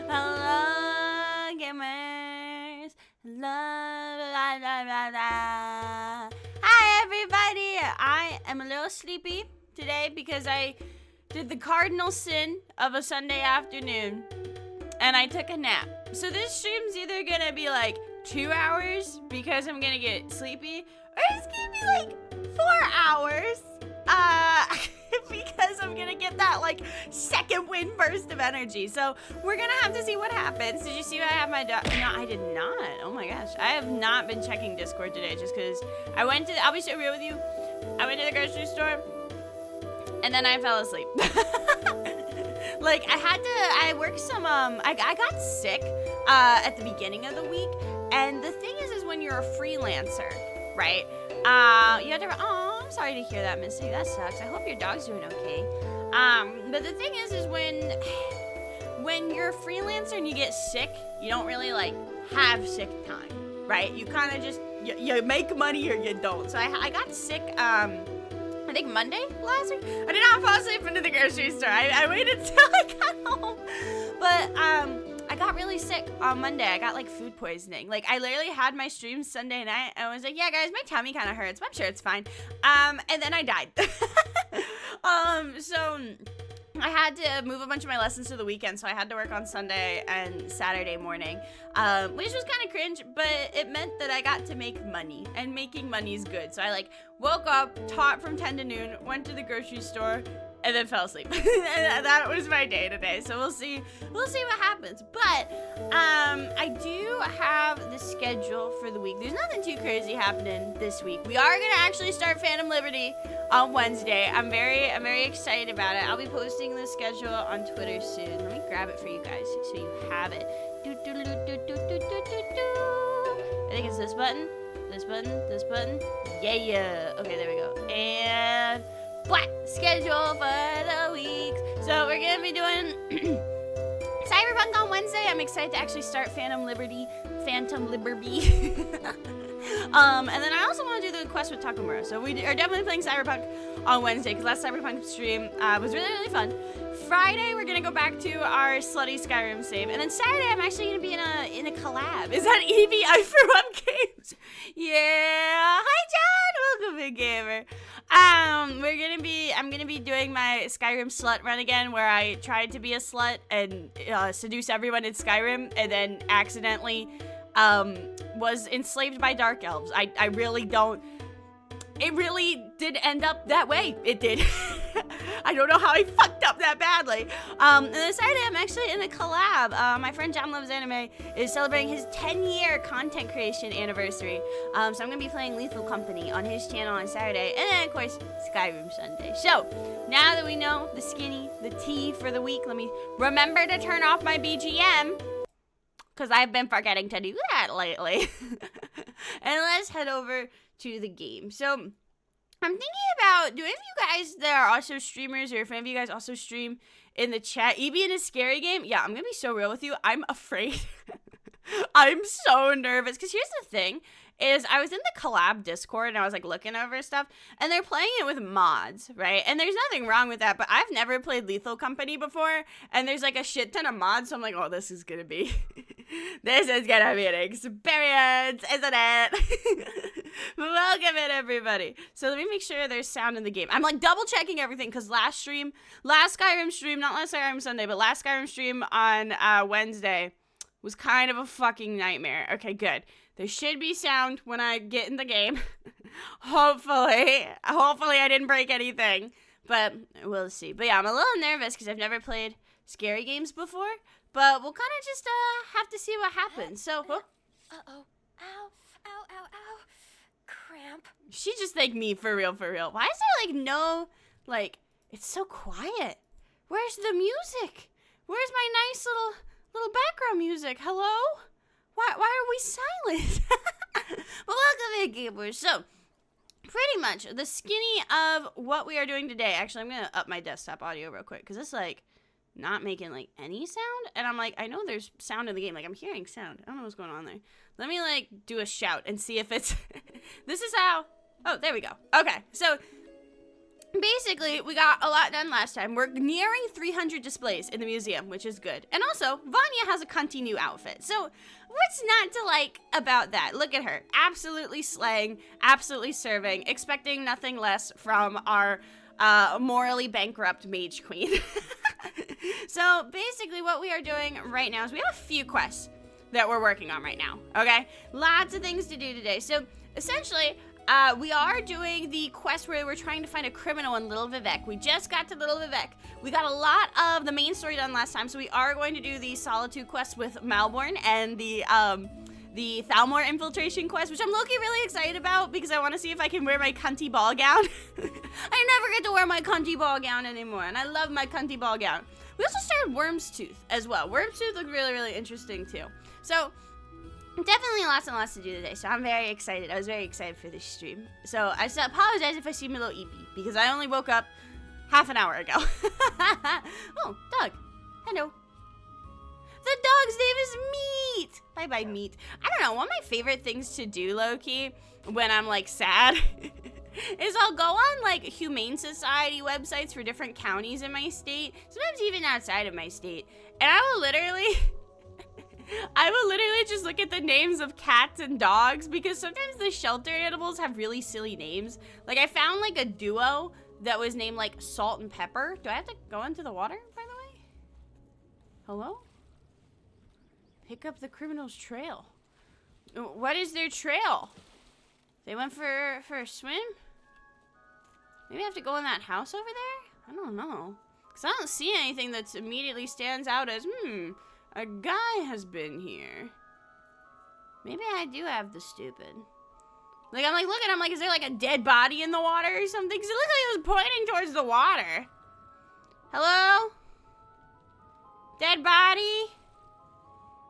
Hello, gamers. Hello. La, la, la, la. Hi, everybody. I am a little sleepy today because I did the cardinal sin of a Sunday afternoon and I took a nap. So this stream's either gonna be like 2 hours because I'm gonna get sleepy, or it's gonna be like 4 hours because I'm gonna get that like second wind burst of energy. So we're gonna have to see what happens. Did you see what I have my No, I did not. Oh my gosh. I have not been checking Discord today just because I'll be so real with you. I went to the grocery store and then I fell asleep. Like I worked some, I got sick at the beginning of the week. And the thing is when you're a freelancer, right? You have to, oh, I'm sorry to hear that, Missy. That sucks. I hope your dog's doing okay. But the thing is when you're a freelancer and you get sick, you don't really like have sick time, right? You kind of just, you make money or you don't. So I got sick, I think Monday last week. I did not fall asleep into the grocery store. I waited till I got home. But, I got really sick on Monday. I got like food poisoning. Like I literally had my stream Sunday night and I was like, yeah guys, my tummy kind of hurts, but I'm sure it's fine. And then I died. So I had to move a bunch of my lessons to the weekend, so I had to work on Sunday and Saturday morning, which was kind of cringe, but it meant that I got to make money, and making money is good. So I like woke up, taught from 10 to noon, went to the grocery store, and then fell asleep. And that was my day today. So we'll see what happens. But I do have the schedule for the week. There's nothing too crazy happening this week. We are gonna actually start Phantom Liberty on Wednesday. I'm very excited about it. I'll be posting the schedule on Twitter soon. Let me grab it for you guys so you have it. I think it's this button. This button. Yeah. Okay, there we go. And what? Schedule for the week. So we're gonna be doing Cyberpunk on Wednesday. I'm excited to actually start Phantom Liberty. And then I also want to do the quest with Takumura. So we are definitely playing Cyberpunk on Wednesday because last Cyberpunk stream was really fun. Friday we're gonna go back to our slutty Skyrim save, and then Saturday I'm actually gonna be in a collab. Is that Evie? I for One Games. Yeah. Hi John. Welcome, big gamer. I'm gonna be doing my Skyrim slut run again, where I tried to be a slut and seduce everyone in Skyrim, and then accidentally was enslaved by dark elves. I really don't. It really did end up that way. It did. I don't know how I fucked up that badly. And then Saturday, I'm actually in a collab. My friend John Loves Anime is celebrating his 10-year content creation anniversary. So I'm going to be playing Lethal Company on his channel on Saturday. And then, of course, Skyrim Sunday. So, now that we know the skinny, the tea for the week, let me remember to turn off my BGM, because I've been forgetting to do that lately. And let's head over to the game. So I'm thinking about, do any of you guys that are also streamers, or if any of you guys also stream in the chat, Evie in a scary game? Yeah, I'm gonna be so real with you. I'm afraid. I'm so nervous, because here's the thing is I was in the collab Discord and I was like looking over stuff, and they're playing it with mods, right? And there's nothing wrong with that, but I've never played Lethal Company before, and there's like a shit ton of mods, so I'm like, oh, this is gonna be an experience, isn't it? Welcome in, everybody. So let me make sure there's sound in the game. I'm like double checking everything, because last Skyrim stream, not last Skyrim Sunday, but last Skyrim stream on Wednesday was kind of a fucking nightmare. Okay, good. There should be sound when I get in the game. Hopefully I didn't break anything, but we'll see. But yeah, I'm a little nervous because I've never played scary games before, but we'll kind of just have to see what happens. So, Uh-oh. Ow. Cramp. She just thanked me for real. Why is there like no, like, it's so quiet. Where's the music? Where's my nice little background music? Hello? Why are we silent? Well, welcome in, gamers. So, pretty much, the skinny of what we are doing today. Actually, I'm going to up my desktop audio real quick, because it's, like, not making, like, any sound. And I'm like, I know there's sound in the game. Like, I'm hearing sound. I don't know what's going on there. Let me, like, do a shout and see if it's... This is how... Oh, there we go. Okay, so... basically, we got a lot done last time. We're nearing 300 displays in the museum, which is good. And also, Vanya has a cunty new outfit. So, what's not to like about that? Look at her. Absolutely slaying, absolutely serving, expecting nothing less from our morally bankrupt mage queen. So, basically, what we are doing right now is we have a few quests that we're working on right now, okay? Lots of things to do today. So, essentially, we are doing the quest where we're trying to find a criminal in Little Vivec. We just got to Little Vivec. We got a lot of the main story done last time, so we are going to do the Solitude quest with Malborn and the Thalmor infiltration quest, which I'm low-key really excited about because I want to see if I can wear my cunty ball gown. I never get to wear my cunty ball gown anymore, and I love my cunty ball gown. We also started Worm's Tooth as well. Worm's Tooth looked really, really interesting too. So, definitely lots and lots to do today, so I'm very excited. I was very excited for this stream. So, I still apologize if I seem a little eepy, because I only woke up half an hour ago. Oh, dog. Hello. The dog's name is Meat. Bye-bye, Meat. I don't know, one of my favorite things to do, low-key, when I'm, like, sad, is I'll go on, like, Humane Society websites for different counties in my state, sometimes even outside of my state, and I will literally just look at the names of cats and dogs, because sometimes the shelter animals have really silly names. Like, I found, like, a duo that was named, like, Salt and Pepper. Do I have to go into the water, by the way? Hello? Pick up the criminal's trail. What is their trail? They went for a swim? Maybe I have to go in that house over there? I don't know. Because I don't see anything that immediately stands out as, a guy has been here. Maybe I do have the stupid. Like, I'm like, looking, I'm like, is there like a dead body in the water or something? Because it looked like it was pointing towards the water. Hello? Dead body?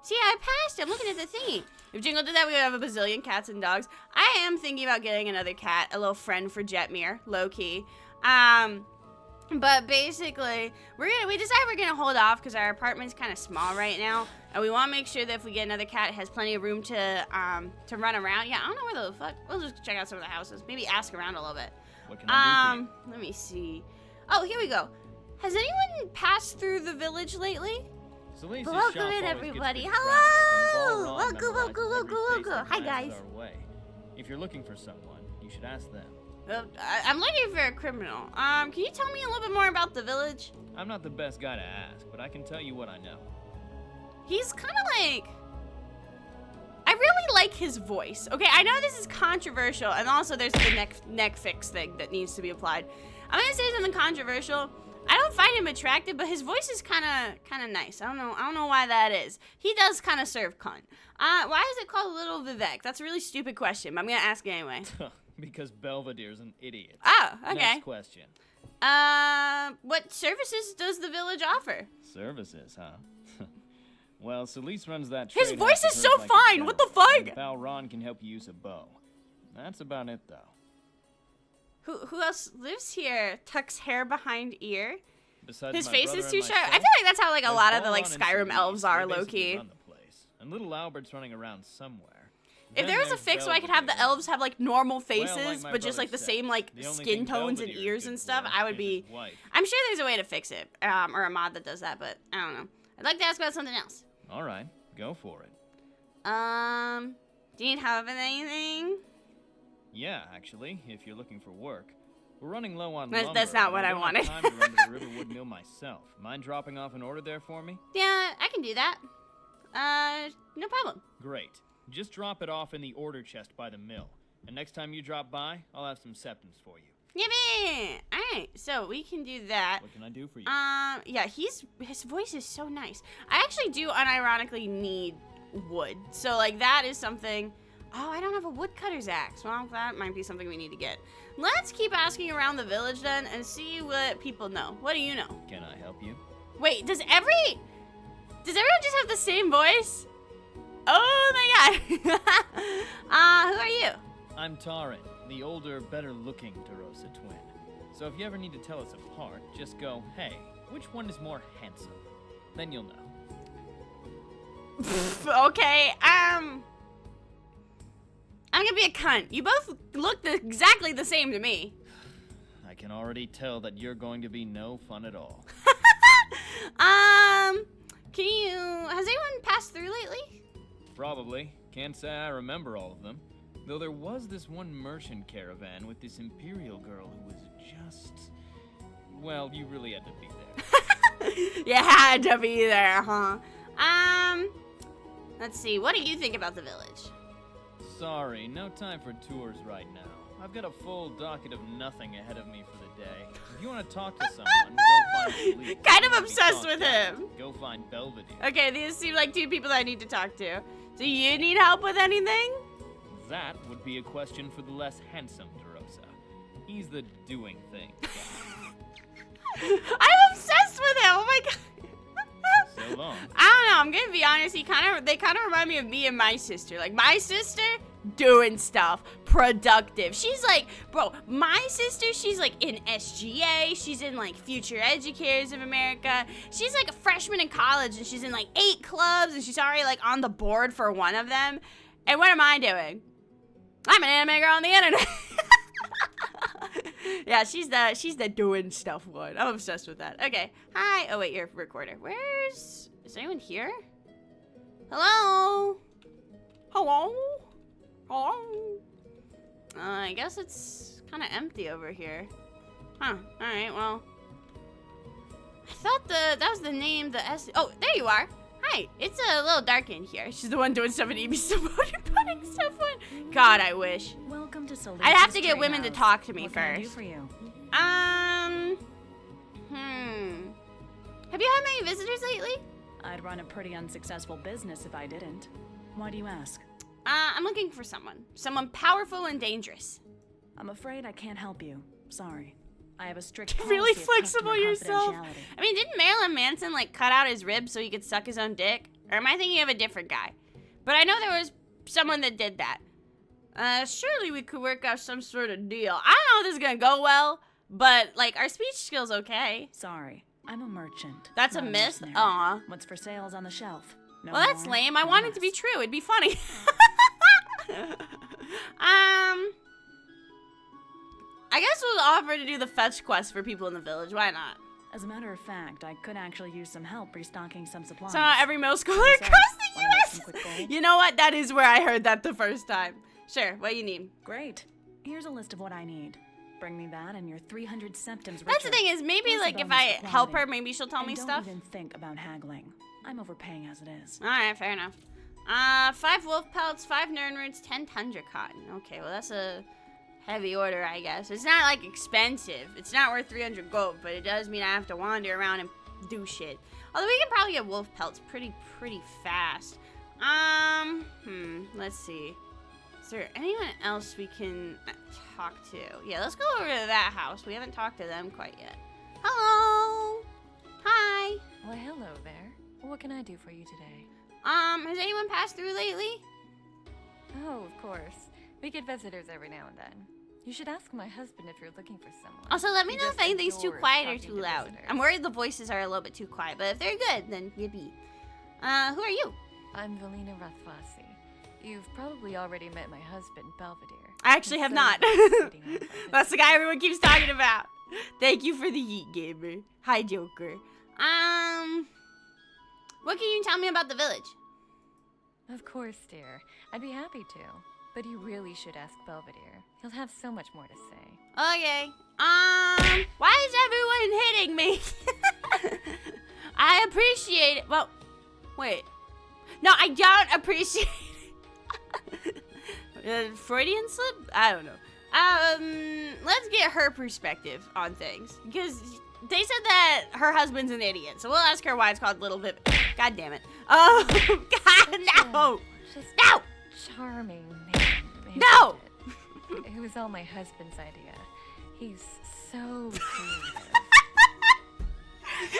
See, I passed him. Looking at the thingy. If Jingle did that, we would have a bazillion cats and dogs. I am thinking about getting another cat, a little friend for Jetmir, low-key. But basically, we decided we're gonna hold off because our apartment's kind of small right now, and we want to make sure that if we get another cat, it has plenty of room to run around. Yeah, I don't know where the fuck. We'll just check out some of the houses. Maybe ask around a little bit. What can I do for you? Let me see. Oh, here we go. Has anyone passed through the village lately? Selene's Welcome shop in, always everybody. gets pretty crowded, and Hello! Balron Welcome, memorizes welcome, every welcome, face welcome. that Hi, passes guys. our way. If you're looking for someone, you should ask them. I'm looking for a criminal. Can you tell me a little bit more about the village? I'm not the best guy to ask, but I can tell you what I know. He's kind of like... I really like his voice. Okay, I know this is controversial, and also there's the neck fix thing that needs to be applied. I'm gonna say something controversial. I don't find him attractive, but his voice is kind of nice. I don't know why that is. He does kind of serve cunt. Why is it called Little Vivec? That's a really stupid question, but I'm gonna ask it anyway. Because Belvedere's an idiot. Oh, okay. Next question. What services does the village offer? Services, huh? Well, Celise runs that His trade voice house is of so hers like a fine. What the general, fuck? and Balron can help you use a bow. That's about it, though. Who else lives here? Tucks hair behind ear. Besides His my face brother is and too sharp. I myself, feel like that's how like a there's lot of the Balron like and Skyrim Celise. elves They are, basically low-key. run the place. And little Albert's running around somewhere. If Then there was a there's fix where I could have the Belvedere. elves have like normal Well, faces, like my but just like brother the same says, like the only skin thing tones and Belvedere is ears good and stuff, for I would is be. his wife. I'm sure there's a way to fix it, or a mod that does that, but I don't know. I'd like to ask about something else. All right, go for it. Do you need help with anything? Yeah, actually, if you're looking for work. We're running low on That's lumber. not and what I don't have wanted. time to run to the Riverwood Mill myself. Mind dropping off an order there for me? Yeah, I can do that. No problem. Great. Just drop it off in the order chest by the mill. And next time you drop by, I'll have some septums for you. Yippee! Alright, so we can do that. What can I do for you? Yeah, his voice is so nice. I actually do unironically need wood. So, like, that is something... Oh, I don't have a woodcutter's axe. Well, that might be something we need to get. Let's keep asking around the village, then, and see what people know. What do you know? Can I help you? Wait, does everyone just have the same voice? Oh, my God. Who are you? I'm Taran, the older, better-looking DeRosa twin. So if you ever need to tell us apart, just go, hey, which one is more handsome? Then you'll know. Okay, I'm gonna be a cunt. You both look exactly the same to me. I can already tell that you're going to be no fun at all. Has anyone passed through lately? Probably. Can't say I remember all of them. Though there was this one merchant caravan with this Imperial girl who was just... Well, you really had to be there. You had to be there, huh? Let's see. What do you think about the village? Sorry, no time for tours right now. I've got a full docket of nothing ahead of me for the day. If you want to talk to someone, go find police. Kind of obsessed with him. Go find Belvedere. Okay, these seem like two people that I need to talk to. Do you need help with anything? That would be a question for the less handsome DeRosa. He's the doing thing guy. I'm obsessed with him. Oh my god. So long. I don't know. I'm gonna be honest. They kind of remind me of me and my sister. Like my sister, doing stuff, productive. She's like, bro. My sister, she's like in SGA. She's in like Future Educators of America. She's like a freshman in college, and she's in like 8 clubs, and she's already like on the board for one of them. And what am I doing? I'm an anime girl on the internet. Yeah, she's the doing stuff one. I'm obsessed with that. Okay. Hi. Oh wait, you're a recorder. Is anyone here? Hello? Hello? Hello? I guess it's kind of empty over here. Huh. All right. Well, I thought that was the name. Oh, there you are. Hi. It's a little dark in here. She's the one doing stuff in EB putting stuff on. God, I wish. Welcome to Solutions I'd have to get Trade women to House. talk to me What can I do first. for you? Have you had many visitors lately? I'd run a pretty unsuccessful business if I didn't. Why do you ask? I'm looking for someone powerful and dangerous. I'm afraid I can't help you. Sorry. I have a strict You're policy really of flexible customer yourself. confidentiality. I mean, didn't Marilyn Manson like cut out his ribs so he could suck his own dick? Or am I thinking of a different guy? But I know there was someone that did that. Surely we could work out some sort of deal. I don't know if this is gonna go well, but like our speech skills okay. Sorry. I'm a merchant. That's a not myth? mercenary. Aw. What's for sale is on the shelf. No Well, that's more, lame. I no want it to be less. true. It'd be funny. I guess we'll offer to do the fetch quest for people in the village. Why not? As a matter of fact, I could actually use some help restocking some supplies. So not every middle schooler So, across the wanna make U.S. some quick gold? You know what? That is where I heard that the first time. Sure. What you need? Great. Here's a list of what I need. Bring me that and your 300 septims richer. That's the thing is maybe Here's a like if bonus I for help quality. her, maybe she'll tell And me don't stuff. even think about haggling. I'm overpaying as it is. All right, fair enough. 5 wolf pelts, 5 nern roots, 10 tundra cotton. Okay, well that's a heavy order, I guess. It's not like expensive. It's not worth 300 gold, but it does mean I have to wander around and do shit. Although we can probably get wolf pelts pretty fast. Let's see. Is there anyone else we can talk to? Yeah, let's go over to that house. We haven't talked to them quite yet. Hello. Hi. Well, hello there. What can I do for you today? Has anyone passed through lately? Oh, of course. We get visitors every now and then. You should ask my husband if you're looking for someone. Also, let me He know if just anything's too adores quiet or talking too to loud. visitors. I'm worried the voices are a little bit too quiet, but if they're good, then yippee. Who are you? I'm Valina Rathwasi. You've probably already met my husband, Belvedere. I actually have He's not. so good at treating us like That's the guy everyone keeps talking about. Thank you for the yeet, gamer. Hi, Joker. What can you tell me about the village? Of course, dear. I'd be happy to. But you really should ask Belvedere. He'll have so much more to say. Okay. Why is everyone hitting me? I appreciate it. Well, wait. No, I don't appreciate it. Freudian slip? I don't know. Let's get her perspective on things. Because they said that her husband's an idiot. So we'll ask her why it's called Little Vivec. God damn it. Oh, God, no. Just No. charming name. No. It was all my husband's idea. He's so creative.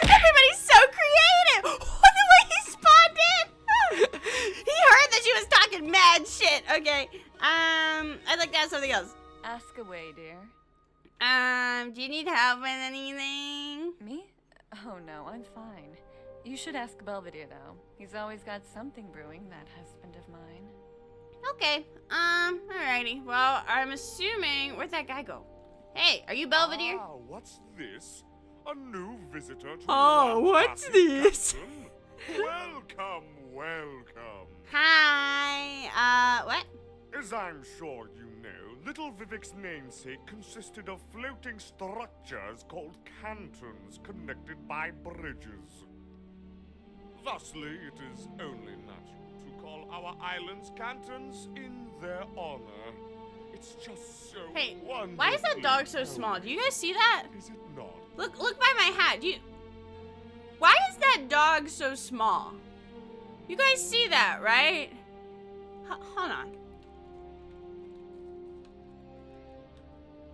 Everybody's so creative. The way he spawned in. He heard that she was talking mad shit. Okay. I'd like to ask something else. Ask away, dear. Do you need help with anything? Me? Oh no, I'm fine. You should ask Belvedere though. He's always got something brewing, that husband of mine. Okay. Alrighty. Well, I'm assuming where'd that guy go? Hey, are you Belvedere? Ah, what's this? A new visitor to Oh, our what's party, this? Captain? Welcome, welcome. Hi, what? As I'm sure you know, little Vivec's namesake consisted of floating structures called cantons connected by bridges. Thusly, it is only natural to call our islands cantons in their honor. It's just so Hey, wonderful. why is that dog so small? Do you guys see that? Is it not? Look by my hat. Why is that dog so small? You guys see that, right? Hold on.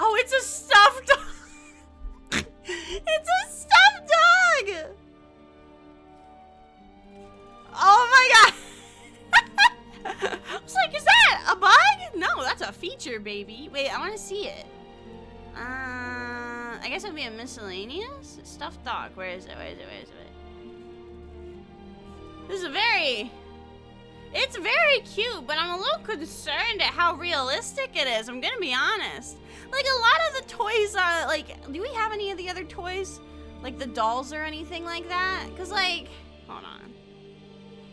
Oh, it's a stuffed dog. It's a stuffed dog. Oh my god. I was like, is that a bug? No, that's a feature, baby. Wait, I want to see it. I guess it'd be a miscellaneous stuffed dog. Where is it? Where is it? Where is it? This is it's very cute, but I'm a little concerned at how realistic it is. I'm gonna be honest. Like, a lot of the toys are, like, do we have any of the other toys? Like the dolls or anything like that? Cause like, hold on.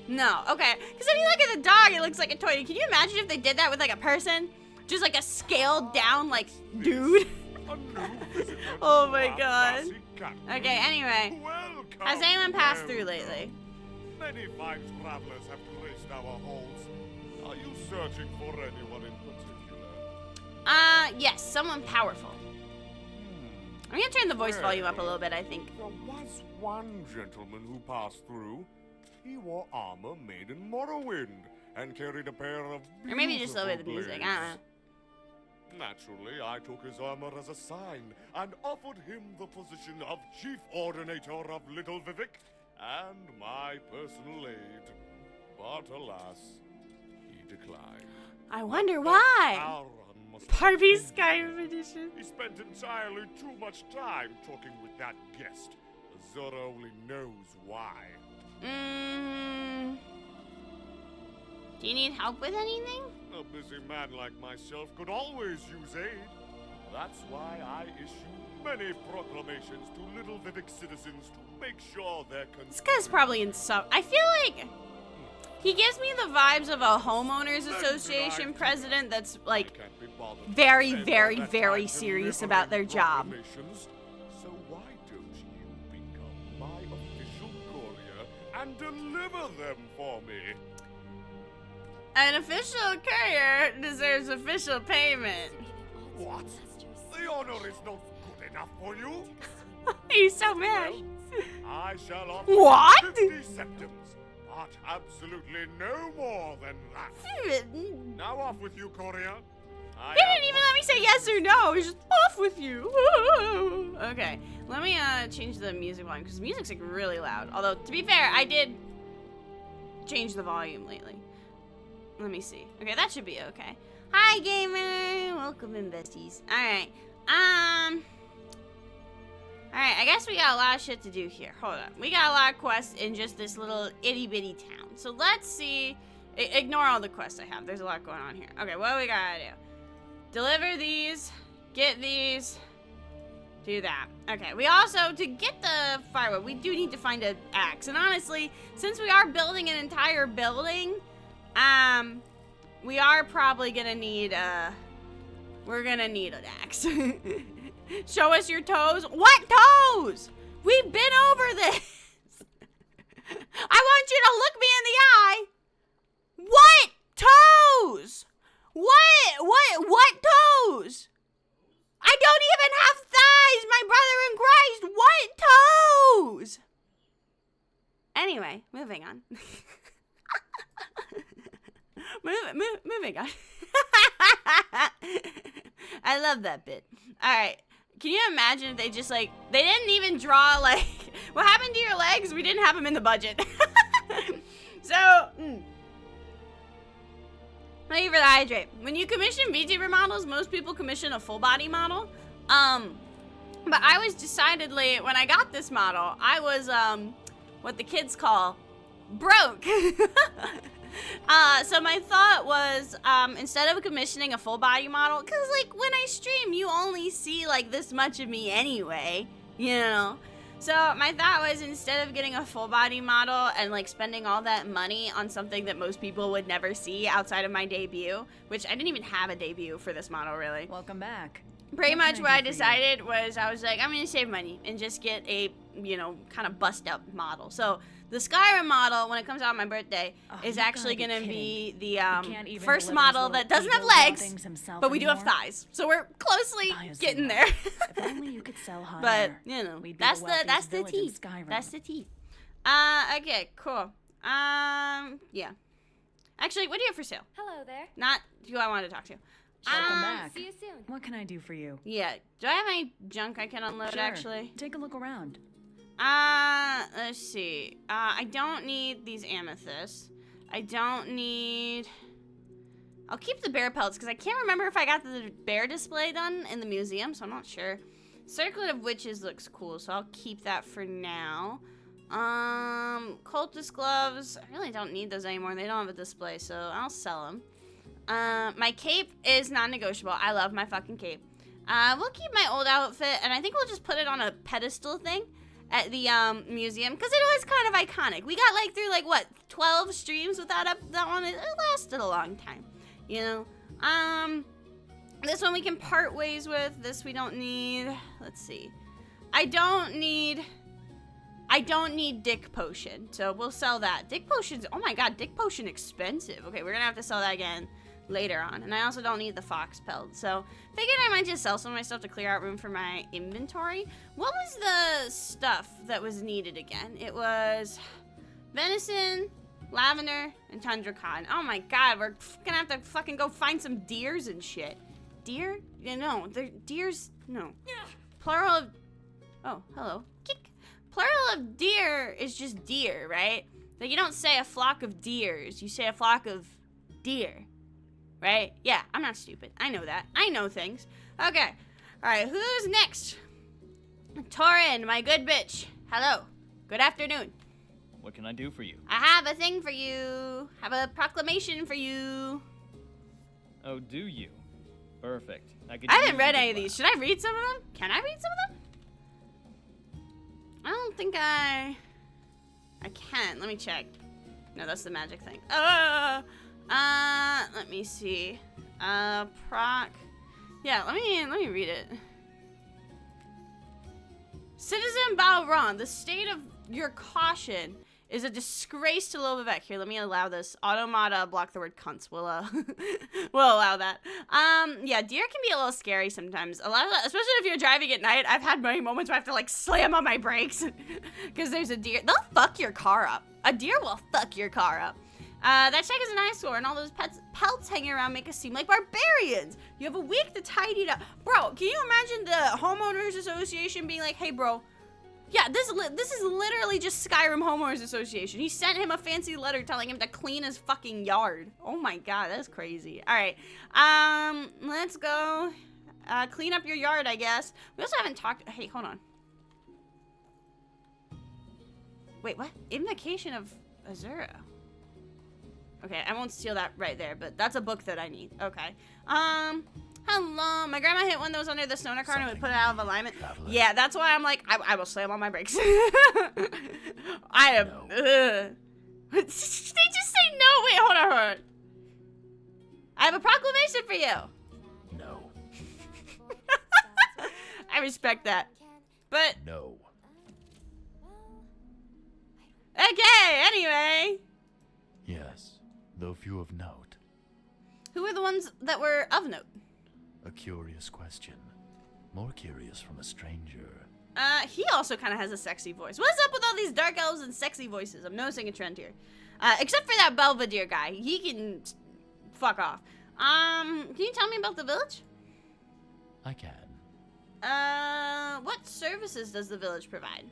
No, okay. Because if you look at the dog, it looks like a toy. Can you imagine if they did that with like a person? Just like a scaled down like dude? Oh my god. Okay, anyway. Has anyone passed through lately? Many fine travelers have graced our halls. Are you searching for anyone in particular? Yes, someone powerful. I'm gonna turn the voice volume up a little bit, I think. There was one gentleman who passed through. He wore armor made in Morrowind and carried a pair of Or maybe just lower the beautiful music, I don't know. blades. Naturally, I took his armor as a sign and offered him the position of Chief Ordinator of Little Vivec and my personal aid. But alas, he declined. I wonder why. Sauron must Barbie have been Skyrim there. edition. He spent entirely too much time talking with that guest. Zora only knows why. Do you need help with anything? A busy man like myself could always use aid. That's why I issue many proclamations to Little Vivec citizens to make sure they're This guy's probably in some. I feel like he gives me the vibes of a homeowners association president that's like very, very, very serious about their job. So why don't you become my official courier and deliver them for me? An official courier deserves official payment. What? The honor is not good enough for you? He's so mad. I shall offer What? 50 septums, but absolutely no more than that. He Now off with you, courier. didn't even let me say yes or no. He's just off with you. Okay, let me change the music volume because music's like really loud. Although to be fair, I did change the volume lately. Let me see. Okay, that should be okay. Hi, gamer. Welcome in, besties. All right. All right. I guess we got a lot of shit to do here. Hold on. We got a lot of quests in just this little itty bitty town. So let's see. Ignore all the quests I have. There's a lot going on here. Okay, what do we gotta do? Deliver these. Get these. Do that. Okay, we also, to get the firewood, we do need to find an axe. And honestly, since we are building an entire building, we are probably gonna need, we're gonna need an axe. Show us your toes. What toes? We've been over this. I want you to look me in the eye. What toes? What toes? I don't even have thighs, my brother in Christ. What toes? Anyway, moving on. Moving on. I love that bit. All right. Can you imagine if they just like, they didn't even draw like, what happened to your legs? We didn't have them in the budget. So, thank you for the hydrate. When you commission VTuber models, most people commission a full body model. But I was decidedly, when I got this model, I was, what the kids call broke. So my thought was, instead of commissioning a full body model, because like when I stream, you only see like this much of me anyway, you know. So my thought was, instead of getting a full body model and like spending all that money on something that most people would never see outside of my debut, which I didn't even have a debut for this model really. Welcome back. Pretty What much can what I I do for you? decided was, I was like, I'm gonna save money and just get a, you know, kind of bust up model. So the Skyrim model, when it comes out on my birthday, Oh, is you've actually gotta be gonna be kidding. the He can't even first deliver his model little that doesn't have ego legs, droppings himself but we do have anymore? thighs. So we're closely Buy us getting some. there. If only you could sell hot But air. you know, We'd be that's the the wealthiest the village in tea. Skyrim. That's the tea. Okay, cool. Yeah. Actually, what do you have for sale? Hello there. Not who I wanted to talk to. Welcome back. See you soon. What can I do for you? Yeah. Do I have any junk I can unload? Sure. Actually. Take a look around. Let's see. I don't need these amethysts. I don't need... I'll keep the bear pelts, because I can't remember if I got the bear display done in the museum, so I'm not sure. Circlet of Witches looks cool, so I'll keep that for now. Cultist gloves. I really don't need those anymore. They don't have a display, so I'll sell them. My cape is non-negotiable. I love my fucking cape. We'll keep my old outfit, and I think we'll just put it on a pedestal thing at the museum, because it was kind of iconic. We got like through like what 12 streams without that one. It lasted a long time, you know. This one we can part ways with. This we don't need. Let's see. I don't need Dick Potion, so we'll sell that. Dick Potion's, oh my god, Dick Potion expensive. Okay, we're gonna have to sell that again later on. And I also don't need the fox pelt, so figured I might just sell some of my stuff to clear out room for my inventory. What was the stuff that was needed again? It was venison, lavender, and tundra cotton. Oh my god, we're gonna have to fucking go find some deers and shit. Deer? Yeah, no, they're deers, no. Plural of, oh, hello. Kick. Plural of deer is just deer, right? Like, you don't say a flock of deers, you say a flock of deer, right? Yeah, I'm not stupid. I know that. I know things. Okay. Alright, who's next? Torin, my good bitch. Hello. Good afternoon. What can I do for you? I have a thing for you. Have a proclamation for you. Oh, do you? Perfect. I use haven't a read good any of these. Should I read some of them? Can I read some of them? I don't think I can. Let me check. No, that's the magic thing. Let me see. Proc. Yeah, let me read it. Citizen Balron, the state of your caution is a disgrace to Vivec. Here, let me allow this. Automata block the word cunts. We'll allow that. Yeah, deer can be a little scary sometimes. A lot of that, especially if you're driving at night. I've had many moments where I have to like slam on my brakes because there's a deer. They'll fuck your car up. A deer will fuck your car up. That check is an eyesore, and all those pelts hanging around make us seem like barbarians. You have a week to tidy it up. Bro, can you imagine the homeowners association being like, hey bro, yeah, this is literally just Skyrim Homeowners Association. He sent him a fancy letter telling him to clean his fucking yard. Oh my god, that's crazy. Alright, let's go clean up your yard, I guess. We also haven't talked, hey, hold on. Wait, what? Invocation of Azura. Okay, I won't steal that right there, but that's a book that I need. Okay. Hello. My grandma hit one that was under the stoner cart and would put it out of alignment. Traveler. Yeah, that's why I'm like, I will slam on my brakes. I am. They just say no. Wait, hold on. I have a proclamation for you. No. I respect that. But, No. okay, anyway. Yes, though few of note. Who were the ones that were of note? A curious question. More curious from a stranger. He also kind of has a sexy voice. What's up with all these dark elves and sexy voices? I'm noticing a trend here. Except for that Belvedere guy. He can fuck off. Can you tell me about the village? I can. What services does the village provide?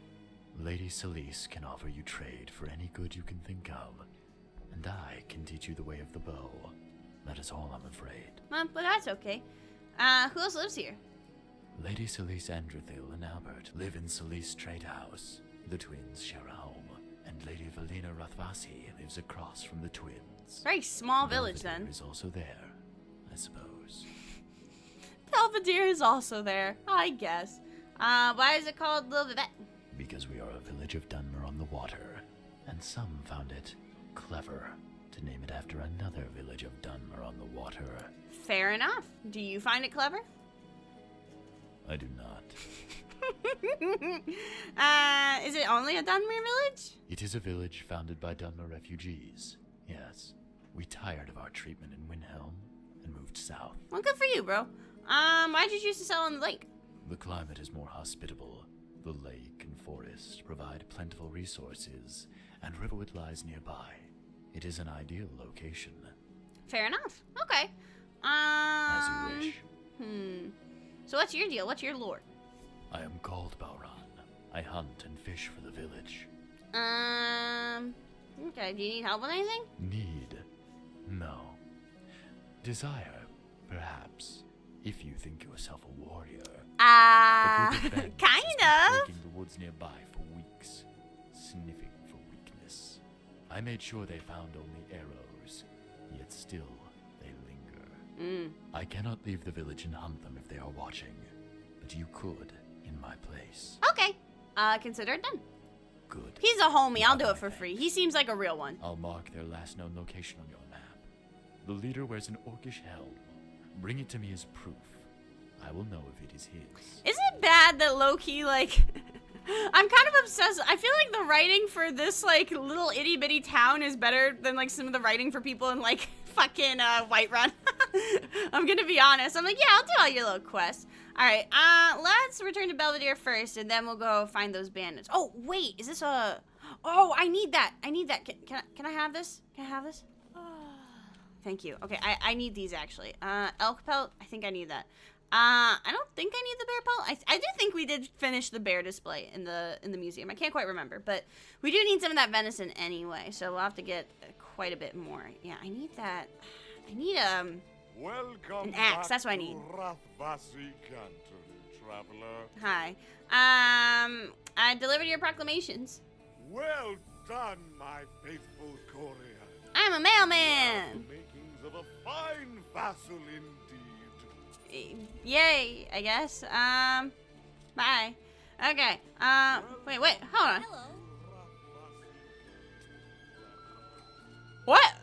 Lady Celise can offer you trade for any good you can think of. And I can teach you the way of the bow. That is all, I'm afraid. But that's okay. Who else lives here? Lady Celise Andrethil and Albert live in Celise Trade House. The twins share a home, and And Lady Valina Rathvasi lives across from the twins. Very small village Belvedere then. is also there, I suppose. Belvedere is also there, I guess. Why is it called Little Vivec? Because we are a village of Dunmer on the water, and some found it clever to name it after another village of Dunmer on the water. Fair enough. Do you find it clever? I do not. Is it only a Dunmer village? It is a village founded by Dunmer refugees. Yes. We tired of our treatment in Windhelm and moved south. Well, good for you, bro. Why'd you choose to settle on the lake? The climate is more hospitable. The lake and forest provide plentiful resources, and Riverwood lies nearby. It is an ideal location. Fair enough. Okay. As you wish. So what's your deal? What's your lore? I am called Balran. I hunt and fish for the village. Okay, do you need help with anything? Need? No. Desire, perhaps, if you think yourself a warrior. A group of bandits kind has been of. plaguing the woods nearby for weeks, sniffing for weakness. I made sure they found only arrows, yet still they linger. I cannot leave the village and hunt them if they are watching, but you could in my place. Okay. Consider it done. Good. He's a homie. I'll do My it for thanks. free. He seems like a real one. I'll mark their last known location on your map. The leader wears an orcish helm. Bring it to me as proof. I will know if it is his. Is it bad that low-key, like... I'm kind of obsessed. I feel like the writing for this, like, little itty-bitty town is better than, like, some of the writing for people in, like, fucking, Whiterun. I'm gonna be honest. I'm like, yeah, I'll do all your little quests. Alright, let's return to Belvedere first, and then we'll go find those bandits. Oh, wait, is this a... Oh, I need that. I need that. Can I have this? Can I have this? Thank you. Okay, I need these, actually. Elk pelt, I think I need that. I don't think I need the bear pelt. I do think we did finish the bear display in the museum. I can't quite remember, but we do need some of that venison anyway, so we'll have to get quite a bit more. Yeah, I need that. I need Welcome an axe. back That's what I to need. Rathvasi Canton, traveler. Hi. I delivered your proclamations. Well done, my faithful courier. I'm a mailman. The makings of a fine vassal indeed. Yay, I guess. Bye. Okay. Wait, hold on. Hello. What?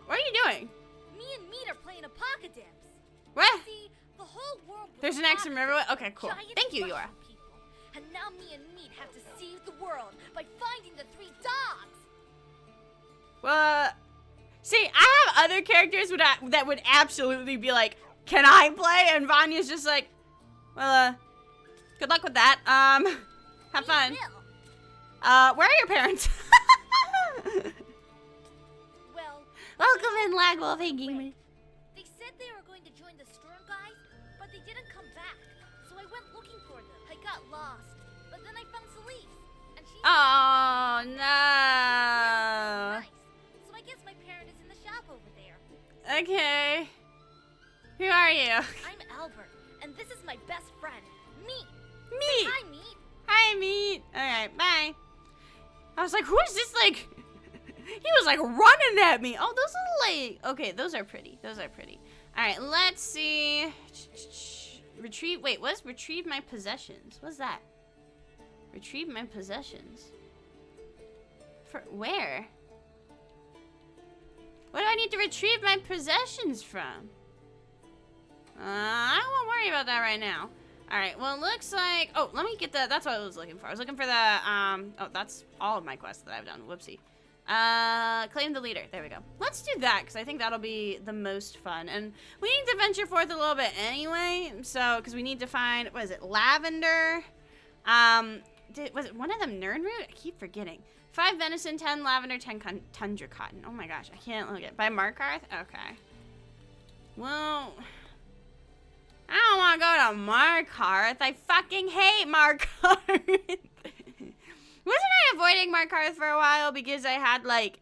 What are you doing? Me and Meat are playing apocalypse. What? See, the whole world. was There's an X in apocalypse. Riverwood? Okay, cool. Giant Thank you, Russian Yora. people. And now me and Meat have to save the world by finding the 3 dogs. Well, see, I have other characters that would absolutely be like, can I play? And Vanya's just like, well, good luck with that. Have fun. Where are your parents? Well, Welcome in, Lagwolf. Hey, gamer. they said they were going to join the storm guys, but they didn't come back. So I went looking for them. I got lost, but then I found Celise, and she. Oh, Real no. nice. So I guess my parent is in the shop over there. Okay. Who are you? I'm Albert, and this is my best friend, Meat. Meat. Hi, Meat. Hi, Meat. Alright, bye. I was like, who is this, like... He was, like, running at me. Oh, those are, like... Okay, those are pretty. Those are pretty. Alright, let's see. Retrieve... Wait, what's retrieve my possessions? What's that? Retrieve my possessions. For where? What do I need to retrieve my possessions from? I won't worry about that right now. Alright, well, it looks like... Oh, let me get the... That's what I was looking for. I was looking for the... Oh, that's all of my quests that I've done. Whoopsie. Claim the leader. There we go. Let's do that, because I think that'll be the most fun. And we need to venture forth a little bit anyway. So, because we need to find... What is it? Lavender. Was it one of them Nernroot? I keep forgetting. 5 venison, 10 lavender, 10 tundra cotton. Oh my gosh, I can't look at... By Markarth? Okay. Well... I don't want to go to Markarth. I fucking hate Markarth. Wasn't I avoiding Markarth for a while because I had, like...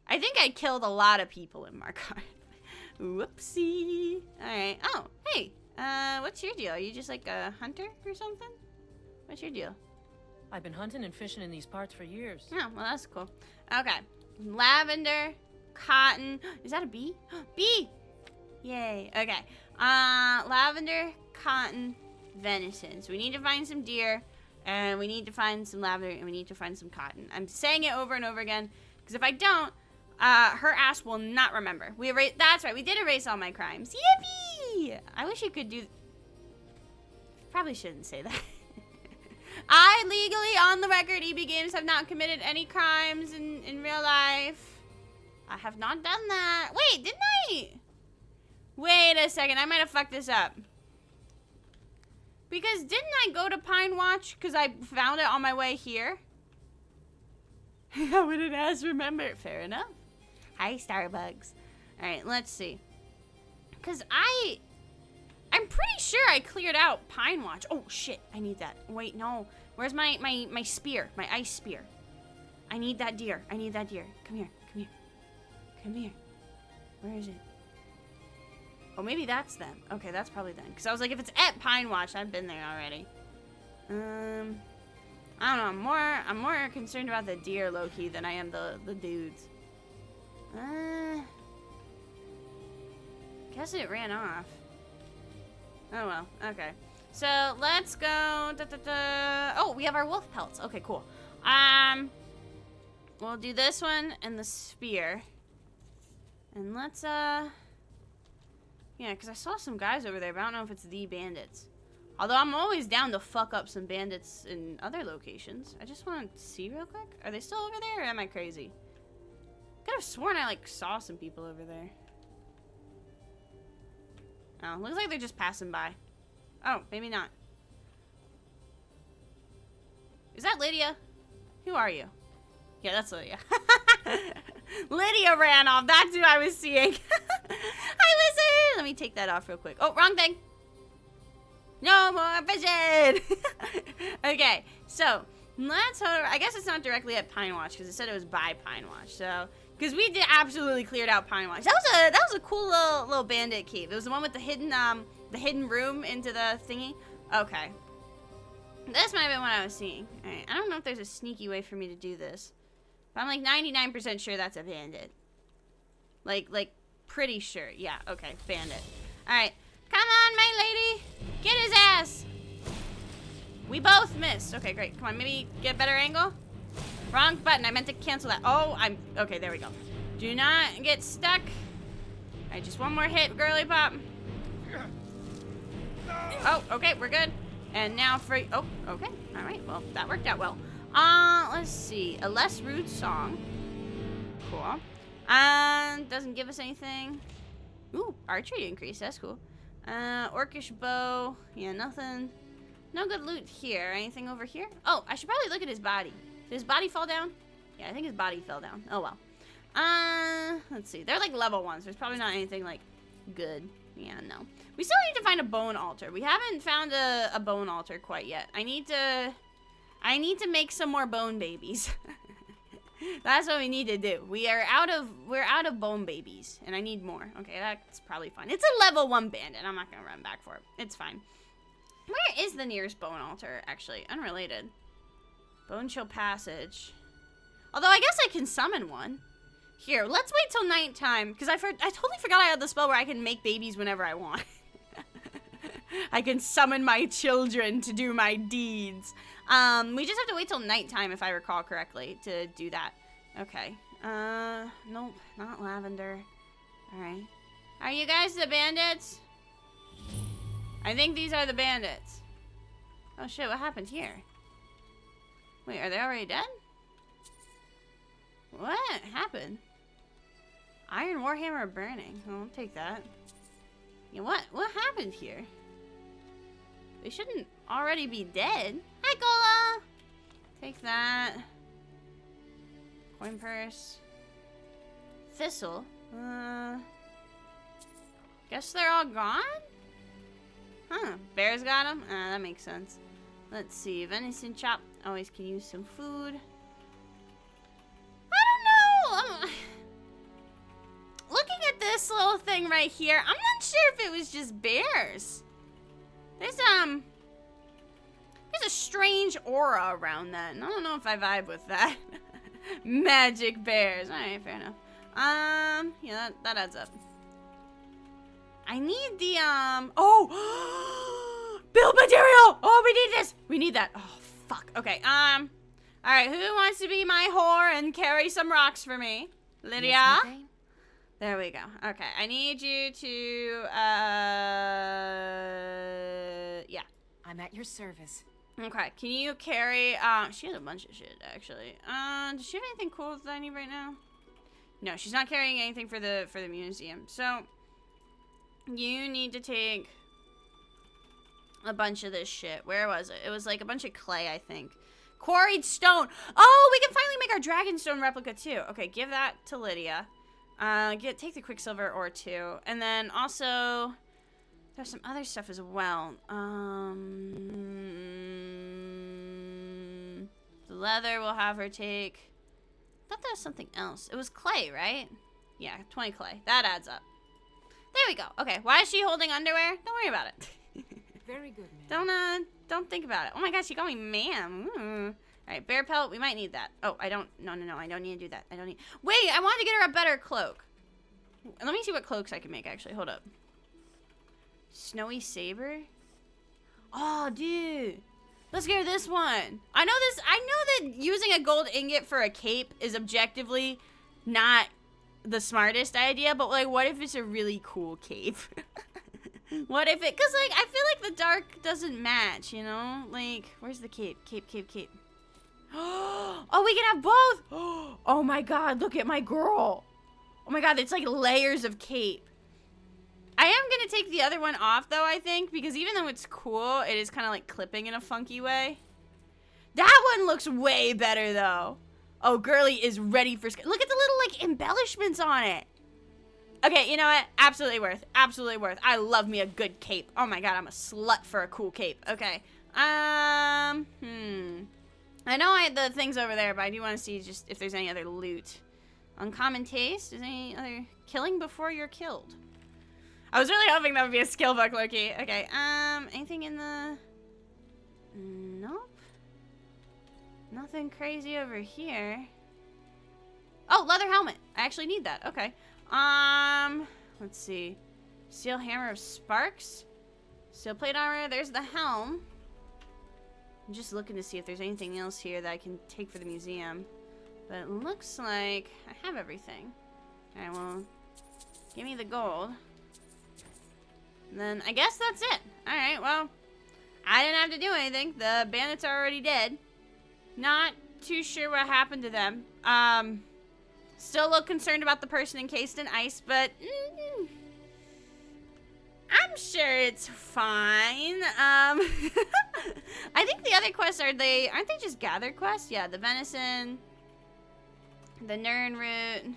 I think I killed a lot of people in Markarth. Whoopsie. Alright. Oh, hey. What's your deal? Are you just like a hunter or something? What's your deal? I've been hunting and fishing in these parts for years. Oh, well, that's cool. Okay. Lavender, cotton. Is that a bee? Bee! Yay. Okay. Lavender, cotton, venison. So we need to find some deer, and we need to find some lavender, and we need to find some cotton. I'm saying it over and over again, because if I don't, her ass will not remember. That's right. We did erase all my crimes. Yippee! I wish you could do... Probably shouldn't say that. I legally, on the record, EB Games, have not committed any crimes in real life. I have not done that. Wait, didn't I? Wait a second. I might have fucked this up. Because didn't I go to Pine Watch because I found it on my way here? How would an ass remember? Fair enough. Hi, Starbucks. Alright, let's see. Because I'm pretty sure I cleared out Pine Watch. Oh, shit. I need that. Wait, no. Where's my spear? My ice spear. I need that deer. I need that deer. Come here. Come here. Come here. Where is it? Oh, maybe that's them. Okay, that's probably them. Because I was like, if it's at Pine Watch, I've been there already. I don't know. I'm more concerned about the deer, low-key, than I am the dudes. Guess it ran off. Oh, well. Okay. So, let's go... Oh, we have our wolf pelts. Okay, cool. We'll do this one and the spear. And let's, Yeah, because I saw some guys over there, but I don't know if it's the bandits. Although I'm always down to fuck up some bandits in other locations. I just want to see real quick. Are they still over there, or am I crazy? I could have sworn I, like, saw some people over there. Oh, looks like they're just passing by. Oh, maybe not. Is that Lydia? Who are you? Yeah, that's Lydia. Lydia ran off. That's who I was seeing. Hi, Wizard! Let me take that off real quick. Oh, wrong thing. No more vision! Okay, so let's hover. I guess it's not directly at Pine Watch because it said it was by Pine Watch. So, because we did absolutely cleared out Pine Watch. That was a cool little bandit cave. It was the one with the hidden room into the thingy. Okay, this might have been what I was seeing. All right, I don't know if there's a sneaky way for me to do this, but I'm like 99% sure that's a bandit. Like pretty sure. Yeah. Okay, bandit. All right. Come on, my lady. Get his ass. We both missed. Okay, great. Come on, maybe get a better angle. Wrong button. I meant to cancel that. Oh, okay, there we go. Do not get stuck. All right, just one more hit, girly pop. Oh, okay, we're good. And now for... Oh, okay. All right, well, that worked out well. Let's see. A less rude song. Cool. Doesn't give us anything. Ooh, archery increase. That's cool. Orcish bow. Yeah, nothing. No good loot here. Anything over here? Oh, I should probably look at his body. Did his body fall down? Yeah, I think his body fell down. Oh, well. Let's see. They're like level 1s. There's probably not anything like good. Yeah, no. We still need to find a bone altar. We haven't found a bone altar quite yet. I need to make some more bone babies. That's what we need to do. We're out of bone babies, and I need more. Okay, that's probably fine. It's a level 1 bandit. I'm not gonna run back for it. It's fine. Where is the nearest bone altar, actually? Unrelated. Bone Chill Passage. Although I guess I can summon one. Here, let's wait till nighttime, because I totally forgot I had the spell where I can make babies whenever I want. I can summon my children to do my deeds. We just have to wait till nighttime, if I recall correctly, to do that. Okay. Nope, not lavender. Alright. Are you guys the bandits? I think these are the bandits. Oh shit, what happened here? Wait, are they already dead? What happened? Iron Warhammer burning. Oh, I'll take that. Yeah, what happened here? They shouldn't already be dead. Hi, Gola! Take that. Coin purse. Thistle. Guess they're all gone? Huh. Bears got them? That makes sense. Let's see. Venison chop. Always can use some food. I don't know. Looking at this little thing right here, I'm not sure if it was just bears. There's a strange aura around that, and I don't know if I vibe with that. Magic bears. Alright, fair enough. Yeah, that adds up. I need the, oh! Build material! Oh, we need this! We need that. Oh, fuck. Okay, alright, who wants to be my whore and carry some rocks for me? Lydia? Yes, okay? There we go. Okay, I need you to, yeah. I'm at your service. Okay, can you carry, she has a bunch of shit, actually. Does she have anything cool that I need right now? No, she's not carrying anything for the museum. So, you need to take a bunch of this shit. Where was it? It was like a bunch of clay, I think. Quarried stone. Oh, we can finally make our dragonstone replica, too. Okay, give that to Lydia. Take the quicksilver ore, too. And then also... there's some other stuff as well. The leather we'll have her take. I thought there was something else. It was clay, right? Yeah, 20 clay. That adds up. There we go. Okay, why is she holding underwear? Don't worry about it. Very good, man. Don't think about it. Oh my gosh, she called me ma'am. All right, bear pelt. We might need that. Oh, I don't. No. I don't need to do that. I don't need. Wait, I wanted to get her a better cloak. Let me see what cloaks I can make. Actually, hold up. Snowy saber. Oh, dude. Let's get her this one. I know that using a gold ingot for a cape is objectively not the smartest idea, but like, what if it's a really cool cape? What if it? Cause like, I feel like the dark doesn't match. You know, like, where's the cape? Cape. Oh, we can have both. Oh my god, look at my girl. Oh my god, it's like layers of cape. I am gonna take the other one off though, I think, because even though it's cool, it is kind of like clipping in a funky way. That one looks way better though. Oh, girly is ready for... look at the little like embellishments on it. Okay, you know what? Absolutely worth. Absolutely worth. I love me a good cape. Oh my god, I'm a slut for a cool cape. Okay. I know the thing's over there, but I do want to see just if there's any other loot. Uncommon taste? Is there any other... killing before you're killed? I was really hoping that would be a skill book, Loki. Okay, anything in the... nope. Nothing crazy over here. Oh, leather helmet. I actually need that. Okay. Let's see. Steel hammer of sparks. Steel plate armor. There's the helm. I'm just looking to see if there's anything else here that I can take for the museum. But it looks like I have everything. Alright, well, give me the gold. And then I guess that's it. Alright, well, I didn't have to do anything. The bandits are already dead. Not too sure what happened to them. Still a little concerned about the person encased in ice, but I'm sure it's fine. I think the other quests aren't they just gather quests? Yeah, the venison, the Nern root,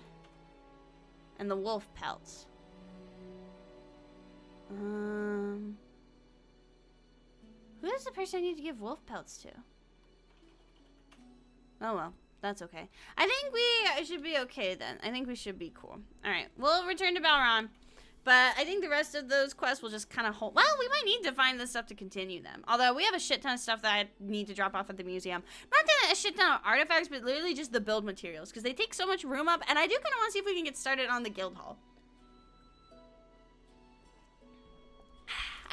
and the wolf pelts. Who is the person I need to give wolf pelts to? Oh well, that's okay. I think we should be okay then. I think we should be cool. Alright, we'll return to Balron. But I think the rest of those quests will just kind of hold. Well, we might need to find this stuff to continue them. Although we have a shit ton of stuff that I need to drop off at the museum. Not a shit ton of artifacts, but literally just the build materials. Because they take so much room up. And I do kind of want to see if we can get started on the guild hall.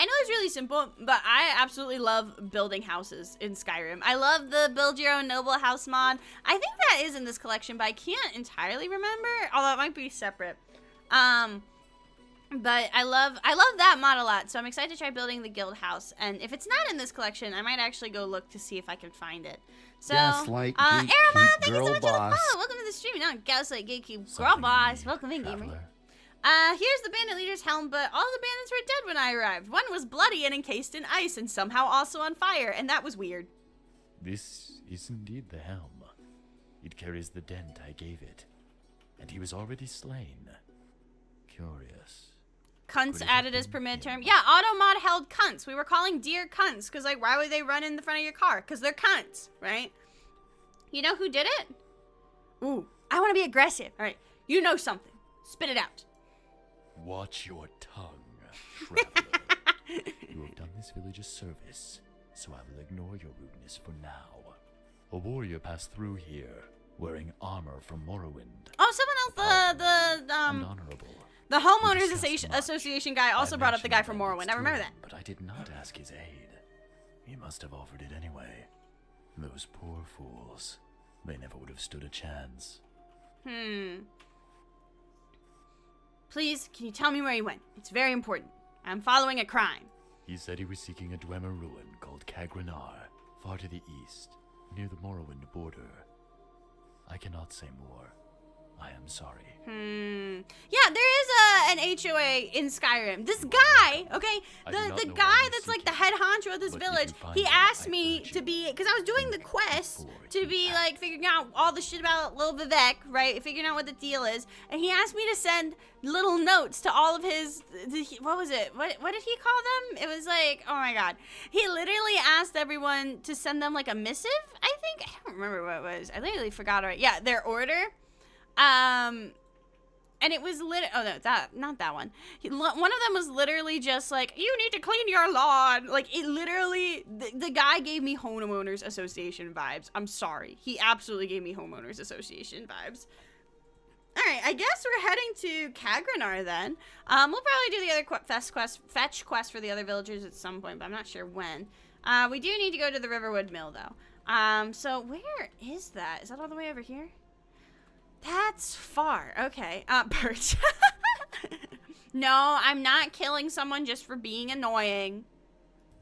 I know it's really simple, but I absolutely love building houses in Skyrim. I love the Build Your Own Noble House mod. I think that is in this collection, but I can't entirely remember, although it might be separate. But I love that mod a lot, so I'm excited to try building the guild house. And if it's not in this collection, I might actually go look to see if I can find it. So, Gaslight Arama, Gatekeep thank you so Girl much for the Boss. follow. Welcome to the stream. No, Gaslight Gatekeep Girl Boss. Welcome in, gamer. Here's the bandit leader's helm, but all the bandits were dead when I arrived. One was bloody and encased in ice and somehow also on fire, and that was weird. This is indeed the helm. It carries the dent I gave it. And he was already slain. Curious. Cunts added as permitted term. Yeah, Automod held cunts. We were calling deer cunts, because, like, why would they run in the front of your car? Because they're cunts, right? You know who did it? Ooh, I want to be aggressive. All right, you know something. Spit it out. Watch your tongue, traveler. You have done this village a service. so I will ignore your rudeness for now. A warrior passed through here, wearing armor from Morrowind. Oh, someone else, and honorable. the homeowners We discussed much. association guy also brought up the guy from mentioned Morrowind. I remember bandits that. to him, but I did not ask his aid. He must have offered it anyway. Those poor fools. They never would have stood a chance. Please, can you tell me where he went? It's very important. I'm following a crime. He said he was seeking a Dwemer ruin called Kagrenar, far to the east, near the Morrowind border. I cannot say more. I am sorry. Yeah, there is an HOA in Skyrim. This guy, okay, the guy that's like the head honcho of this village, he asked me to be, because I was doing the quest to be like figuring out all the shit about little Vivec, right? Figuring out what the deal is, and he asked me to send little notes to all of his, what was it? What did he call them? It was like, oh my god. He literally asked everyone to send them like a missive, I think. I don't remember what it was. I literally forgot already. Yeah, their order. And it was oh no, not that one. One of them was literally just like, you need to clean your lawn. Like, it literally, the guy gave me homeowners association vibes. I'm sorry. He absolutely gave me homeowners association vibes. All right, I guess we're heading to Kagrenar then. We'll probably do the other fetch quest for the other villagers at some point, but I'm not sure when. We do need to go to the Riverwood Mill though. So where is that? Is that all the way over here? That's far. Okay. Birch. No, I'm not killing someone just for being annoying.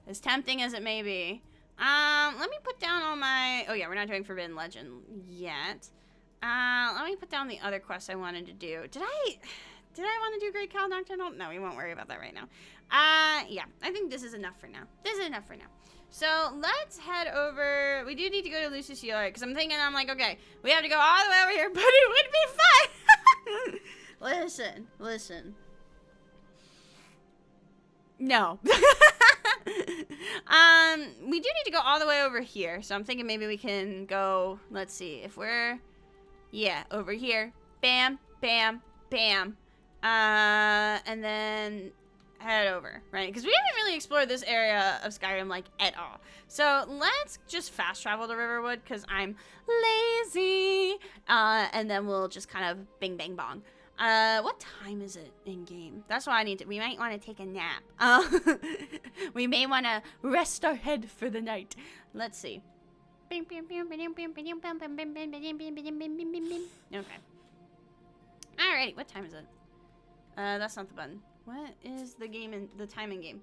As tempting as it may be. Let me put down all my... Oh, yeah, we're not doing Forbidden Legend yet. Let me put down the other quests I wanted to do. Did I want to do Great Cal Nocturne? No, we won't worry about that right now. Yeah, I think this is enough for now. So let's head over. We do need to go to Lucius Yard because I'm like, okay, we have to go all the way over here, but it would be fun. Listen. No. We do need to go all the way over here. So I'm thinking maybe we can go, let's see, if we're, yeah, over here. Bam, bam, bam. And then head over, right? Because we haven't really explored this area of Skyrim, like, at all. So let's just fast travel to Riverwood, because I'm lazy. And then we'll just kind of bing, bang, bong. What time is it in game? That's what I need to, we might want to take a nap. We may want to rest our head for the night. Let's see. Okay. Alrighty, what time is it? That's not the button. What is the game in the time in game?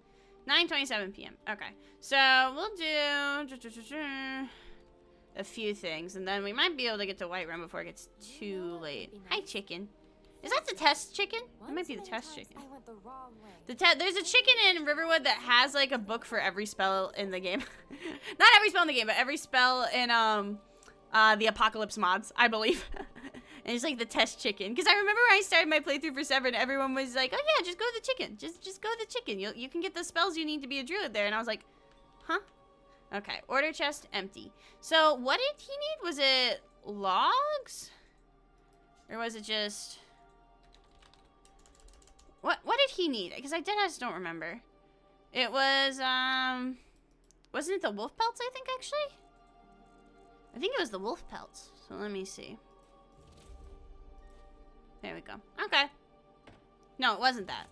9:27 p.m. Okay, so we'll do a few things, and then we might be able to get to Whiterun before it gets too late. Hi, chicken. Is that the test chicken? It might be the test chicken. I went the wrong way. There's a chicken in Riverwood that has like a book for every spell in the game. Not every spell in the game, but every spell in the Apocalypse mods, I believe. And it's like the test chicken. Because I remember when I started my playthrough for 7, everyone was like, oh yeah, just go to the chicken. Just go to the chicken. You can get the spells you need to be a druid there. And I was like, huh? Okay, order chest empty. So what did he need? Was it logs? Or was it just... What did he need? Because I just don't remember. It was, wasn't it the wolf pelts, I think, actually? I think it was the wolf pelts. So let me see. There we go. Okay. No, it wasn't that.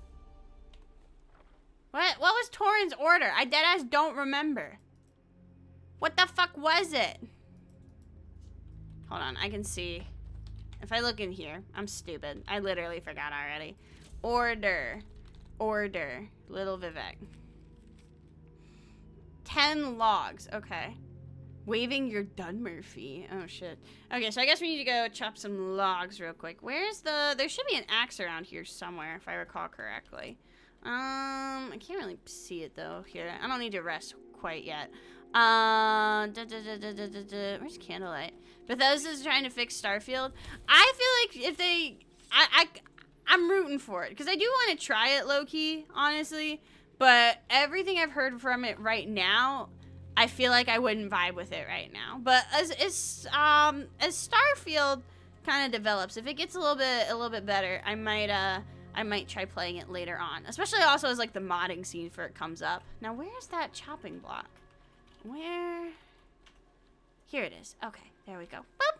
What was Torrin's order? I deadass don't remember. What the fuck was it? Hold on, I can see. If I look in here, I'm stupid. I literally forgot already. Order. Little Vivec. 10 logs. Okay. Waiving your Dwemer fee. Oh, shit. Okay, so I guess we need to go chop some logs real quick. Where's the... There should be an axe around here somewhere, if I recall correctly. I can't really see it, though, here. I don't need to rest quite yet. Where's Candlelight? Bethesda's trying to fix Starfield. I feel like if they... I'm rooting for it, because I do want to try it low-key, honestly. But everything I've heard from it right now... I feel like I wouldn't vibe with it right now. But as Starfield kind of develops, if it gets a little bit better, I might try playing it later on. Especially also as like the modding scene for it comes up. Now where's that chopping block? Where? Here it is. Okay, there we go. Boop.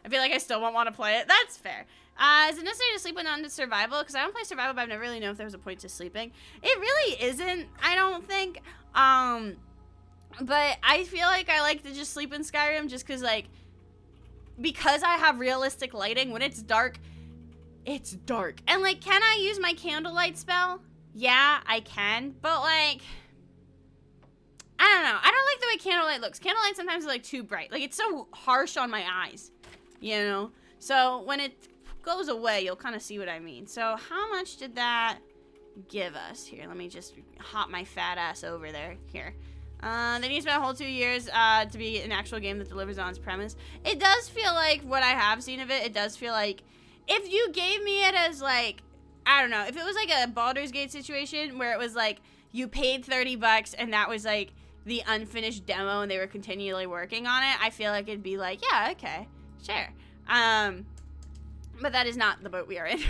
I feel like I still won't want to play it. That's fair. Is it necessary to sleep when on survival? Because I don't play survival, but I've never really known if there was a point to sleeping. It really isn't, I don't think. But I feel like I like to just sleep in Skyrim just because I have realistic lighting. When it's dark, it's dark. And, like, can I use my candlelight spell? Yeah, I can. But, like, I don't know. I don't like the way candlelight looks. Candlelight sometimes is, like, too bright. Like, it's so harsh on my eyes, you know? So, when it goes away, you'll kind of see what I mean. So, how much did that give us? Here, let me just hop my fat ass over there. Here. They need to spend a whole 2 years to be an actual game that delivers on its premise. It does feel like what I have seen of it. It does feel like if you gave me it as like, I don't know, if it was like a Baldur's Gate situation where it was like you paid $30 and that was like the unfinished demo and they were continually working on it, I feel like it'd be like, yeah, okay, sure. But that is not the boat we are in.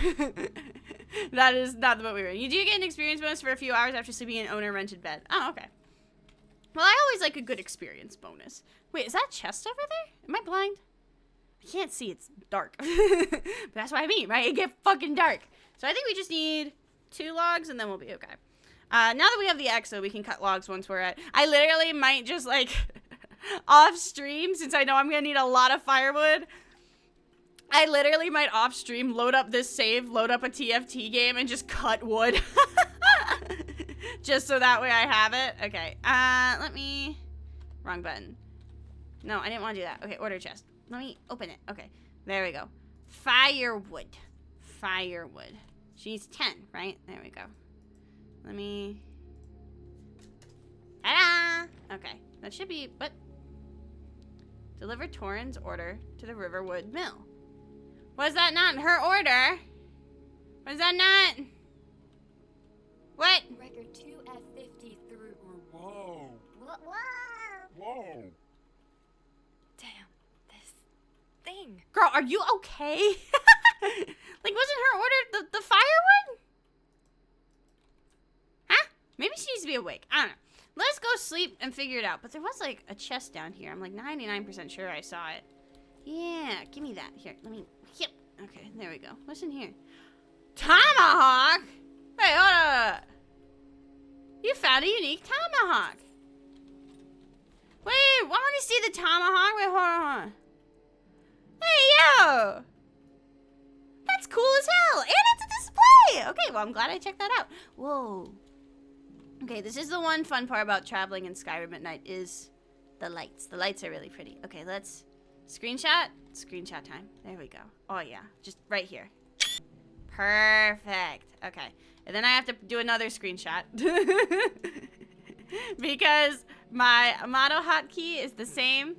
That is not the boat we are in. You do get an experience bonus for a few hours after sleeping in an owner-rented bed. Oh, okay. Well, I always like a good experience bonus. Wait, is that chest over there? Am I blind? I can't see. It's dark. But that's what I mean, right? It get fucking dark. So I think we just need 2 logs and then we'll be okay. Now that we have the Exo, we can cut logs once we're at... I literally might just, like, off stream, since I know I'm going to need a lot of firewood. I literally might off stream load up this save, load up a TFT game, and just cut wood. Just so that way I have it. Okay, let me... Wrong button. No, I didn't want to do that. Okay, order chest. Let me open it. Okay, there we go. Firewood. Firewood. She needs 10, right? There we go. Let me... Ta-da! Okay, that should be... What? Deliver Torrin's order to the Riverwood Mill. Was that not her order? Was that not... What? Record 2F50 through. Whoa. What? Whoa. Damn, this thing. Girl, are you okay? Like, wasn't her order the firewood? Huh? Maybe she needs to be awake. I don't know. Let's go sleep and figure it out. But there was, like, a chest down here. I'm, like, 99% sure I saw it. Yeah, give me that. Here, let me... Yep. Okay, there we go. What's in here? Tomahawk? Wait, hold up. You found a unique tomahawk. Wait, I want to see the tomahawk. Wait, hold on. Hey, yo. That's cool as hell. And it's a display. Okay, well, I'm glad I checked that out. Whoa. Okay, this is the one fun part about traveling in Skyrim at night is the lights. The lights are really pretty. Okay, let's screenshot. Screenshot time. There we go. Oh, yeah. Just right here. Perfect. Okay. And then I have to do another screenshot. Because my Amato hotkey is the same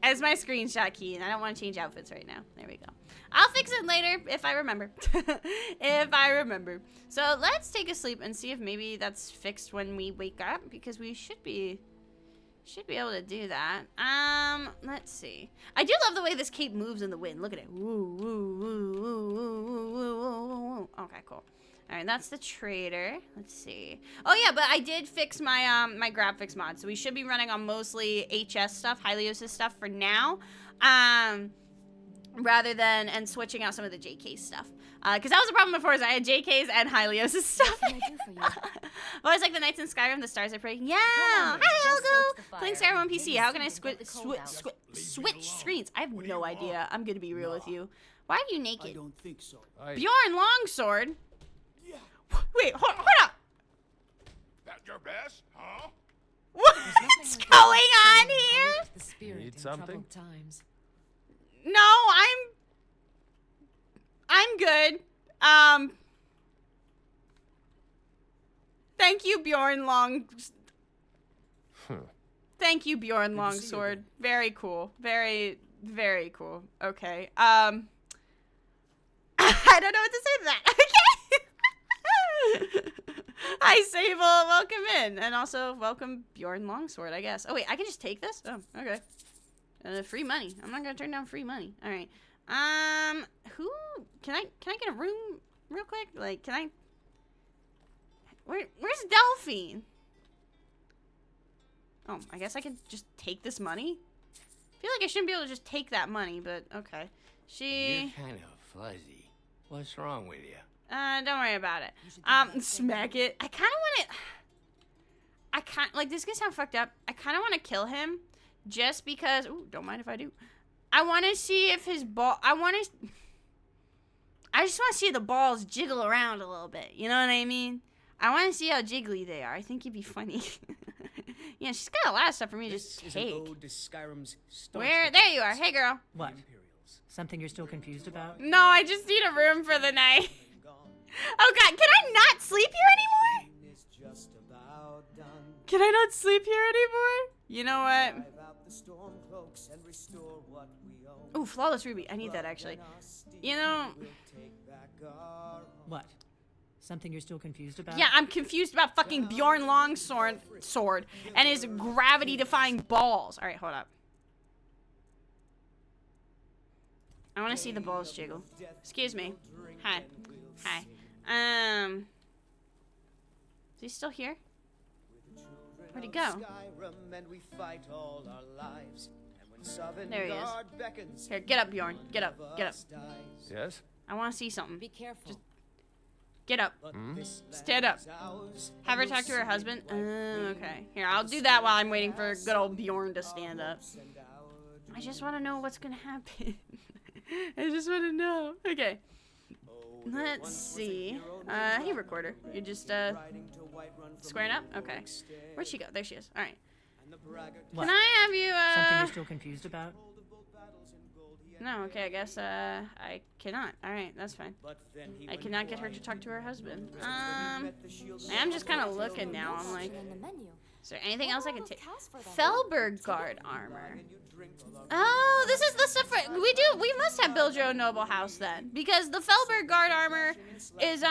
as my screenshot key. And I don't want to change outfits right now. There we go. I'll fix it later if I remember. If I remember. So let's take a sleep and see if maybe that's fixed when we wake up. Because we should be able to do that. Let's see. I do love the way this cape moves in the wind. Look at it. Woo, woo, woo, woo, woo, woo, woo, woo, woo. Okay, cool. All right, that's the trader. Let's see. Oh yeah, but I did fix my my graphics mod, so we should be running on mostly HS stuff, Hylios' stuff for now, rather than and switching out some of the JK stuff. Because that was the problem before, is I had JKs and Hylios' stuff. What can I do for you? Well, it's like the nights in Skyrim, the stars are pretty. Yeah. Hi, Helgo. Playing Skyrim on PC. How can I switch screens? I have no idea. I'm gonna be real with you. Why are you naked? I don't think so. Bjorn Longsword. Yeah. Wait, hold up. That your best, huh? What's going on here? The spirit Need in something? troubled times. No, I'm good. Thank you, Bjorn Thank you, Bjorn Longsword. Very cool. Very, very cool. Okay. I don't know what to say to that. Okay. Hi, Sable. Welcome in. And also, welcome Bjorn Longsword, I guess. Oh, wait. I can just take this? Oh, okay. Free money. I'm not going to turn down free money. All right. Who... Can I get a room real quick? Like, can I... Where's Delphine? Oh, I guess I can just take this money? I feel like I shouldn't be able to just take that money, but okay. You're kind of fuzzy. What's wrong with you? Don't worry about it. Smack it. I kind of want to... like, this is gonna sound fucked up. I kind of want to kill him just because... Ooh, don't mind if I do. I want to see if his ball... I just want to see the balls jiggle around a little bit. You know what I mean? I want to see how jiggly they are. I think it'd be funny. Yeah, she's got a lot of stuff for me to just take. Where? There you are. Hey, girl. What? Something you're still confused about? No, I just need a room for the night. Oh, God. Can I not sleep here anymore? Can I not sleep here anymore? You know what? Ooh, flawless ruby. I need that, actually. You know... What? Something you're still confused about? Yeah, I'm confused about fucking Bjorn Longsword and his gravity-defying balls. All right, hold up. I want to see the balls jiggle. Excuse me. Hi. Hi. Is he still here? Where'd he go? There he is. Here, get up, Bjorn. Get up. Get up. Yes? I want to see something. Be careful. Just get up. Stand up. Have her talk to her husband. Okay. Here, I'll do that while I'm waiting for good old Bjorn to stand up. I just want to know what's going to happen. I just want to know. Okay. Let's see. Hey, recorder. You just, squaring up? Okay. Where'd she go? There she is. All right. What? Can I have you, Something you're still confused about? No, okay, I guess, I cannot. Alright, that's fine. I cannot get her to talk to her husband. I'm just kind of looking now. I'm like, is there anything else I can take? Felberg guard armor. Oh, this is the stuff for, we must have build your own noble house then. Because the Felberg guard armor is,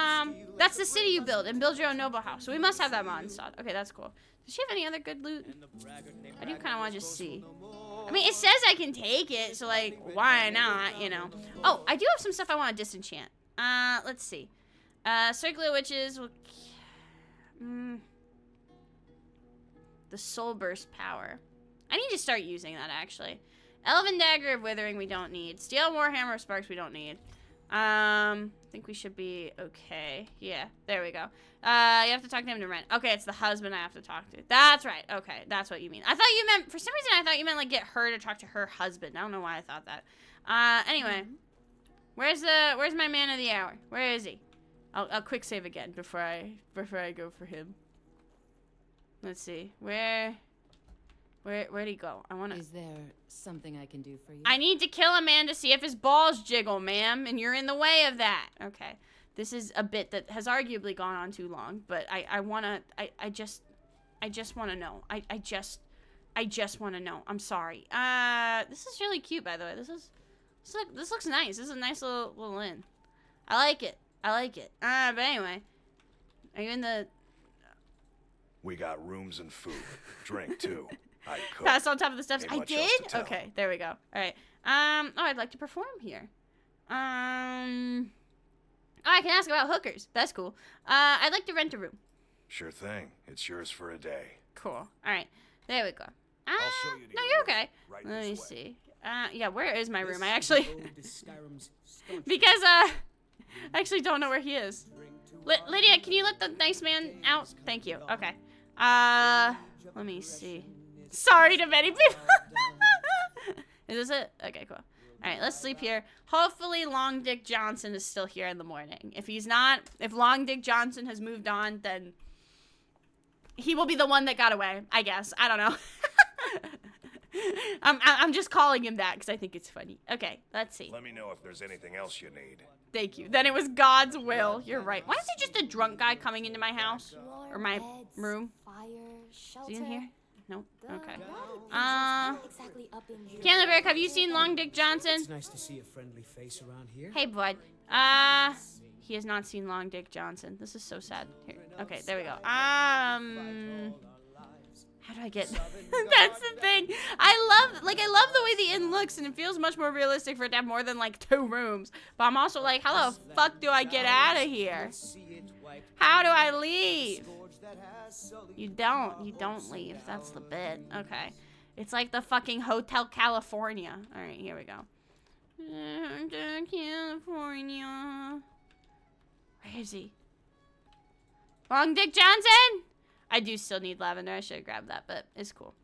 that's the city you build and build your own noble house. So we must have that mod installed. Okay, that's cool. Does she have any other good loot? I do kind of want to just see. I mean, it says I can take it, so, like, why not, you know? Oh, I do have some stuff I want to disenchant. Let's see. Circular Witches will... the Soul Burst Power. I need to start using that, actually. Elven Dagger of Withering we don't need. Steel Warhammer of Sparks we don't need. I think we should be okay. Yeah, there we go. You have to talk to him to rent. Okay, it's the husband I have to talk to. That's right. Okay, that's what you mean. I thought you meant, for some reason I thought you meant like get her to talk to her husband. I don't know why I thought that. Anyway. Where's my man of the hour? Where is he? I'll quick save again before I go for him. Let's see. Where'd he go? Is there something I can do for you? I need to kill a man to see if his balls jiggle, ma'am, and you're in the way of that. Okay. This is a bit that has arguably gone on too long, but I just want to know. I just want to know. I'm sorry. This is really cute, by the way. This looks nice. This is a nice little inn. I like it. But anyway. Are you in the... We got rooms and food. Drink, too. I cook. Pass on top of the steps. Ain't I much else did? to tell. Okay, there we go. Alright. Oh, I'd like to perform here. Oh, I can ask about hookers. That's cool. I'd like to rent a room. Sure thing. It's yours for a day. Cool. Alright. There we go. I'll show you to no, your you're room. okay. Right Let me this way. see. Yeah, where is my room? I actually... because, I actually don't know where he is. Lydia, can you let the nice man out? Thank you. Okay. Let me see. Sorry to many people. Is this it? Okay, cool. Alright, let's sleep here. Hopefully Long Dick Johnson is still here in the morning. If he's not, if Long Dick Johnson has moved on, then he will be the one that got away, I guess. I don't know. I'm just calling him that because I think it's funny. Okay, let's see. Let me know if there's anything else you need. Thank you. Then it was God's will. You're right. Why is it just a drunk guy coming into my house? Or my room? Is he in here? Nope. Okay. Canterbury, have you seen Long Dick Johnson? It's nice to see a friendly face around here. Hey, bud. He has not seen Long Dick Johnson. This is so sad. Here. Okay, there we go. How do I get... That's the thing. I love the way the inn looks, and it feels much more realistic for it to have more than, like, 2 rooms. But I'm also like, how the fuck do I get out of here? How do I leave? You don't leave. That's the bit. Okay. It's like the fucking Hotel California. Alright, here we go. Hotel California. Where is he? Long Dick Johnson? I do still need lavender. I should have grabbed that, but it's cool.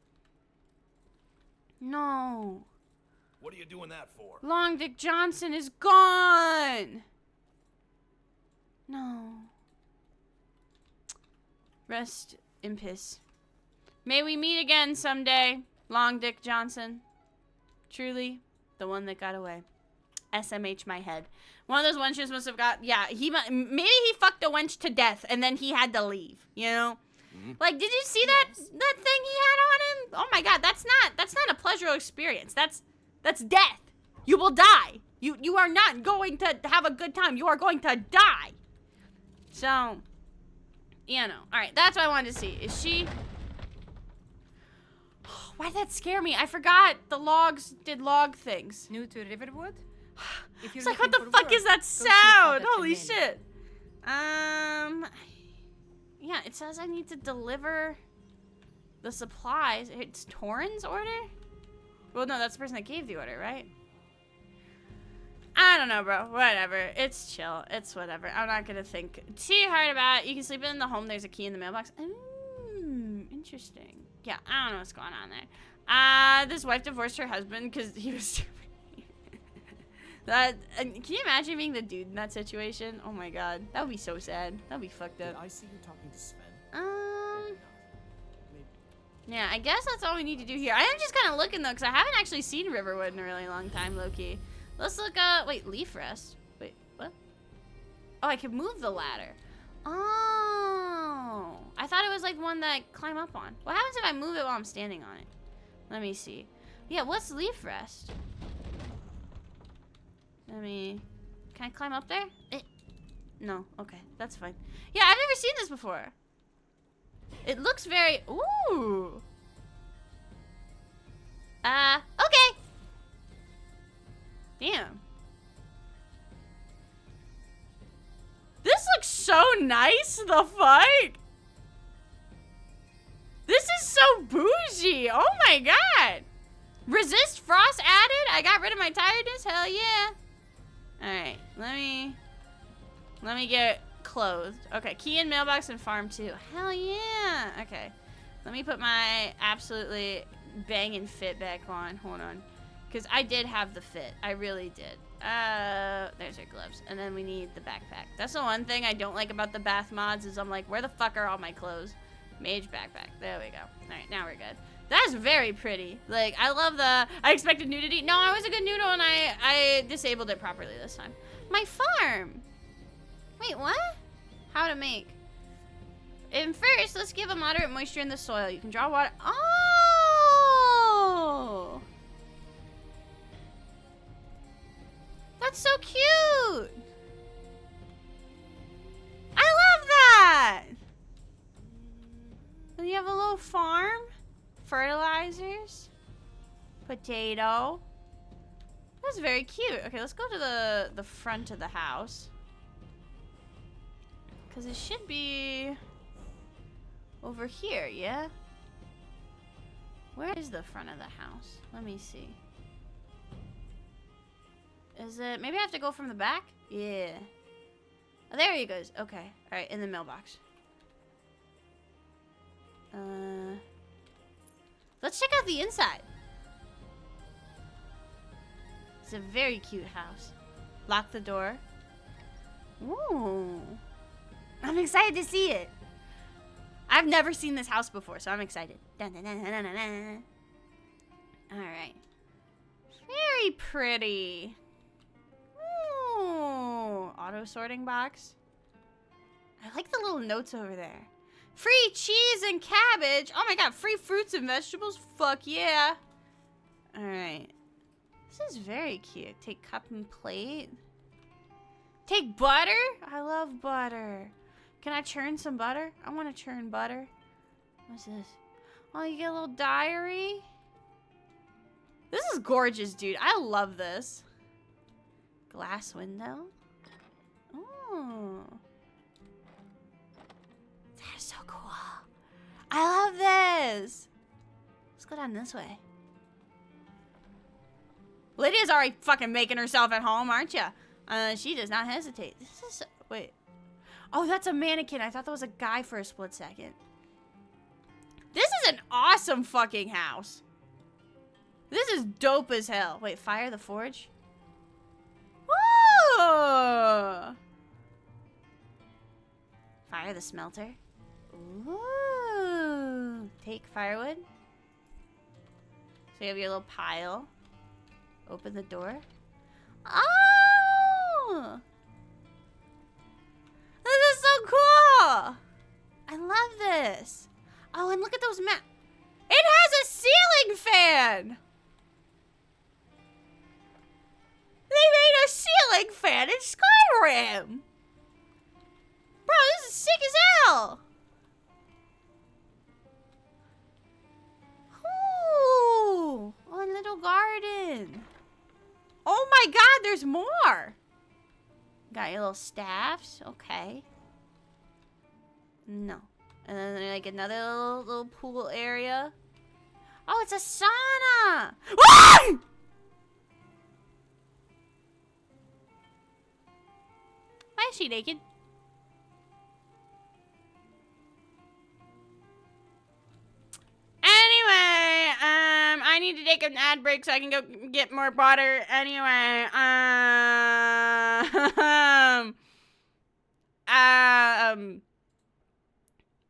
No. What are you doing that for? Long Dick Johnson is gone. No. Rest in peace. May we meet again someday, Long Dick Johnson. Truly, the one that got away. SMH my head. One of those wenches must have got, yeah, maybe he fucked a wench to death and then he had to leave, you know? Like, did you see that thing he had on him? Oh my god, that's not a pleasurable experience. That's death. You will die. You are not going to have a good time. You are going to die. So, you know. Alright, that's what I wanted to see. Is she... Why did that scare me? I forgot the logs did log things. New to Riverwood? It's like, what the fuck is that sound? Holy shit. Yeah, it says I need to deliver the supplies. It's Torrin's order? Well, no, that's the person that gave the order, right? I don't know, bro. Whatever. It's chill. It's whatever. I'm not gonna think too hard about it. You can sleep in the home. There's a key in the mailbox. Interesting. Yeah, I don't know what's going on there. This wife divorced her husband because he was stupid. Can you imagine being the dude in that situation? Oh my god. That would be so sad. That would be fucked up. Did I see you talking to Sven? Yeah, I guess that's all we need to do here. I am just kind of looking, though, because I haven't actually seen Riverwood in a really long time, low-key. Let's look up... Wait, leaf rest? Wait, what? Oh, I can move the ladder. Oh. I thought it was, like, one that I climb up on. What happens if I move it while I'm standing on it? Let me see. Yeah, what's leaf rest? Can I climb up there? No, okay, that's fine. Yeah, I've never seen this before. It looks very, ooh. Okay. Damn. This looks so nice, the fuck? This is so bougie, oh my god. Resist frost added? I got rid of my tiredness, hell yeah. Alright, let me get clothed. Okay, key in mailbox and farm too. Hell yeah. Okay, let me put my absolutely banging fit back on. Hold on, because I did have the fit. I really did. There's our gloves, and then we need the backpack. That's the one thing I don't like about the bath mods is I'm like, where the fuck are all my clothes? Mage backpack. There we go. All right, now we're good. That's very pretty. Like, I love the... I expected nudity. No, I was a good noodle, and I disabled it properly this time. My farm. Wait, what? How to make. And first, let's give a moderate moisture in the soil. You can draw water. Oh! That's so cute. I love that. And you have a little farm. Fertilizers. Potato. That's very cute. Okay, let's go to the front of the house. Because it should be over here, yeah? Where is the front of the house? Let me see. Is it... Maybe I have to go from the back? Yeah. Oh, there he goes. Okay. Alright, in the mailbox. Let's check out the inside. It's a very cute house. Lock the door. Ooh. I'm excited to see it. I've never seen this house before, so I'm excited. Dun, dun, dun, dun, dun, dun, dun. All right. Very pretty. Ooh. Auto sorting box. I like the little notes over there. Free cheese and cabbage. Oh my god, free fruits and vegetables. Fuck yeah. All right. This is very cute. Take cup and plate. Take butter? I love butter. Can I churn some butter? I want to churn butter. What's this? Oh, you get a little diary? This is gorgeous, dude. I love this. Glass window. Oh. That's so cool. I love this. Let's go down this way. Lydia's already fucking making herself at home, aren't you? She does not hesitate. This is... Wait. Oh, that's a mannequin. I thought that was a guy for a split second. This is an awesome fucking house. This is dope as hell. Wait, fire the forge? Whoa! Fire the smelter. Ooh. Take firewood. So you have your little pile. Open the door. Oh! This is so cool! I love this. Oh, and look at those It has a ceiling fan! They made a ceiling fan in Skyrim! Bro, this is sick as hell! Ooh! A little garden. Oh my god, there's more! Got your little staffs. Okay. No. And then like another little pool area. Oh, it's a sauna! Ah! Why is she naked? Anyway, I need to take an ad break so I can go get more water. Anyway,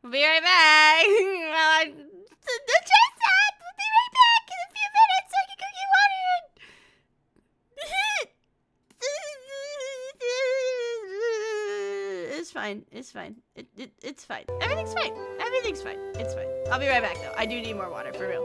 we'll be right back. Well, the chat said we'll be right back in a few minutes so I can go get water. It's fine. It's fine. It's fine. Everything's fine. Everything's fine. It's fine. I'll be right back though. I do need more water for real.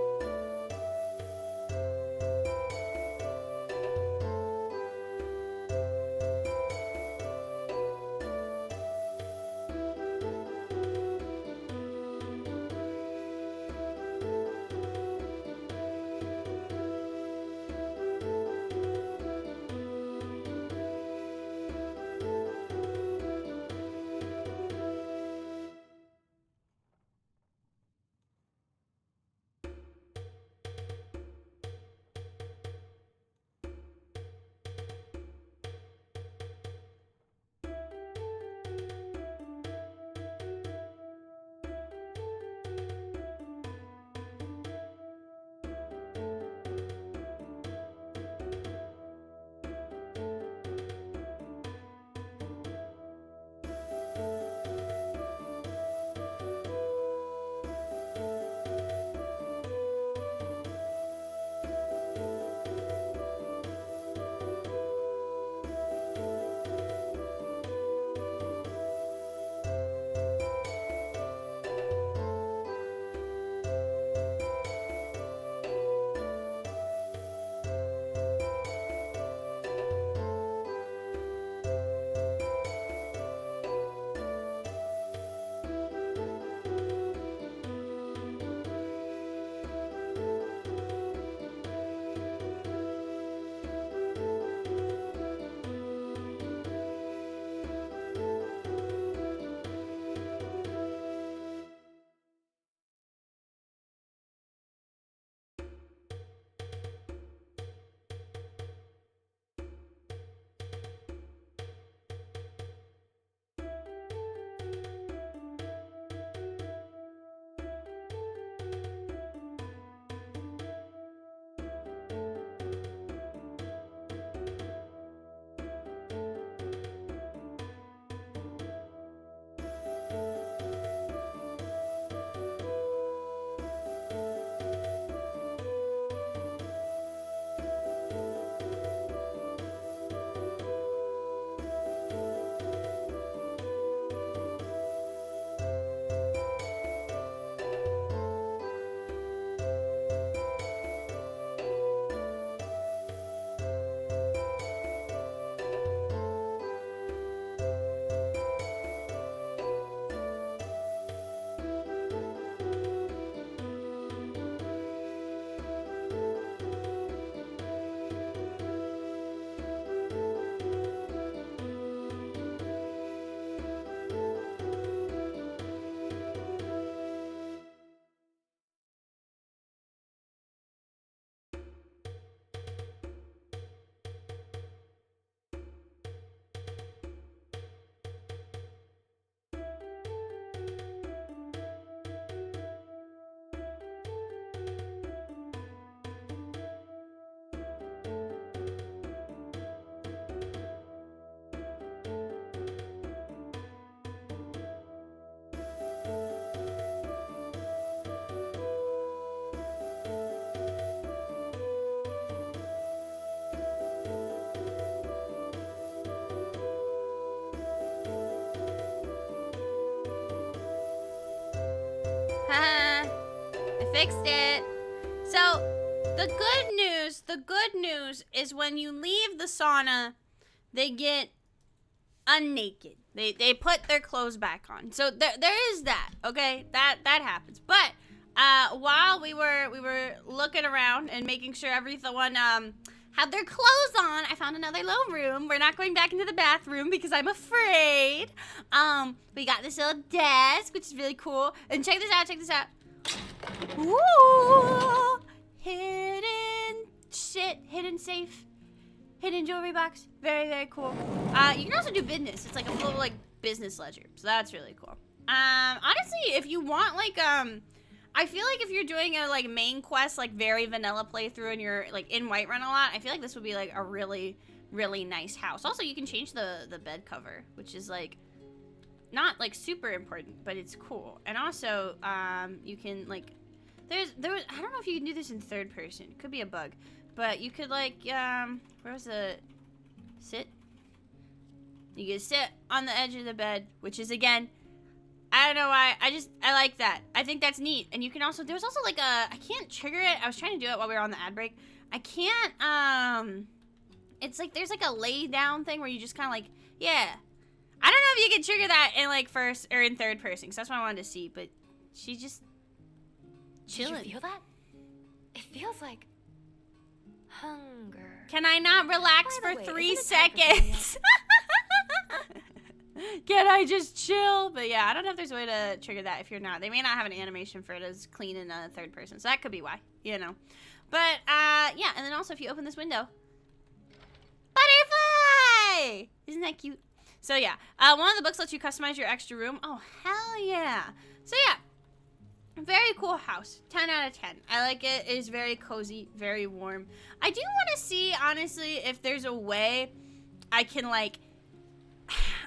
fixed it. So, the good news is when you leave the sauna, they get unnaked. They put their clothes back on. So there is that, okay? That happens. But while we were looking around and making sure everyone had their clothes on, I found another little room. We're not going back into the bathroom because I'm afraid. We got this little desk, which is really cool. And check this out. Ooh! Hidden safe. Hidden jewelry box. Very, very cool. You can also do business. It's like a full, like, business ledger. So that's really cool. Honestly, if you want, like, I feel like if you're doing a, like, main quest, like, very vanilla playthrough and you're, like, in Whiterun a lot, I feel like this would be, like, a really, really nice house. Also, you can change the bed cover, which is, like, not, like, super important, but it's cool. And also, you can, like, I don't know if you can do this in third person. It could be a bug. But you could, like, where was the sit? You can sit on the edge of the bed, which is, again, I don't know why. I like that. I think that's neat. And you can also, there's also, like, I can't trigger it. I was trying to do it while we were on the ad break. I can't, it's like, there's, like, a lay down thing where you just kind of, like, yeah. I don't know if you can trigger that in, like, first or in third person, because that's what I wanted to see, but she just chilling. Did you feel that? It feels like hunger. Can I not relax for 3 seconds? Can I just chill? But yeah, I don't know if there's a way to trigger that if you're not. They may not have an animation for it as clean in a third person, so that could be why, you know. But, yeah, and then also if you open this window, butterfly! Isn't that cute? So yeah, one of the books lets you customize your extra room. Oh, hell yeah. So yeah. Very cool house. 10 out of 10. I like it. It is very cozy, very warm. I do want to see, honestly, if there's a way I can, like...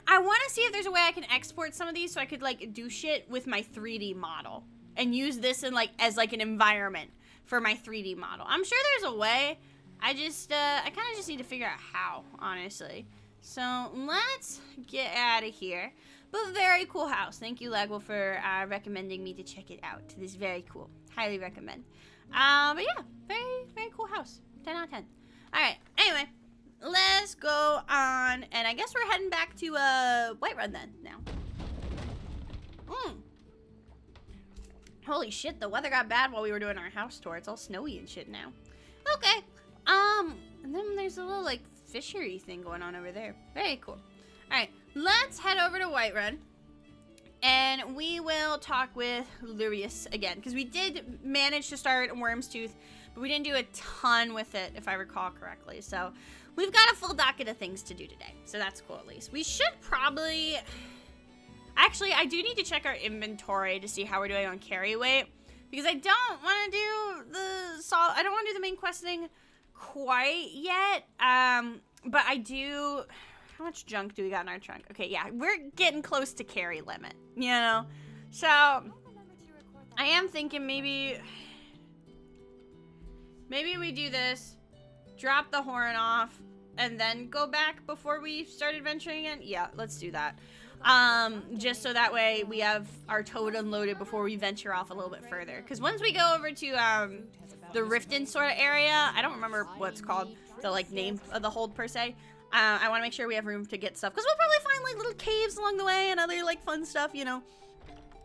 I want to see if there's a way I can export some of these so I could, like, do shit with my 3D model. And use this in, like, as, like, an environment for my 3D model. I'm sure there's a way. I kind of just need to figure out how, honestly. So, let's get out of here. But very cool house. Thank you, Legwell, for recommending me to check it out. It is very cool. Highly recommend. But yeah, very, very cool house. 10 out of 10. Alright, anyway. Let's go on. And I guess we're heading back to Whiterun then, now. Holy shit, the weather got bad while we were doing our house tour. It's all snowy and shit now. Okay. And then there's a little, like, fishery thing going on over there. Very cool. Alright, let's head over to Whiterun, and we will talk with Lurius again, because we did manage to start Worm's Tooth, but we didn't do a ton with it, if I recall correctly, so we've got a full docket of things to do today, so that's cool at least. We should probably... Actually, I do need to check our inventory to see how we're doing on carry weight, because I don't want to do I don't want to do the main quest thing quite yet, but I do... How much junk do we got in our trunk? Okay, yeah, we're getting close to carry limit, you know? So, I am thinking maybe we do this, drop the horn off, and then go back before we start adventuring in. Yeah, let's do that. Just so that way we have our toad unloaded before we venture off a little bit further. Because once we go over to, the Riften sort of area, I don't remember what's called, the, like, name of the hold per se. I want to make sure we have room to get stuff, because we'll probably find, like, little caves along the way and other, like, fun stuff, you know.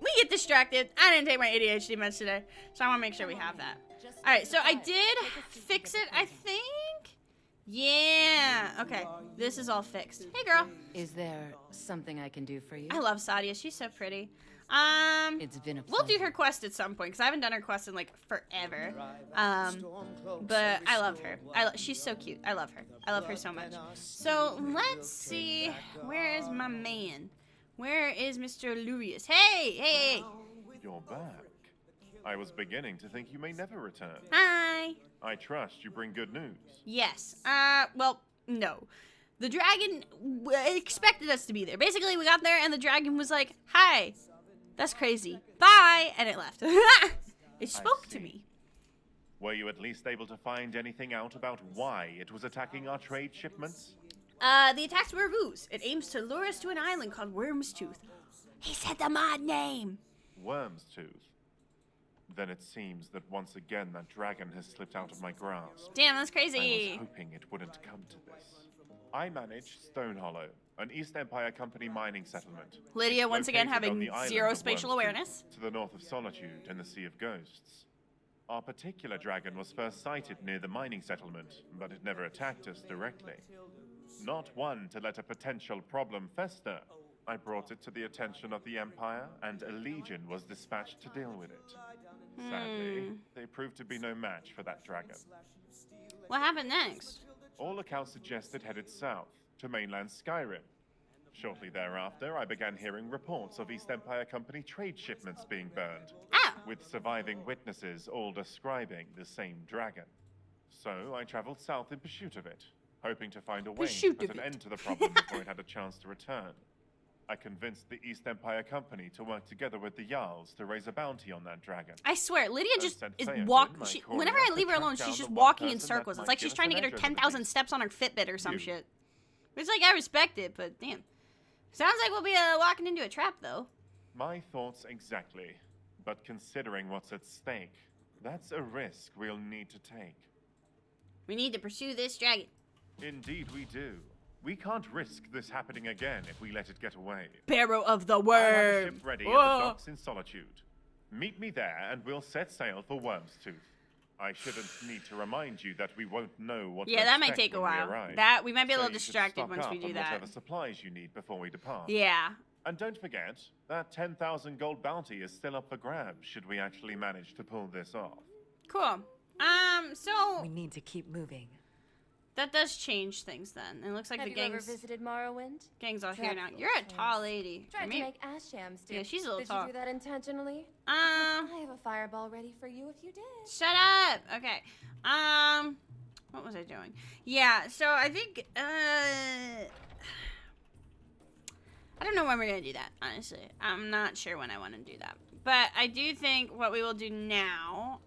We get distracted. I didn't take my ADHD meds today, so I want to make sure we have that. Alright, so I did fix it, I think? Yeah. Okay, this is all fixed. Hey, girl. Is there something I can do for you? I love Sadia. She's so pretty. It's been a we'll do her quest at some point, because I haven't done her quest in, like, forever. But I love her. She's so cute. I love her. I love her so much. So, let's see. Where is my man? Where is Mr. Lurius? Hey! You're back. I was beginning to think you may never return. Hi! I trust you bring good news. Yes. Well, no. The dragon expected us to be there. Basically, we got there, and the dragon was like, hi. That's crazy. Bye! And it left. It spoke to me. Were you at least able to find anything out about why it was attacking our trade shipments? The attacks were a ruse. It aims to lure us to an island called Worm's Tooth. He said the mod name. Worm's Tooth. Then it seems that once again that dragon has slipped out of my grasp. Damn, that's I crazy. was hoping it wouldn't come to this. I manage Stone Hollow, an East Empire Company mining settlement. Lydia It's once again located on having the island zero of spatial Worm's awareness. Tooth, to the north of Solitude and the Sea of Ghosts. Our particular dragon was first sighted near the mining settlement, but it never attacked us directly. Not one to let a potential problem fester, I brought it to the attention of the Empire, and a legion was dispatched to deal with it. Sadly, they proved to be no match for that dragon. What happened next? All accounts suggest it headed south, to mainland Skyrim. Shortly thereafter, I began hearing reports of East Empire Company trade shipments being burned, with surviving witnesses all describing the same dragon. So I traveled south in pursuit of it, hoping to find a way to put an end to the problem before it had a chance to return. I convinced the East Empire Company to work together with the Jarls to raise a bounty on that dragon. I swear, Lydia just sent is Phaeton, my whenever courier, I leave to her track alone, down she's the just one walking in person that circles. It's might like give she's us trying to an get her edge over the 10,000 beast. steps on her Fitbit or some You. shit. It's like, I respect it, but damn. Sounds like we'll be walking into a trap, though. My thoughts exactly. But considering what's at stake, that's a risk we'll need to take. We need to pursue this dragon. Indeed we do. We can't risk this happening again if we let it get away. Barrow of the I have a Worm. ship ready at Whoa. the docks in Solitude. Meet me there and we'll set sail for Worm's Tooth. I shouldn't need to remind you that we won't know what to Yeah, that might expect take a when we while. arrive. That we might be a So little you should distracted stock once we up do on that. whatever supplies you need before we depart. Yeah. And don't forget, that 10,000 gold bounty is still up for grabs should we actually manage to pull this off. Cool. So We need to keep moving. that does change things then. It looks like Have the you ever gang's visited Morrowind? all here now. Dreadful You're a place. tall lady. Tried I to mean- make ass shams, Yeah, she's a little Did tall. you do that intentionally? I have a fireball ready for you if you did. Shut up. Okay. What was I doing? Yeah, so I think I don't know when we're gonna do that, honestly. I'm not sure when I want to do that. But I do think what we will do now,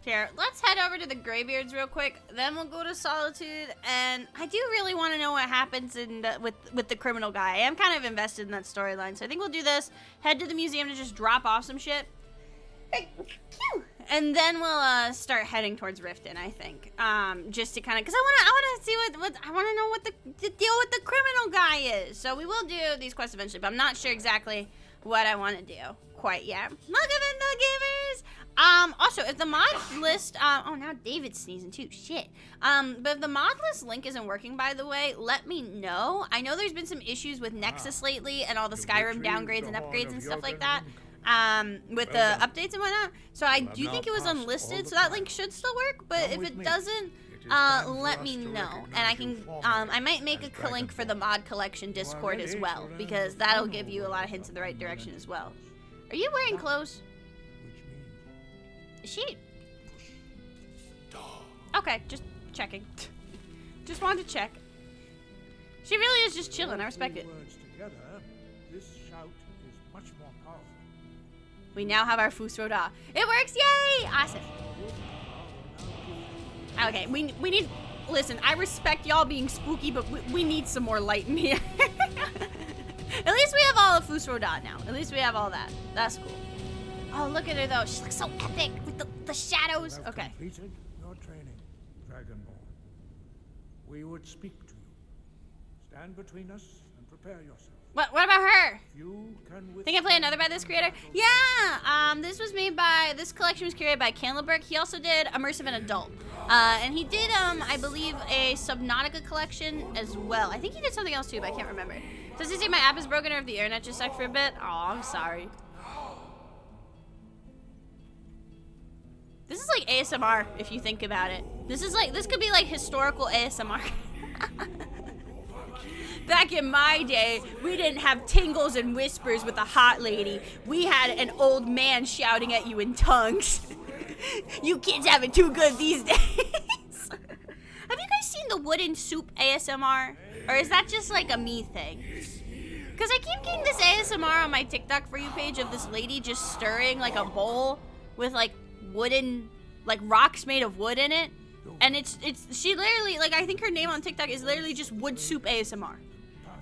here, let's head over to the Greybeards real quick. Then we'll go to Solitude, and I do really want to know what happens in with the criminal guy. I am kind of invested in that storyline, so I think we'll do this. Head to the museum to just drop off some shit, and then we'll start heading towards Riften. I think, just to kind of, cause I wanna see what I wanna know what the deal with the criminal guy is. So we will do these quests eventually, but I'm not sure exactly what I want to do quite yet. Look at the givers. Also, if the mod list, oh, now David's sneezing too, shit. But if the mod list link isn't working, by the way, let me know. I know there's been some issues with Nexus lately and all the Skyrim downgrades and upgrades and stuff like that, with the updates and whatnot. So I do think it was unlisted, so that link should still work, but if it doesn't, let me know, and I can, I might make a link for the mod collection Discord as well, because that'll give you a lot of hints in the right direction as well. Are you wearing clothes? Is she? Okay, just checking. Just wanted to check. She really is just chilling. I respect it. Together, this shout is much more powerful. We now have our Fusroda. It works! Yay! Awesome. Okay, we need. Listen, I respect y'all being spooky, but we need some more light in here. At least we have all of Fusroda now. At least we have all that. That's cool. Oh, look at her though. She looks so epic with the shadows. Okay. Completed your training, Dragonborn. We would speak to you. Stand between us and prepare yourself. What about her? You can Think I play another by this creator? Yeah. This collection was curated by Candleberg. He also did Immersive and Adult. And he did I believe a Subnautica collection as well. I think he did something else too, but I can't remember. Does he say my app is broken or if the internet just sucked for a bit? Oh, I'm sorry. This is like ASMR if you think about it. This could be like historical ASMR. Back in my day, we didn't have tingles and whispers with a hot lady. We had an old man shouting at you in tongues. You kids have it too good these days. Have you guys seen the wooden soup ASMR? Or is that just like a me thing? Because I keep getting this ASMR on my TikTok For You page of this lady just stirring like a bowl with like wooden, like rocks made of wood in it. And she literally, like, I think her name on TikTok is literally just wood soup ASMR.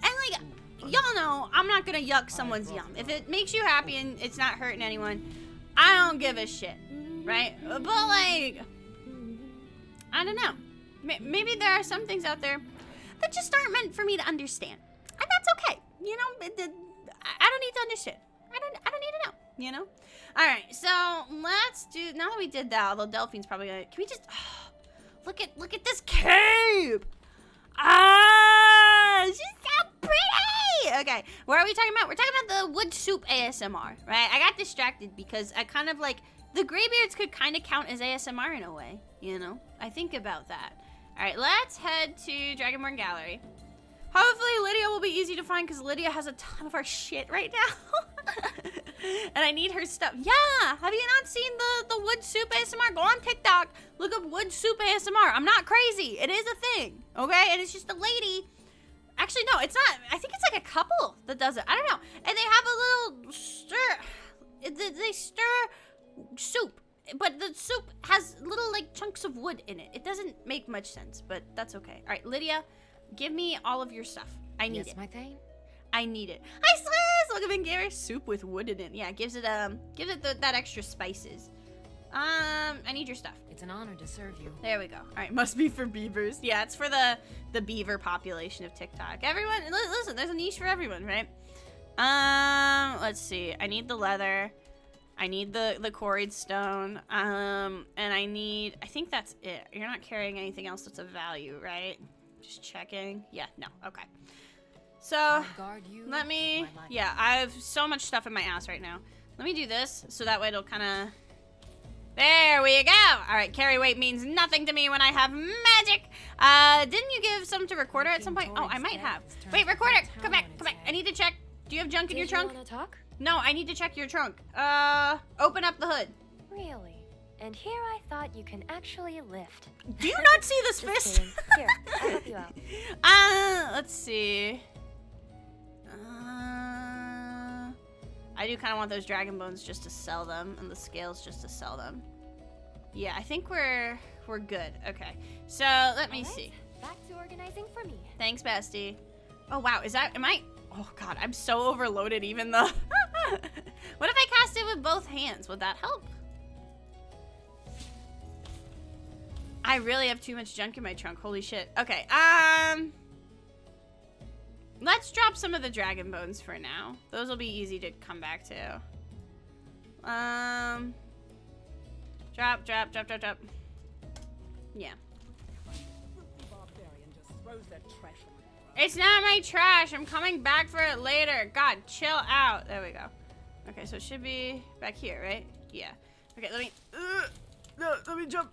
And like, y'all know I'm not gonna yuck someone's yum. If it makes you happy and it's not hurting anyone, I don't give a shit, right? But like, I don't know. Maybe there are some things out there that just aren't meant for me to understand, and that's okay. You know, I don't need to understand. I don't need to know. You know. All right, so let's do. Now that we did that, although Delphine's probably gonna. Can we just look at this cape? Ah, she's so pretty. Okay, what are we talking about? We're talking about the wood soup ASMR, right? I got distracted because I kind of like the graybeards could kind of count as ASMR in a way. You know, I think about that. All right, let's head to Dragonborn Gallery. Hopefully Lydia will be easy to find because Lydia has a ton of our shit right now. And I need her stuff. Yeah, have you not seen the wood soup ASMR? Go on TikTok, look up wood soup ASMR. I'm not crazy. It is a thing, okay? And it's just a lady. Actually, no, it's not. I think it's like a couple that does it. I don't know. And they have a little stir. They stir soup. But the soup has little, like, chunks of wood in it. It doesn't make much sense, but that's okay. All right, Lydia, give me all of your stuff. I need it. Yes, my thing. I need it. Hi, Sliz! Welcome in, Gary. Soup with wood in it. Yeah, gives it that extra spices. I need your stuff. It's an honor to serve you. There we go. All right, must be for beavers. Yeah, it's for the beaver population of TikTok. Everyone, listen, there's a niche for everyone, right? Let's see. I need the leather. I need the quarried stone, and I think that's it. You're not carrying anything else that's of value, right? Just checking. Yeah, no, okay. So, let me, yeah, I have so much stuff in my ass right now. Let me do this, so that way it'll kind of, there we go. All right, carry weight means nothing to me when I have magic. Didn't you give some to Recorder at some point? Oh, I might have. Wait, Recorder, come back. I need to check. Do you have junk in your trunk? Do you want to talk? No, I need to check your trunk. Open up the hood. Really? And here I thought you can actually lift. Do you not see this fist? Here, I'll help you out. Let's see. I do kind of want those dragon bones just to sell them, and the scales just to sell them. Yeah, I think we're good. Okay, so let me see. Back to organizing for me. Thanks, bestie. Oh wow, oh god, I'm so overloaded even though. What if I cast it with both hands? Would that help? I really have too much junk in my trunk. Holy shit. Okay, let's drop some of the dragon bones for now. Those will be easy to come back to. Drop. Yeah. It's not my trash. I'm coming back for it later. God, chill out. There we go. Okay, so it should be back here, right? Yeah. Okay, let me jump.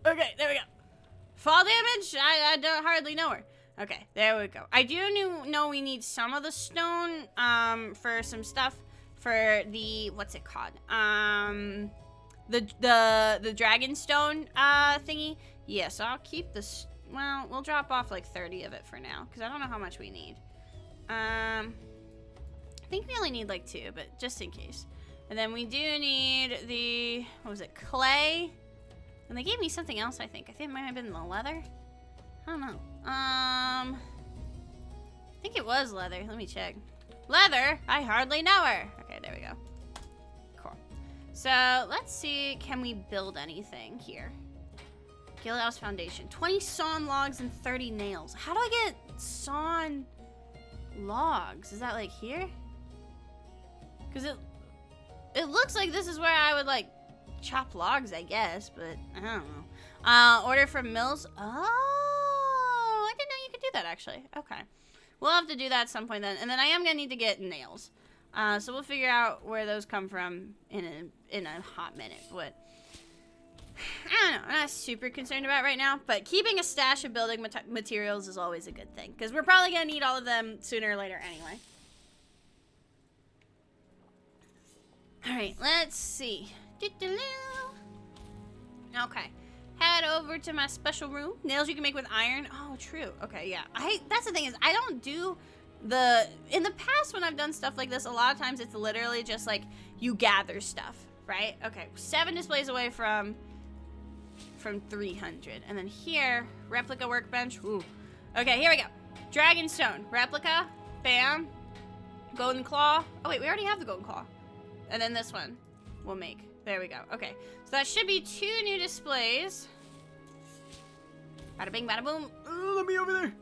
Okay, there we go. Fall damage? I don't hardly know her. Okay, there we go. I do know we need some of the stone for some stuff for the, what's it called? The dragon stone thingy. Yeah, so I'll keep this. Well, we'll drop off like 30 of it for now because I don't know how much we need. I think we only need like 2, but just in case. And then we do need the, what was it, clay? And they gave me something else, I think. I think it might have been the leather. I don't know. I think it was leather. Let me check. Leather? I hardly know her. Okay, there we go. Cool. So, let's see. Can we build anything here? Guildhouse Foundation. 20 sawn logs and 30 nails. How do I get sawn logs? Is that like here? Because it looks like this is where I would like chop logs, I guess, but I don't know. Order from mills. Oh, I didn't know you could do that actually. Okay. We'll have to do that at some point then. And then I am going to need to get nails. So we'll figure out where those come from in a hot minute. But I don't know. I'm not super concerned about right now. But keeping a stash of building materials is always a good thing. Because we're probably going to need all of them sooner or later anyway. Alright, let's see. Okay. Head over to my special room. Nails you can make with iron. Oh, true. Okay, yeah. That's the thing is, I don't do in the past when I've done stuff like this, a lot of times it's literally just like you gather stuff, right? Okay, 7 displays away from 300. And then here, replica workbench. Ooh. Okay, here we go. Dragonstone. Replica. Bam. Golden Claw. Oh, wait, we already have the Golden Claw. And then this one we'll make. There we go. Okay. So that should be 2 new displays. Bada bing, bada boom. Ooh, let me over there.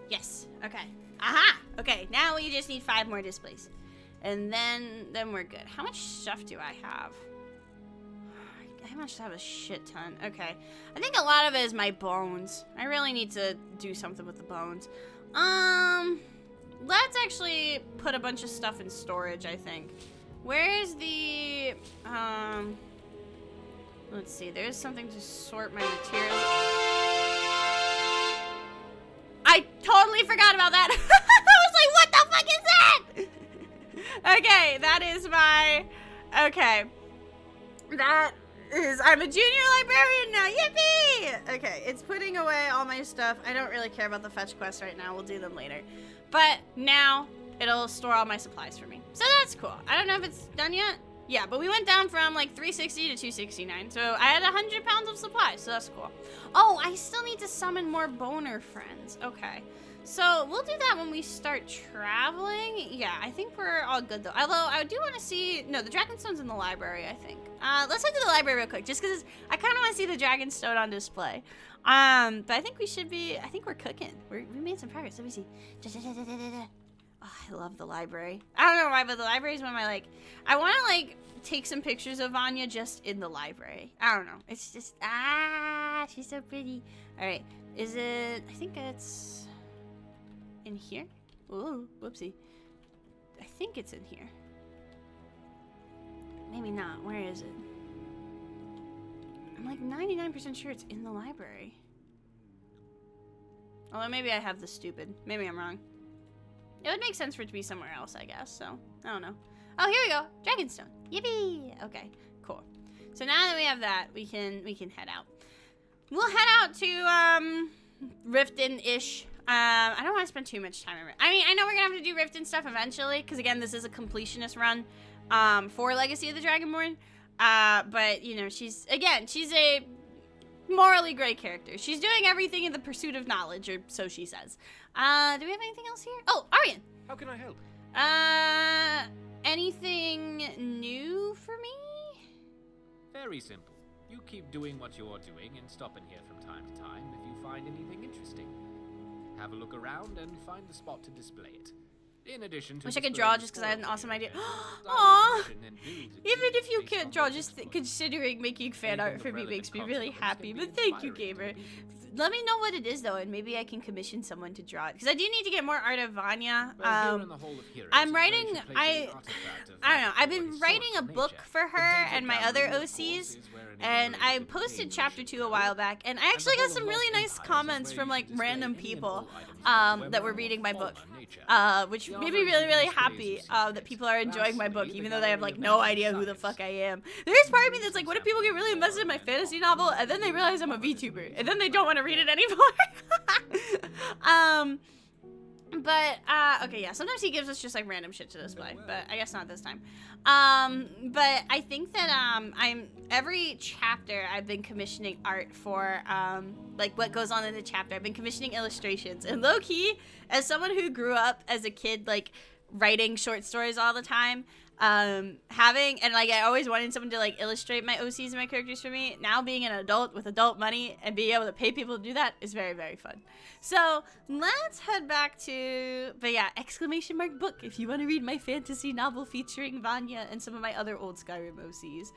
Yes. Okay. Aha! Okay, now we just need 5 more displays. And then we're good. How much stuff do I have? I must have a shit ton. Okay. I think a lot of it is my bones. I really need to do something with the bones. Let's actually put a bunch of stuff in storage, I think. Where's the, let's see. There's something to sort my materials. I totally forgot about that. I was like, what the fuck is that? Okay, that is my, okay. That is, I'm a junior librarian now, yippee! Okay, it's putting away all my stuff. I don't really care about the fetch quests right now. We'll do them later. But now, it'll store all my supplies for me. So that's cool. I don't know if it's done yet. Yeah, but we went down from like 360 to 269. So I had 100 pounds of supplies, so that's cool. Oh, I still need to summon more boner friends. Okay. So we'll do that when we start traveling. Yeah, I think we're all good though. Although I do want to see, no, the Dragonstone's in the library, I think. Let's head to the library real quick, just because I kind of want to see the Dragonstone on display. But I think we should be, I think we're cooking. We made some progress. Let me see. Oh, I love the library. I don't know why, but the library is one of my, like, I want to, like, take some pictures of Vanya just in the library. I don't know. It's just, she's so pretty. All right. Is it, I think it's in here. Ooh, whoopsie. I think it's in here. Maybe not. Where is it? I'm like 99% sure it's in the library. Although maybe I have the stupid. Maybe I'm wrong. It would make sense for it to be somewhere else, I guess, so, I don't know. Oh, here we go, Dragonstone, yippee! Okay, cool. So now that we have that, we can head out. We'll head out to, Riften-ish. I don't want to spend too much time on it. I mean, I know we're gonna have to do Riften stuff eventually, because again, this is a completionist run, for Legacy of the Dragonborn. But, you know, she's a morally great character. She's doing everything in the pursuit of knowledge, or so she says. Do we have anything else here? Oh, Aryan! How can I help? Anything new for me? Very simple. You keep doing what you're doing and stop in here from time to time if you find anything interesting. Have a look around and find a spot to display it. In addition to wish I could draw just because I had an awesome idea. Aww! Even if you can't draw, just considering making fan art for me makes me really happy. But thank you, gamer. Let me know what it is though, and maybe I can commission someone to draw it. Because I do need to get more art of Vanya. I'm writing. I don't know. I've been writing a book for her and my other OCs, and I posted chapter 2 a while back, and I actually got some really nice comments from like random people that were reading my book, which made me really, really happy that people are enjoying my book, even though they have like no idea who the fuck I am. There is part of me that's like, what if people get really invested in my fantasy novel, and then they realize I'm a VTuber, and then they don't want to read it anymore? Okay, yeah, sometimes he gives us just like random shit to display, but I guess not this time. But I think that every chapter I've been commissioning art for like what goes on in the chapter. I've been commissioning illustrations, and low-key, as someone who grew up as a kid like writing short stories all the time, I always wanted someone to like illustrate my OCs and my characters for me. Now being an adult with adult money and being able to pay people to do that is very, very fun. So let's head back to, but yeah, exclamation mark book if you want to read my fantasy novel featuring Vanya and some of my other old Skyrim OCs.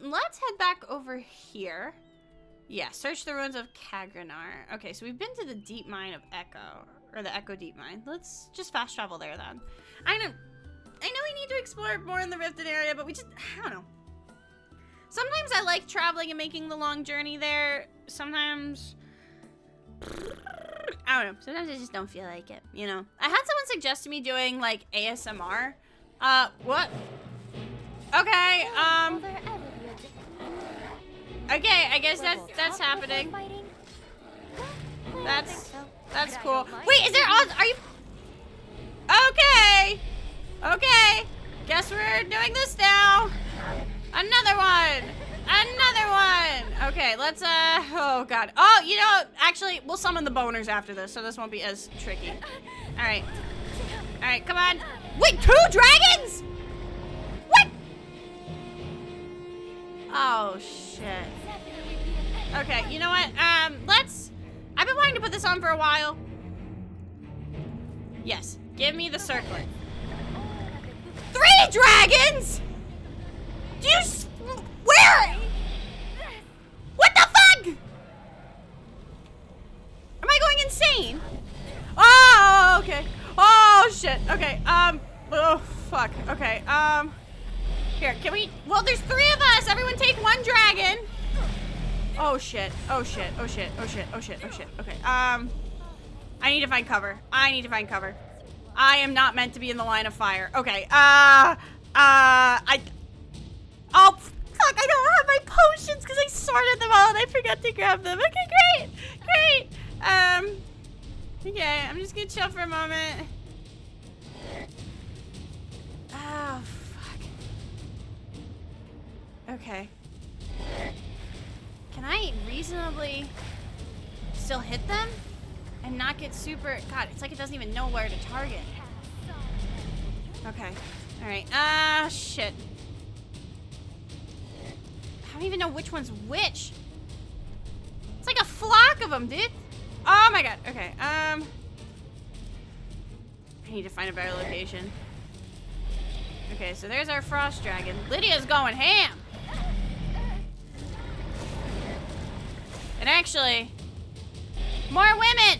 Let's head back over here. Yeah, search the ruins of Kagrenar. Okay, so we've been to the deep mine of Echo, or the Echo deep mine. Let's just fast travel there then. I know we need to explore more in the Riften area, but I don't know. Sometimes I like traveling and making the long journey there. Sometimes, I don't know. Sometimes I just don't feel like it, you know? I had someone suggest to me doing, like, ASMR. What? Okay, okay, I guess that's happening. That's cool. Wait, is there odds? Are you? Okay. Okay, guess we're doing this now. Another one. Another one! Okay, let's, oh god. Oh, you know, actually, we'll summon the boners after this, so this won't be as tricky. Alright. Alright, come on. Wait, 2 dragons?! What?! Oh, shit. Okay, you know what? I've been wanting to put this on for a while. Yes, give me the circlet. 3 dragons?! Do you where? What the fuck? Am I going insane? Oh, okay. Oh, shit. Okay, oh, fuck. Okay, here, can we, well, there's 3 of us. Everyone take 1 dragon. Oh, shit. Oh, shit. Oh, shit. Oh, shit. Oh, shit. Oh, shit. Okay, I need to find cover. I need to find cover. I am not meant to be in the line of fire. Okay, oh, fuck, I don't have my potions because I sorted them all and I forgot to grab them. Okay, great, great. Okay, I'm just gonna chill for a moment. Oh, fuck. Okay. Can I reasonably still hit them and not get super, God, it's like it doesn't even know where to target. Okay, all right, shit. I don't even know which one's which. It's like a flock of them, dude. Oh my god. Okay. I need to find a better location. Okay, so there's our frost dragon. Lydia's going ham. And actually, more women.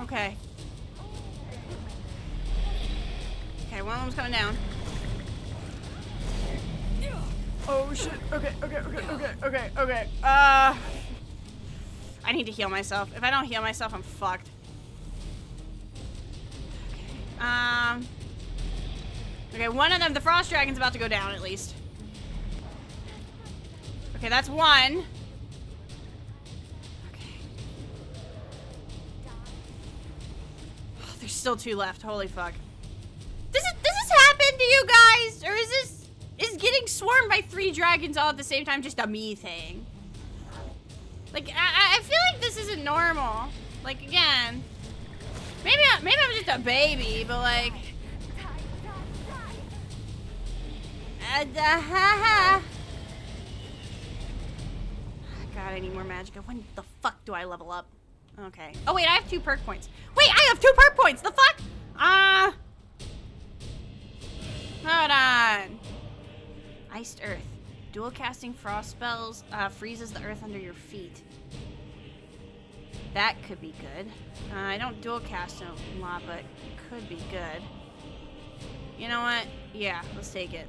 Okay. Okay, one of them's coming down. Oh shit, okay. I need to heal myself. If I don't heal myself, I'm fucked. Okay, okay, one of them, the frost dragon's about to go down at least. Okay, that's 1. Okay. Oh, there's still 2 left, holy fuck. Does this happen to you guys? Or is getting swarmed by 3 dragons all at the same time just a me thing? Like, I feel like this isn't normal. Like, again, maybe I'm just a baby, but like, God, I need more magicka. When the fuck do I level up? Okay. Oh wait, I have 2 perk points. Wait, I have 2 perk points. The fuck? Hold on. Iced Earth. Dual casting frost spells freezes the earth under your feet. That could be good. I don't dual cast a lot, but could be good. You know what? Yeah, let's take it.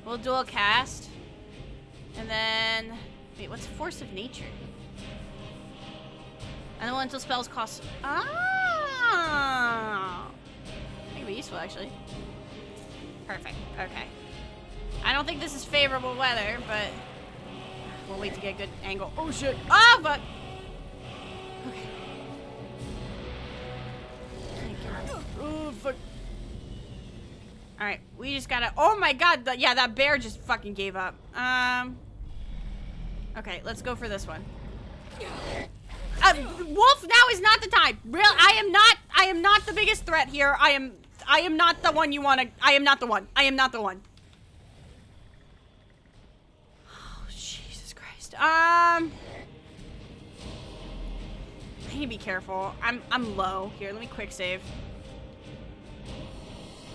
We'll dual cast. And then... Wait, what's Force of Nature? Elemental spells cost... Ah! That could be useful, actually. Perfect. Okay. I don't think this is favorable weather, but we'll wait to get a good angle. Oh shit! Oh, but okay. Oh fuck! All right, we just gotta. Oh my god! Yeah, that bear just fucking gave up. Okay, let's go for this one. Wolf, now is not the time. I am not the biggest threat here. I am not the one you want to. I am not the one. I am not the one. Oh, Jesus Christ. I need to be careful. I'm low. Here, let me quick save.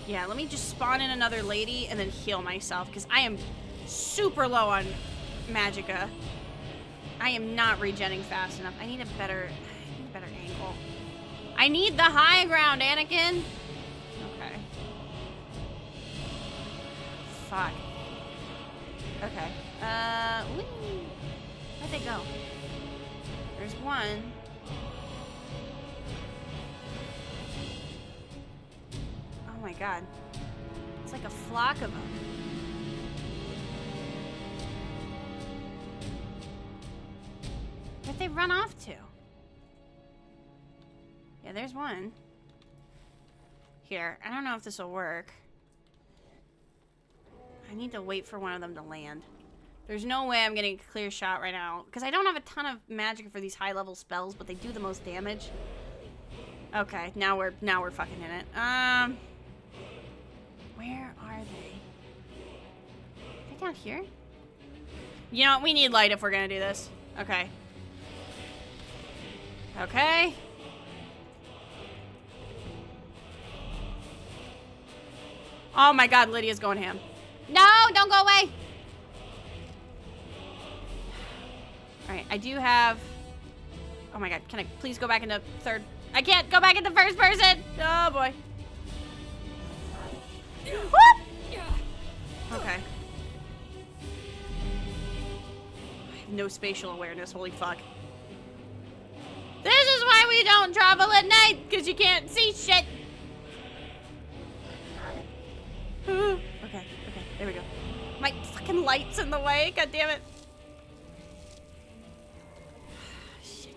Yeah, let me just spawn in another lady and then heal myself because I am super low on magicka. I am not regenning fast enough. I need a better angle. I need the high ground, Anakin. Okay. Fuck. Okay. Whee! Where'd they go? There's one. Oh my god. It's like a flock of them. Where'd they run off to? Yeah, there's one. Here, I don't know if this will work. I need to wait for one of them to land. There's no way I'm getting a clear shot right now. Because I don't have a ton of magic for these high-level spells, but they do the most damage. Okay, now we're fucking in it. Where are they? Are they down here? You know what? We need light if we're gonna do this. Okay. Okay. Oh my god, Lydia's going ham. No, don't go away! Alright, I do have... Oh my god, can I please go back into third? I can't go back into first person! Oh boy. Whoop! Okay. I have no spatial awareness, holy fuck. This is why we don't travel at night, because you can't see shit! Okay, there we go. My fucking light's in the way, god damn it. Shit.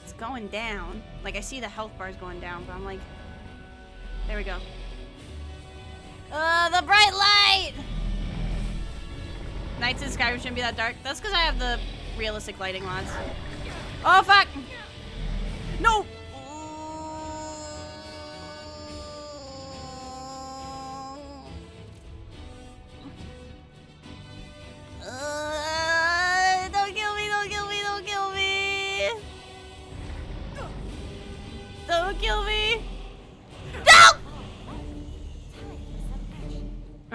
It's going down. Like, I see the health bars going down, but I'm like... There we go. The bright light! Nights in Skyrim shouldn't be that dark. That's because I have the realistic lighting mods. Oh, fuck! No! Don't kill me, don't kill me, don't kill me! Don't kill me! No!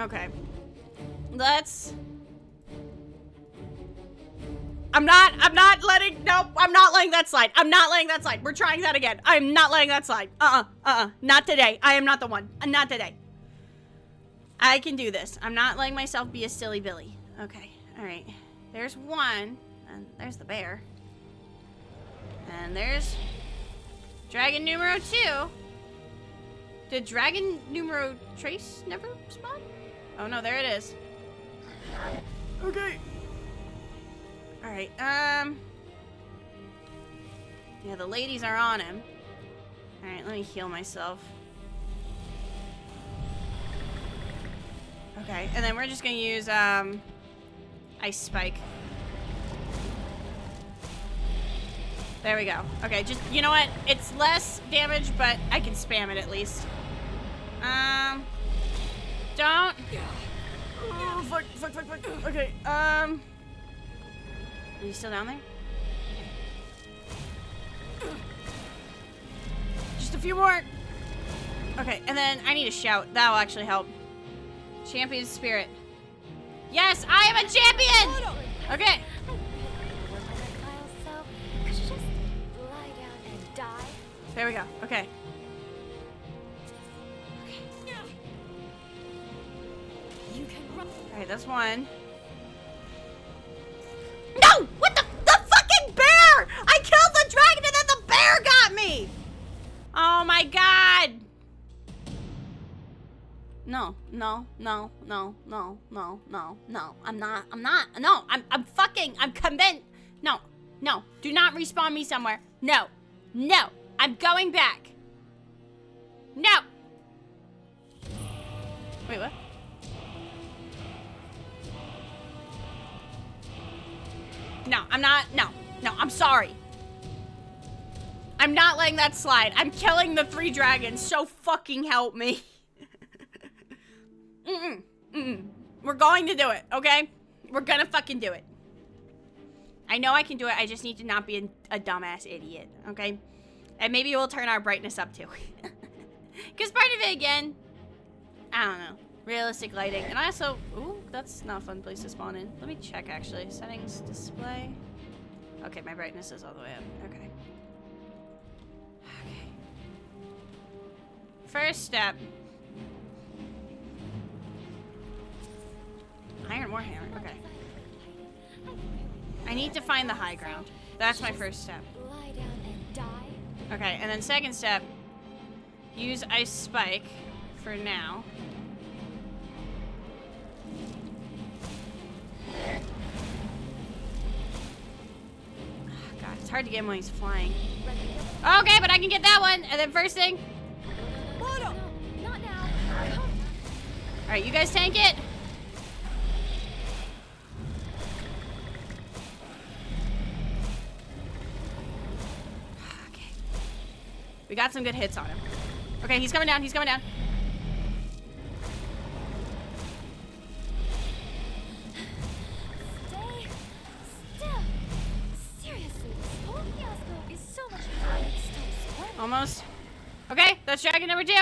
Okay. Let's... I'm not letting that slide. I'm not letting that slide. We're trying that again. I'm not letting that slide. Not today. I am not the one. Not today. I can do this. I'm not letting myself be a silly Billy. Okay. All right. There's one. And there's the bear. And there's dragon numero 2. Did dragon numero trace never spawn? Oh no, there it is. Okay. Alright, yeah, the ladies are on him. Alright, let me heal myself. Okay, and then we're just gonna use, Ice Spike. There we go. Okay, just, you know what? It's less damage, but I can spam it at least. Don't. Oh, fuck. Okay, Are you still down there? Just a few more. Okay, and then I need a shout. That'll actually help. Champion spirit. Yes, I am a champion! Okay. There we go. Okay. Alright, that's one. No! What the fucking bear! I killed the dragon and then the bear got me! Oh my god! No. I'm convinced. No. Do not respawn me somewhere. No. I'm going back. No. Wait, what? No, I'm not. No, I'm sorry. I'm not letting that slide. I'm killing the 3 dragons, so fucking help me. We're going to do it, okay? We're gonna fucking do it. I know I can do it, I just need to not be a dumbass idiot, okay? And maybe we'll turn our brightness up too. Because part of it, again, I don't know. Realistic lighting. And I also, ooh, that's not a fun place to spawn in. Let me check, actually. Settings, display. Okay, my brightness is all the way up. Okay. First step. Iron Warhammer, okay. I need to find the high ground. That's my first step. Okay, and then second step, use Ice Spike for now. God, it's hard to get him when he's flying. Okay, but I can get that one. And then first thing. No, not now. Alright, you guys tank it. Okay. We got some good hits on him. Okay, he's coming down, he's coming down. Stay still. Seriously, this whole fiasco is so much fun. It's still squirming. Almost. Okay, that's dragon number 2.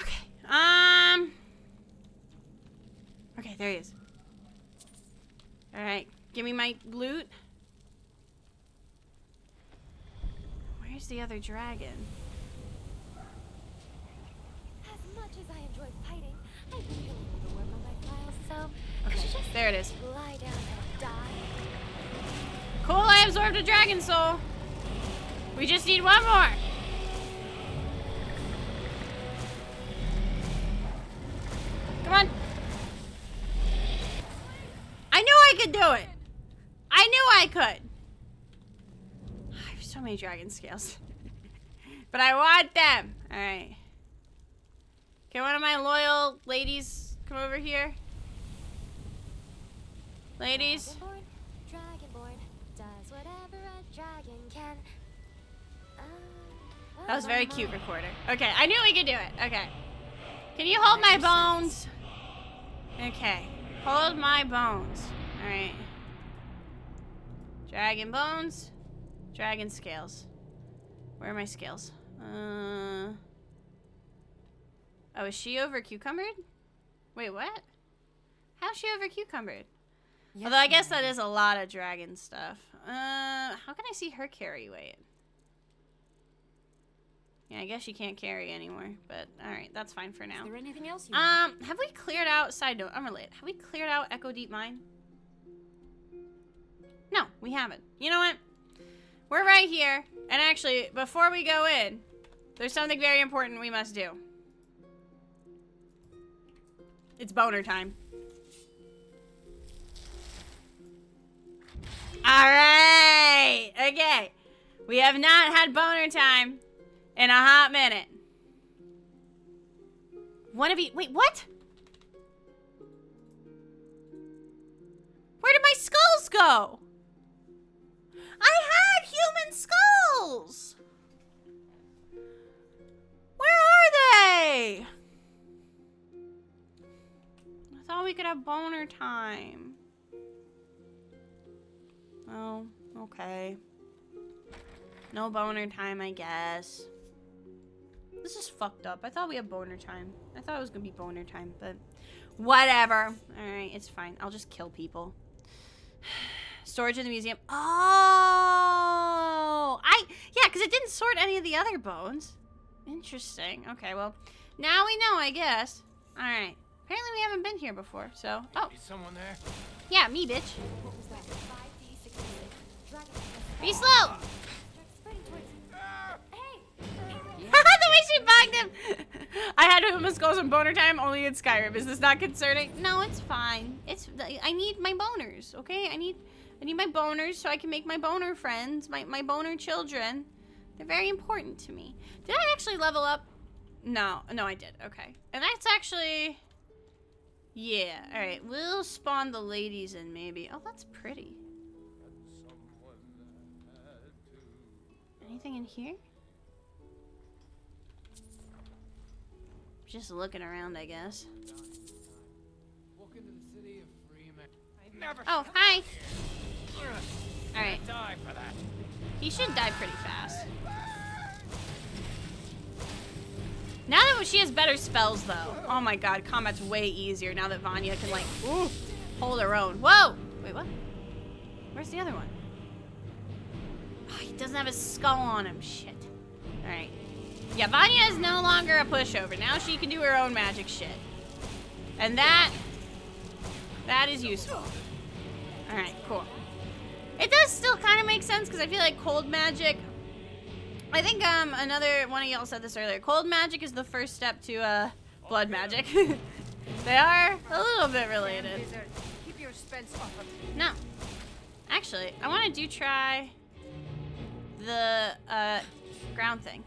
Okay, okay, there he is. Alright, give me my loot. Where's the other dragon? As much as I enjoy fighting, I really need to work on my files, so Okay, I should just there it is. lie down and die. Cool, I absorbed a dragon soul. We just need one more. Come on. I knew I could do it. I knew I could. I have so many dragon scales. But I want them. Alright. Can one of my loyal ladies come over here? Ladies? Dragonborn does whatever a dragon can. That was very cute, recorder. Okay, I knew we could do it. Okay. Can you hold my bones? Okay. Hold my bones. Alright. Dragon bones. Dragon scales. Where are my scales? Oh, is she over cucumbered? Wait, what? How's she over cucumbered? Yes, Although I guess that is a lot of dragon stuff. How can I see her carry weight? Yeah, I guess she can't carry anymore, but alright, that's fine for now. Is there anything else you Have we cleared out, side note, unrelated, have we cleared out Echo Deep Mine? No, we haven't. You know what? We're right here, and actually, before we go in, there's something very important we must do. It's boner time. Alright! Okay. We have not had boner time in a hot minute. One of you. Wait, what? Where did my skulls go? I had human skulls! Where are they? I thought we could have boner time. Oh, okay. No boner time, I guess. This is fucked up. I thought we had boner time. I thought it was gonna be boner time, but whatever. Alright, it's fine. I'll just kill people. Storage in the museum. Oh! Yeah, because it didn't sort any of the other bones. Interesting. Okay, well, now we know, I guess. Alright. Apparently we haven't been here before, so... Oh. Is someone there? Yeah, me, bitch. Be slow! The way she bugged him! I had human skulls and boner time only in Skyrim. Is this not concerning? No, it's fine. I need my boners, okay? I need my boners so I can make my boner friends, my boner children. They're very important to me. Did I actually level up? No, I did. Okay. And that's actually... Yeah, alright. We'll spawn the ladies in maybe. Oh, that's pretty. Anything in here? Just looking around, I guess. Oh, hi! Alright. He should die pretty fast. Now that she has better spells, though. Oh my god, combat's way easier now that Vanya can, like, hold her own. Whoa! Wait, what? Where's the other one? Oh, he doesn't have a skull on him. Shit. Alright. Yeah, Vanya is no longer a pushover. Now she can do her own magic shit. And that is useful. Alright, cool. It does still kind of make sense, because I feel like cold magic... I think another one of y'all said this earlier. Cold magic is the first step to blood magic. They are a little bit related. Keep your expense off of me. No. Actually, I want to try the ground thing.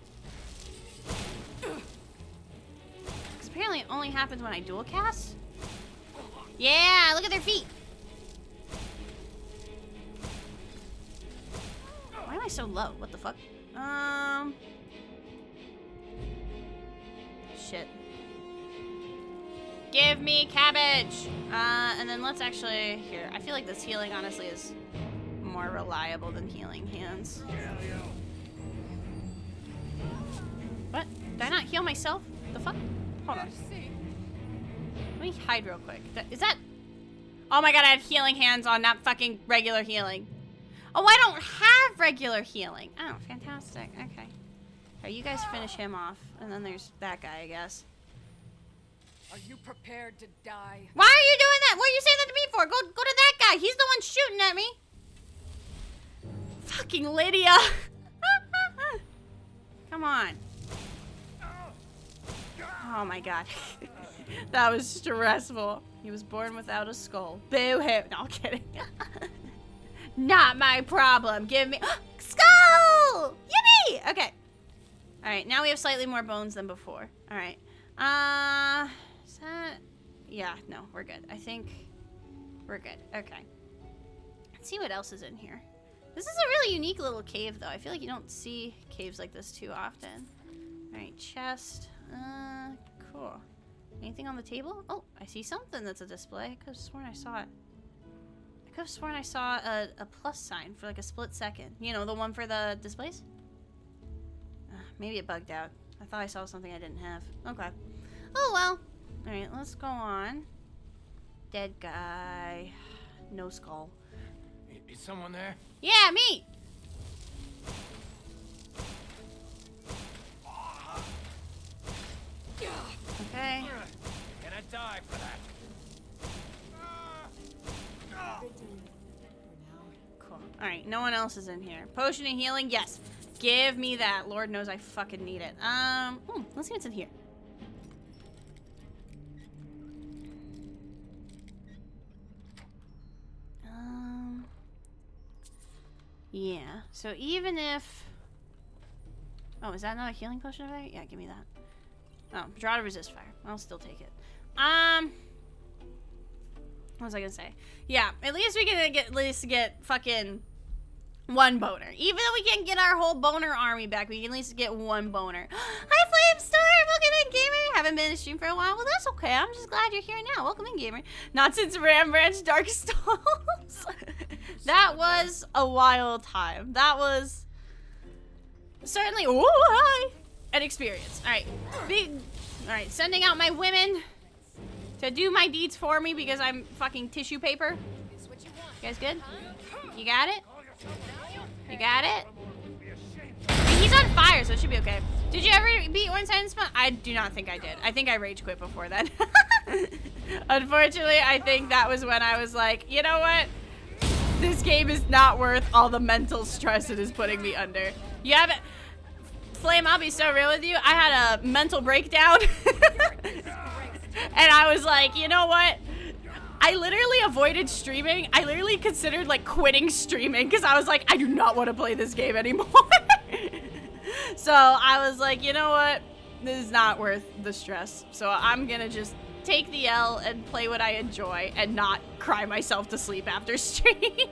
Because apparently it only happens when I dual cast. Yeah, look at their feet. Why am I so low? What the fuck? Shit. Give me cabbage! And then let's actually... Here, I feel like this healing, honestly, is more reliable than healing hands. What? Did I not heal myself? The fuck? Hold on. Let me hide real quick. Is that... Oh my god, I had healing hands on, not fucking regular healing. Oh, I don't have regular healing. Oh, fantastic. Okay. Alright, you guys finish him off. And then there's that guy, I guess. Are you prepared to die? Why are you doing that? What are you saying that to me for? Go to that guy. He's the one shooting at me. Fucking Lydia. Come on. Oh my god. That was stressful. He was born without a skull. Boo him. No, I'm kidding. Not my problem. Give me skull. Yippee. Okay. All right. Now we have slightly more bones than before. All right. Is that? Yeah. No, we're good. I think we're good. Okay. Let's see what else is in here. This is a really unique little cave, though. I feel like you don't see caves like this too often. All right. Chest. Cool. Anything on the table? Oh, I see something that's a display. I could have sworn I saw it. I could have sworn I saw a plus sign for like a split second. You know, the one for the displays? Maybe it bugged out. I thought I saw something I didn't have. Okay. Oh, well. Alright, let's go on. Dead guy. No skull. Is someone there? Yeah, me! Okay. Gonna die for that. Cool. Alright, no one else is in here. Potion and healing, yes. Give me that. Lord knows I fucking need it. Let's see what's in here. Yeah. So even if... Oh, is that not a healing potion over there? Yeah, give me that. Oh, draw to resist fire. I'll still take it. What was I gonna say? Yeah, at least we can get fucking one boner. Even though we can't get our whole boner army back, we can at least get one boner. Hi, Flamestorm! Welcome in, gamer! Haven't been in stream for a while. Well, that's okay. I'm just glad you're here now. Welcome in, gamer. Not since Ram Branch Dark Stalls. That was a wild time. That was certainly an experience. All right, all right, sending out my women to do my deeds for me because I'm fucking tissue paper. You guys good? You got it? You got it? He's on fire, so it should be okay. Did you ever beat One Silent Spawn? I do not think I did. I think I rage quit before then. Unfortunately, I think that was when I was like, you know what? This game is not worth all the mental stress it is putting me under. You haven't... Flame, I'll be so real with you. I had a mental breakdown. And I was like, you know what? I literally avoided streaming. I literally considered like quitting streaming because I was like, I do not want to play this game anymore. So I was like, you know what? This is not worth the stress. So I'm gonna just take the L and play what I enjoy and not cry myself to sleep after stream.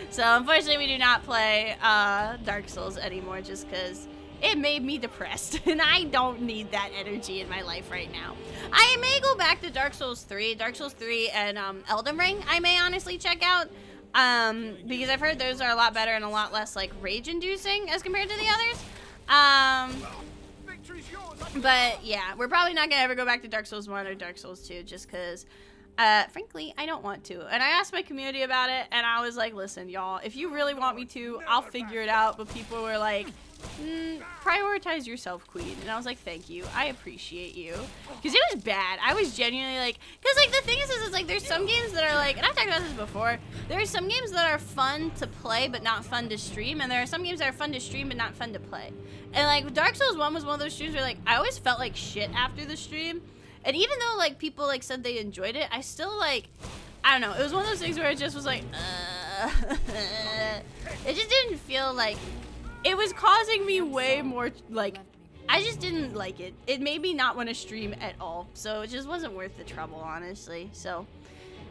So unfortunately we do not play Dark Souls anymore just because it made me depressed and I don't need that energy in my life right now. I may go back to Dark Souls 3 and Elden Ring I may honestly check out because I've heard those are a lot better and a lot less like rage inducing as compared to the others. But yeah, we're probably not gonna ever go back to Dark Souls 1 or Dark Souls 2 just because frankly, I don't want to. And I asked my community about it and I was like, listen, y'all, if you really want me to, I'll figure it out. But people were like, prioritize yourself, queen. And I was like, thank you. I appreciate you. Because it was bad. I was genuinely like, because like the thing is like there's some games that are like, and I've talked about this before, there are some games that are fun to play but not fun to stream, and there are some games that are fun to stream but not fun to play. And like Dark Souls 1 was one of those streams where like I always felt like shit after the stream. And even though like people like said they enjoyed it, I still like, I don't know, it was one of those things where it just was like, it just didn't feel like, it was causing me way more like I just didn't like it. It made me not want to stream at all. So it just wasn't worth the trouble, honestly. So,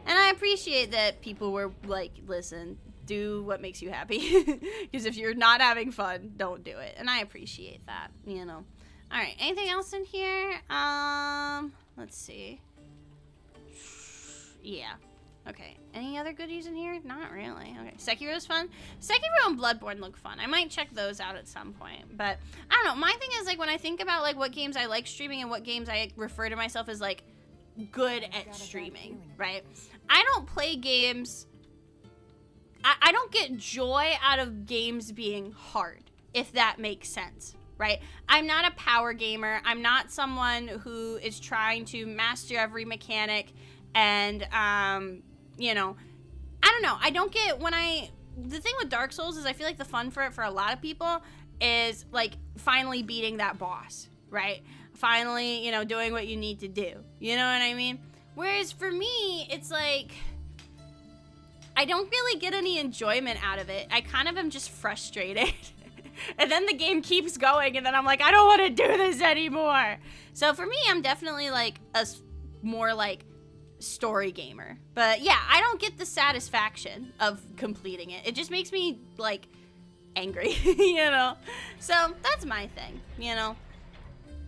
and I appreciate that people were like, listen, do what makes you happy. Because if you're not having fun, don't do it. And I appreciate that, you know. All right, anything else in here? Let's see. Yeah. Okay, any other goodies in here? Not really. Okay, Sekiro's fun. Sekiro and Bloodborne look fun. I might check those out at some point. But, I don't know, my thing is, like, when I think about, like, what games I like streaming and what games I refer to myself as, like, good at streaming, right? I don't play games... I don't get joy out of games being hard, if that makes sense, right? I'm not a power gamer. I'm not someone who is trying to master every mechanic and, you know, I don't know. I don't get the thing with Dark Souls is I feel like the fun for it for a lot of people is like finally beating that boss, right? Finally, you know, doing what you need to do. You know what I mean? Whereas for me, it's like, I don't really get any enjoyment out of it. I kind of am just frustrated. And then the game keeps going and then I'm like, I don't want to do this anymore. So for me, I'm definitely like a more like story gamer. But yeah, I don't get the satisfaction of completing it. It just makes me like angry, you know? So that's my thing, you know?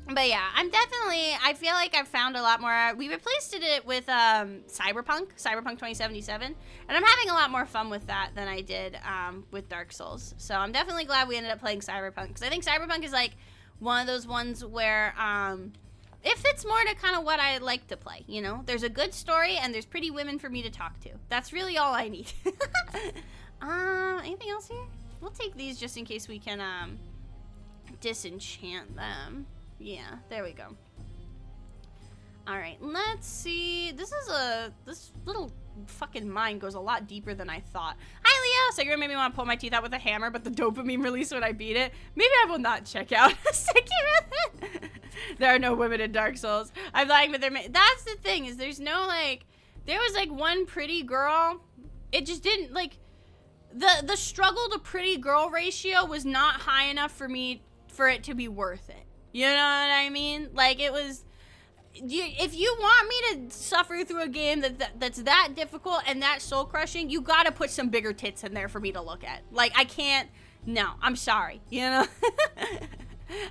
But yeah, I feel like I've found a lot more. We replaced it with Cyberpunk 2077, and I'm having a lot more fun with that than I did with Dark Souls. So I'm definitely glad we ended up playing Cyberpunk, because I think Cyberpunk is like one of those ones where it fits more to kind of what I like to play, you know? There's a good story, and there's pretty women for me to talk to. That's really all I need. Anything else here? We'll take these just in case we can disenchant them. Yeah, there we go. All right, let's see. This little fucking mine goes a lot deeper than I thought. Hi, Leo. Sekiro made me want to pull my teeth out with a hammer, but the dopamine released when I beat it. Maybe I will not check out Sekiro. There are no women in Dark Souls. I'm lying, but that's the thing, is there's no, like, there was, like, one pretty girl. It just didn't, like, the struggle to pretty girl ratio was not high enough for it to be worth it. You know what I mean? Like, it was... if you want me to suffer through a game that's that difficult and that soul-crushing, you gotta put some bigger tits in there for me to look at. Like, I can't... No, I'm sorry. You know?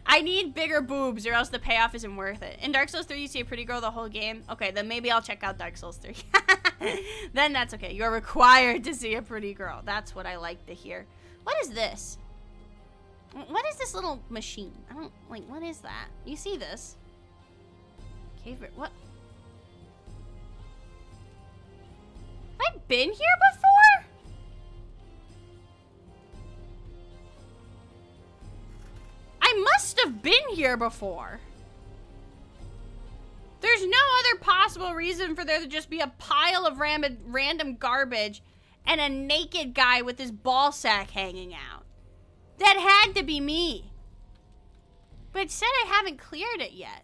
I need bigger boobs or else the payoff isn't worth it. In Dark Souls 3, you see a pretty girl the whole game. Okay, then maybe I'll check out Dark Souls 3. Then that's okay. You're required to see a pretty girl. That's what I like to hear. What is this? What is this little machine? I don't, like, what is that? You see this? Cave, what? Have I been here before? I must have been here before. There's no other possible reason for there to just be a pile of random garbage and a naked guy with his ball sack hanging out. That had to be me. But it said I haven't cleared it yet.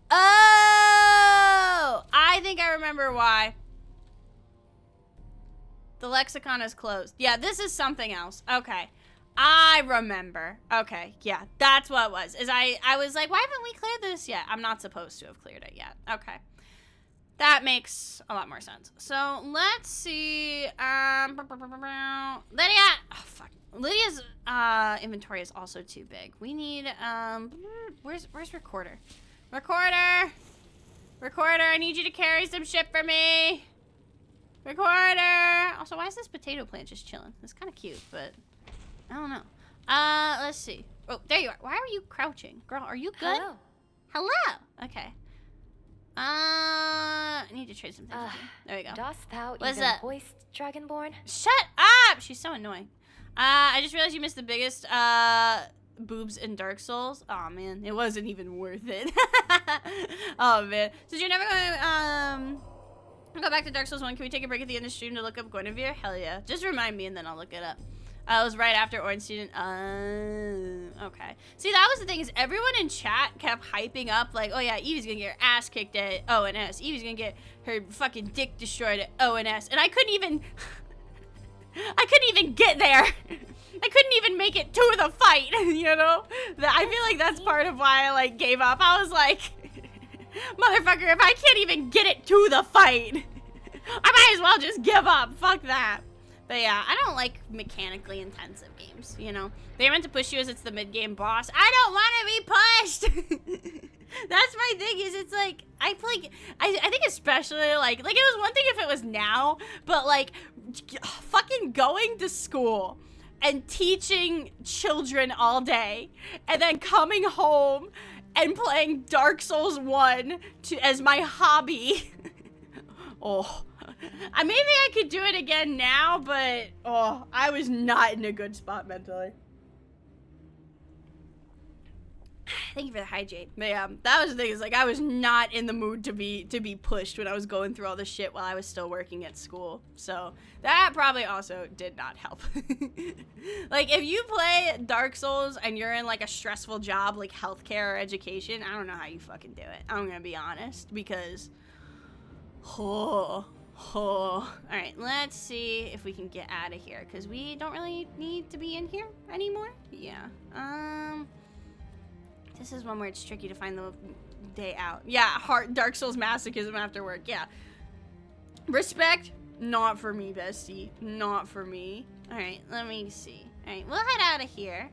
Oh! I think I remember why. The lexicon is closed. Yeah, this is something else. Okay. I remember. Okay, yeah, that's what it was. Is I was like, why haven't we cleared this yet? I'm not supposed to have cleared it yet. Okay. That makes a lot more sense. So, let's see. Lydia! Oh, fuck. Lydia's inventory is also too big. We need, where's Recorder? Recorder! Recorder, I need you to carry some shit for me! Recorder! Also, why is this potato plant just chilling? It's kind of cute, but I don't know. Let's see. Oh, there you are. Why are you crouching? Girl, are you good? Hello. Hello! Okay. I need to trade some things with you. There we go. Dost thou What's even up? hoist, Dragonborn? Shut up! She's so annoying. I just realized you missed the biggest boobs in Dark Souls. Oh man, it wasn't even worth it. Oh man. So you're never gonna go back to Dark Souls 1. Can we take a break at the end of the stream to look up Guinevere? Hell yeah. Just remind me and then I'll look it up. It was right after Orange Student. Okay. See, that was the thing, is everyone in chat kept hyping up like, oh yeah, Evie's gonna get her ass kicked at ONS. Evie's gonna get her fucking dick destroyed at ONS. And I couldn't even get there. I couldn't even make it to the fight, you know? I feel like that's part of why I, like, gave up. I was like, motherfucker, if I can't even get it to the fight, I might as well just give up. Fuck that. But yeah, I don't like mechanically intensive games, you know? They meant to push you as it's the mid-game boss. I don't want to be pushed! That's my thing, is it's like, I think especially, like, it was one thing if it was now, but, like, fucking going to school and teaching children all day, and then coming home and playing Dark Souls 1 as my hobby. Oh. Maybe I could do it again now, but, oh, I was not in a good spot mentally. Thank you for the hydrate. But yeah, that was the thing, is like, I was not in the mood to be pushed when I was going through all this shit while I was still working at school. So that probably also did not help. Like, if you play Dark Souls and you're in like a stressful job like healthcare or education, I don't know how you fucking do it. I'm gonna be honest, because alright, let's see if we can get out of here, because we don't really need to be in here anymore. Yeah. This is one where it's tricky to find the day out. Yeah, Dark Souls masochism after work. Yeah. Respect, not for me, bestie. Not for me. Alright, let me see. Alright, we'll head out of here.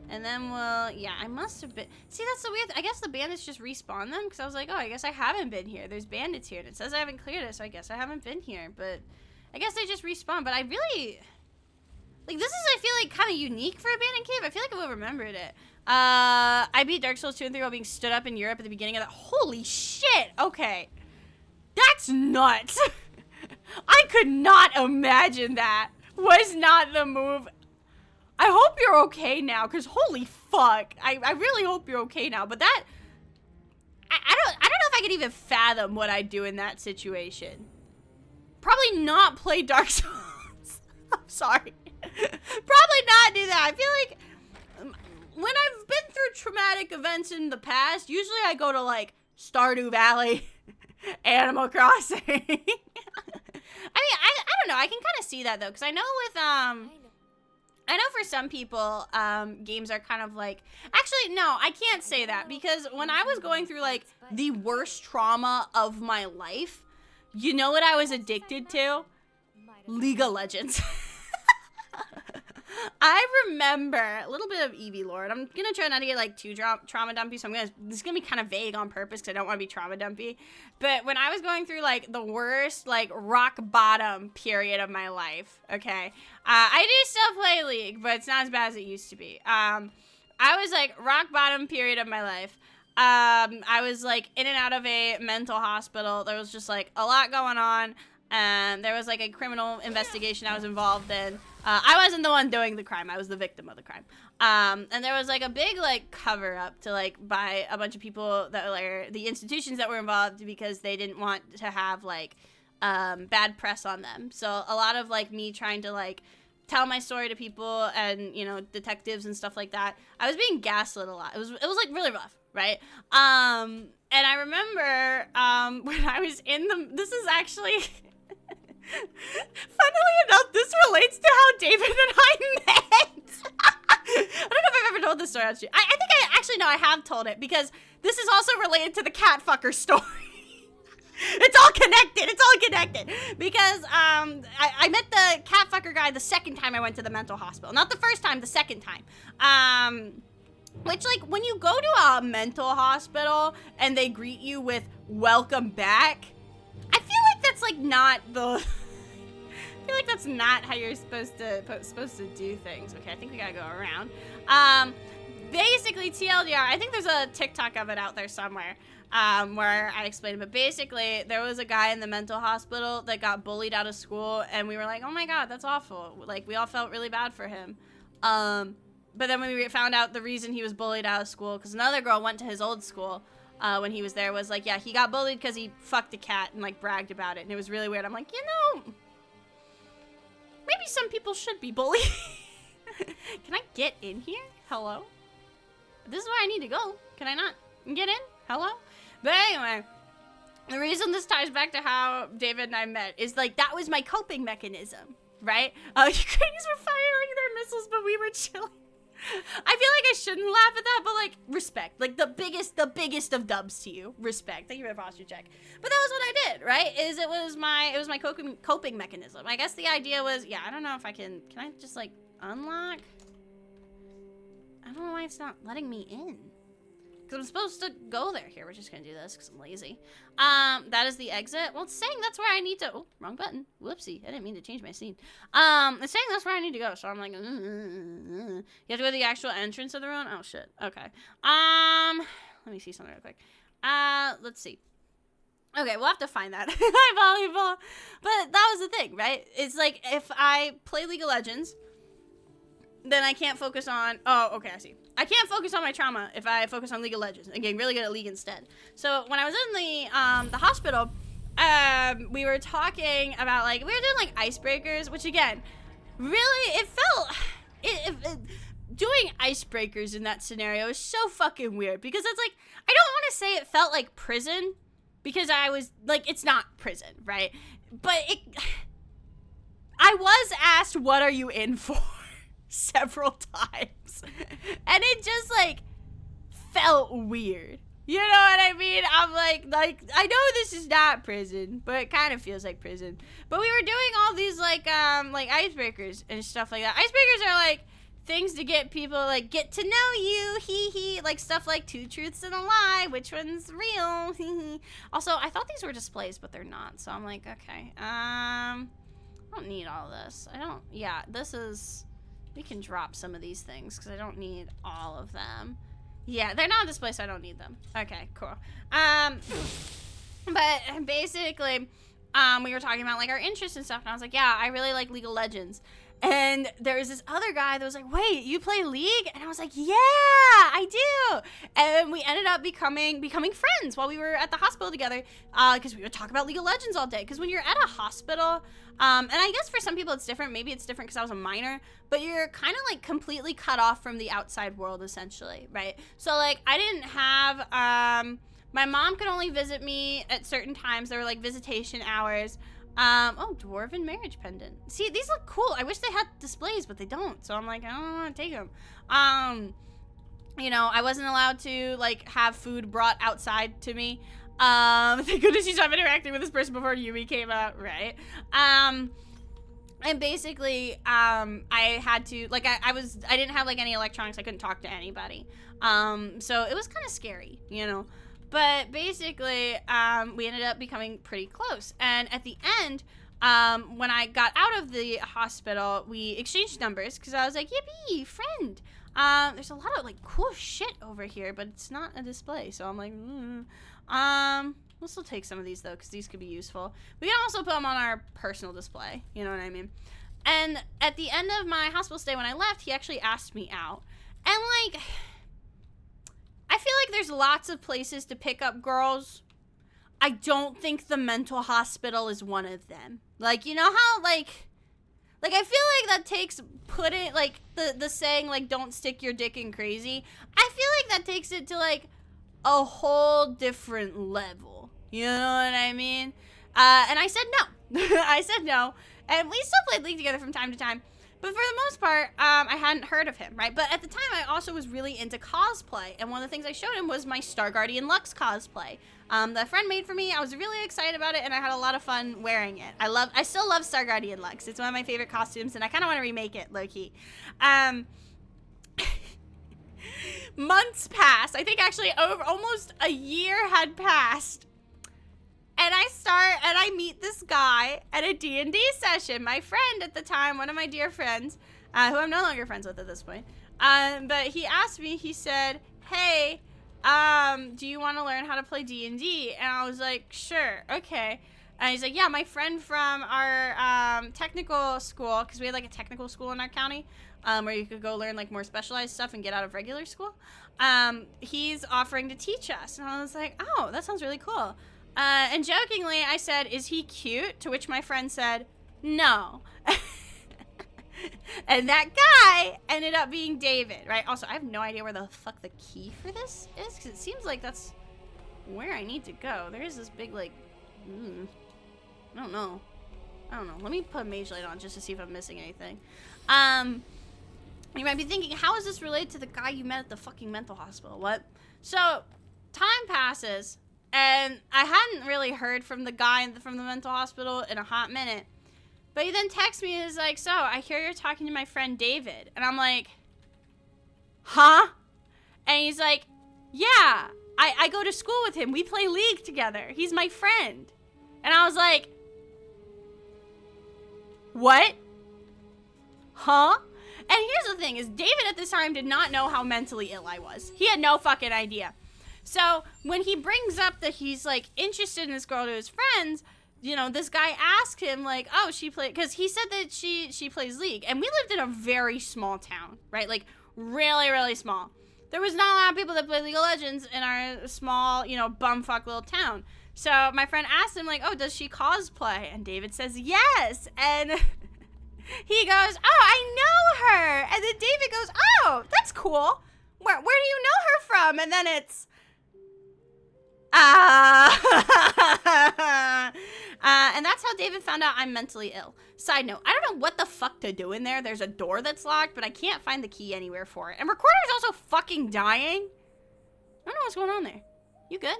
And then we'll, yeah, I must have been, see, that's the weird, I guess the bandits just respawn them, because I was like, oh, I guess I haven't been here. There's bandits here, and it says I haven't cleared it, so I guess I haven't been here. But I guess they just respawn, but I really, like, this is, I feel like, kind of unique for Abandoned Cave. I feel like I will remembered it. I beat Dark Souls 2 and 3 while being stood up in Europe at the beginning of that. Holy shit! Okay. That's nuts. I could not imagine that. Was not the move. I hope you're okay now, because holy fuck. I really hope you're okay now, but that, I don't know if I could even fathom what I'd do in that situation. Probably not play Dark Souls. I'm sorry. Probably not do that. I feel like when I've been through traumatic events in the past, usually I go to like Stardew Valley, Animal Crossing. I mean, I don't know. I can kind of see that though, because I know with I know for some people, games are kind of like, actually, no, I can't say that, because when I was going through like the worst trauma of my life, you know what I was addicted to? League of Legends. I remember a little bit of Eevee lore. I'm gonna try not to get like too trauma dumpy, so this is gonna be kind of vague on purpose because I don't want to be trauma dumpy. But when I was going through like the worst, like rock bottom period of my life, okay, I do still play League, but it's not as bad as it used to be. I was like rock bottom period of my life. I was like in and out of a mental hospital. There was just like a lot going on. There was like a criminal investigation I was involved in. I wasn't the one doing the crime. I was the victim of the crime. And there was like a big like cover up to like by a bunch of people that were the institutions that were involved, because they didn't want to have like bad press on them. So a lot of like me trying to like tell my story to people and, you know, detectives and stuff like that. I was being gaslit a lot. It was like really rough, right? And I remember when I was in this is actually funnily enough, this relates to how David and I met. I don't know if I've ever told this story actually. I think I actually know I have told it, because this is also related to the cat fucker story. It's all connected. It's all connected. Because I met the cat fucker guy the second time I went to the mental hospital. Not the first time, the second time. Which, like, when you go to a mental hospital and they greet you with welcome back, I feel like that's like not the I feel like that's not how you're supposed to do things. Okay, I think we gotta go around. Basically, TLDR, I think there's a TikTok of it out there somewhere, where I explained it, but basically, there was a guy in the mental hospital that got bullied out of school, and we were like, oh my god, that's awful. Like, we all felt really bad for him. But then when we found out the reason he was bullied out of school, because another girl went to his old school, when he was there, was like, yeah, he got bullied because he fucked a cat and, like, bragged about it, and it was really weird. I'm like, you know, maybe some people should be bullied. Can I get in here? Hello? This is where I need to go. Can I not get in? Hello? But anyway, the reason this ties back to how David and I met is, like, that was my coping mechanism, right? Ukrainians were firing their missiles, but we were chilling. I feel like I shouldn't laugh at that, but like respect, like the biggest of dubs to you. Respect. Thank you for the posture check. But that was what I did, right? It was my coping mechanism. I guess the idea was, yeah, I don't know if I can I just like unlock? I don't know why it's not letting me in. Because I'm supposed to go there. Here, we're just going to do this because I'm lazy. That is the exit. Well, it's saying that's where I need to... Oh, wrong button. Whoopsie. I didn't mean to change my scene. It's saying that's where I need to go. So I'm like... You have to go to the actual entrance of the ruin? Oh, shit. Okay. Let me see something real quick. Let's see. Okay, we'll have to find that. Volleyball. But that was the thing, right? It's like if I play League of Legends... then I can't focus on... Oh, okay, I see. I can't focus on my trauma if I focus on League of Legends and getting really good at League instead. So when I was in the hospital, we were talking about, like, we were doing, like, icebreakers, which, again, really, it felt... doing icebreakers in that scenario is so fucking weird because it's, like, I don't want to say it felt like prison because I was, like, it's not prison, right? But I was asked, what are you in for? Several times, and it just like felt weird, you know what I mean? I'm like I know this is not prison, but it kind of feels like prison. But we were doing all these like icebreakers and stuff like that. Icebreakers are like things to get people like get to know you, hee, like stuff like 2 truths and a lie, which one's real, hee. Also, I thought these were displays, but they're not, so I'm like, okay, I don't need all this. This is... We can drop some of these things because I don't need all of them. Yeah, they're not display, so I don't need them. Okay, cool. But basically, we were talking about like our interests and stuff, and I was like, yeah, I really like League of Legends. And there was this other guy that was like, wait, you play League? And I was like, yeah, I do. And we ended up becoming friends while we were at the hospital together because we would talk about League of Legends all day. Because when you're at a hospital, and I guess for some people it's different. Maybe it's different because I was a minor. But you're kind of like completely cut off from the outside world, essentially, right? So like I didn't have, my mom could only visit me at certain times. There were like visitation hours. Oh, dwarven marriage pendant. See, these look cool. I wish they had displays, but they don't. So I'm like, I don't want to take them. You know, I wasn't allowed to like have food brought outside to me. Thank goodness you stopped interacting with this person before Yumi came out, right? And basically, I had to like I didn't have like any electronics. I couldn't talk to anybody. So it was kind of scary, you know. But basically, we ended up becoming pretty close. And at the end, when I got out of the hospital, we exchanged numbers because I was like, yippee, friend. There's a lot of like cool shit over here, but it's not a display. So I'm like, we'll still take some of these though, because these could be useful. We can also put them on our personal display. You know what I mean? And at the end of my hospital stay, when I left, he actually asked me out. And like... I feel like there's lots of places to pick up girls. I don't think the mental hospital is one of them. Like, you know how, like I feel like that takes, like, the saying, like, don't stick your dick in crazy. I feel like that takes it to, like, a whole different level. You know what I mean? And I said no. I said no. And we still played League together from time to time. But for the most part, I hadn't heard of him, right? But at the time, I also was really into cosplay. And one of the things I showed him was my Star Guardian Lux cosplay. That a friend made for me. I was really excited about it, and I had a lot of fun wearing it. I still love Star Guardian Lux. It's one of my favorite costumes, and I kind of want to remake it, low-key. Months passed. I think actually almost a year had passed. And I meet this guy at a D&D session. My friend at the time, one of my dear friends, who I'm no longer friends with at this point. But he asked me, he said, hey, do you want to learn how to play D&D? And I was like, sure, okay. And he's like, yeah, my friend from our technical school, because we had like a technical school in our county, where you could go learn like more specialized stuff and get out of regular school. He's offering to teach us. And I was like, oh, that sounds really cool. And jokingly, I said, is he cute? To which my friend said, no. And that guy ended up being David, right? Also, I have no idea where the fuck the key for this is, because it seems like that's where I need to go. There is this big, like, I don't know. I don't know. Let me put Mage Light on just to see if I'm missing anything. You might be thinking, how is this related to the guy you met at the fucking mental hospital? What? So, time passes, and I hadn't really heard from the guy from the mental hospital in a hot minute. But he then texts me and is like, so, I hear you're talking to my friend David. And I'm like, huh? And he's like, yeah, I go to school with him. We play League together. He's my friend. And I was like, what? Huh? And here's the thing, is David at this time did not know how mentally ill I was. He had no fucking idea. So when he brings up that he's like interested in this girl to his friends, you know, this guy asked him like, oh, she play, because he said that she plays League. And we lived in a very small town, right? Like really, really small. There was not a lot of people that play League of Legends in our small, you know, bumfuck little town. So my friend asked him like, oh, does she cosplay? And David says yes. And he goes, oh, I know her. And then David goes, oh, that's cool. Where do you know her from? And then it's, and that's how David found out I'm mentally ill. Side note, I don't know what the fuck to do in there. There's a door that's locked, but I can't find the key anywhere for it. And Recorder's also fucking dying. I don't know what's going on there. You good?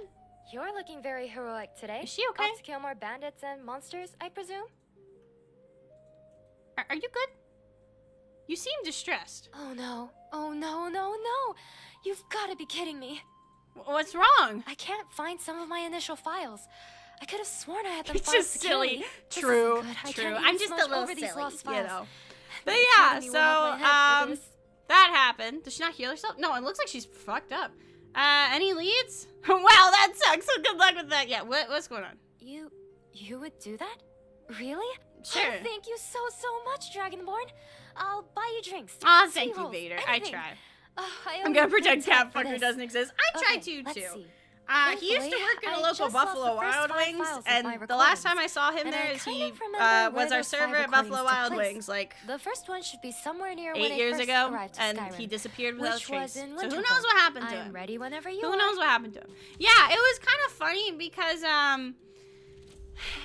You're looking very heroic today. Is she okay? Off to kill more bandits and monsters, I presume? Are you good? You seem distressed. Oh no. Oh no, no, no. You've got to be kidding me. What's wrong? I can't find some of my initial files. I could have sworn I had them It's filed just securely. silly. This True, isn't good. I true. can't I'm even just a smudge little over these silly, lost you files. know. The But yeah, Academy went off my head for this. that happened. Does she not heal herself? No, it looks like she's fucked up. Any leads? Wow, that sucks. So good luck with that. Yeah, what's going on? You would do that? Really? Sure. Oh, thank you so much, Dragonborn. I'll buy you drinks. Aw, tea thank you, rolls, Vader. anything. I try. I I'm owe gonna you pretend big time for Catfucker this. doesn't exist. I try Okay, to, let's too. see. He used to work at a I local just lost Buffalo the first Wild 5 Wings, files of and my the last time recordings, I saw him and there I is he kind of remember where was our those 5 server at recordings Buffalo took Wild place. Wings, like The first one should be somewhere near when 8 I years first ago, arrived to and Skyrim, he disappeared without a which was trace. in So who Winterhold. knows what happened to him? I'm ready whenever you Who are. knows what happened to him? Yeah, it was kind of funny because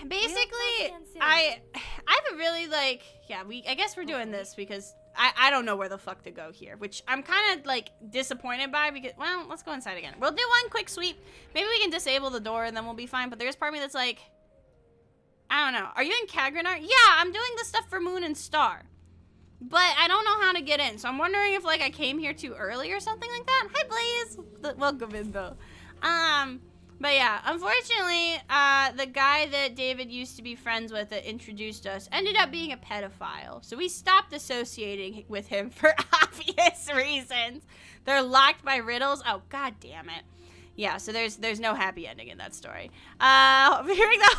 basically I have a really like I guess we're doing this because I don't know where the fuck to go here, which I'm kind of like disappointed by because, well, let's go inside again. We'll do one quick sweep. Maybe we can disable the door and then we'll be fine. But there's part of me that's like, I don't know. Are you in Kagrenar? Yeah, I'm doing the stuff for Moon and Star. But I don't know how to get in. So I'm wondering if like I came here too early or something like that. Hi, Blaze. Welcome in though. But yeah, unfortunately, the guy that David used to be friends with that introduced us ended up being a pedophile. So we stopped associating with him for obvious reasons. They're locked by riddles. Oh, god damn it. Yeah, so there's no happy ending in that story. Hearing that,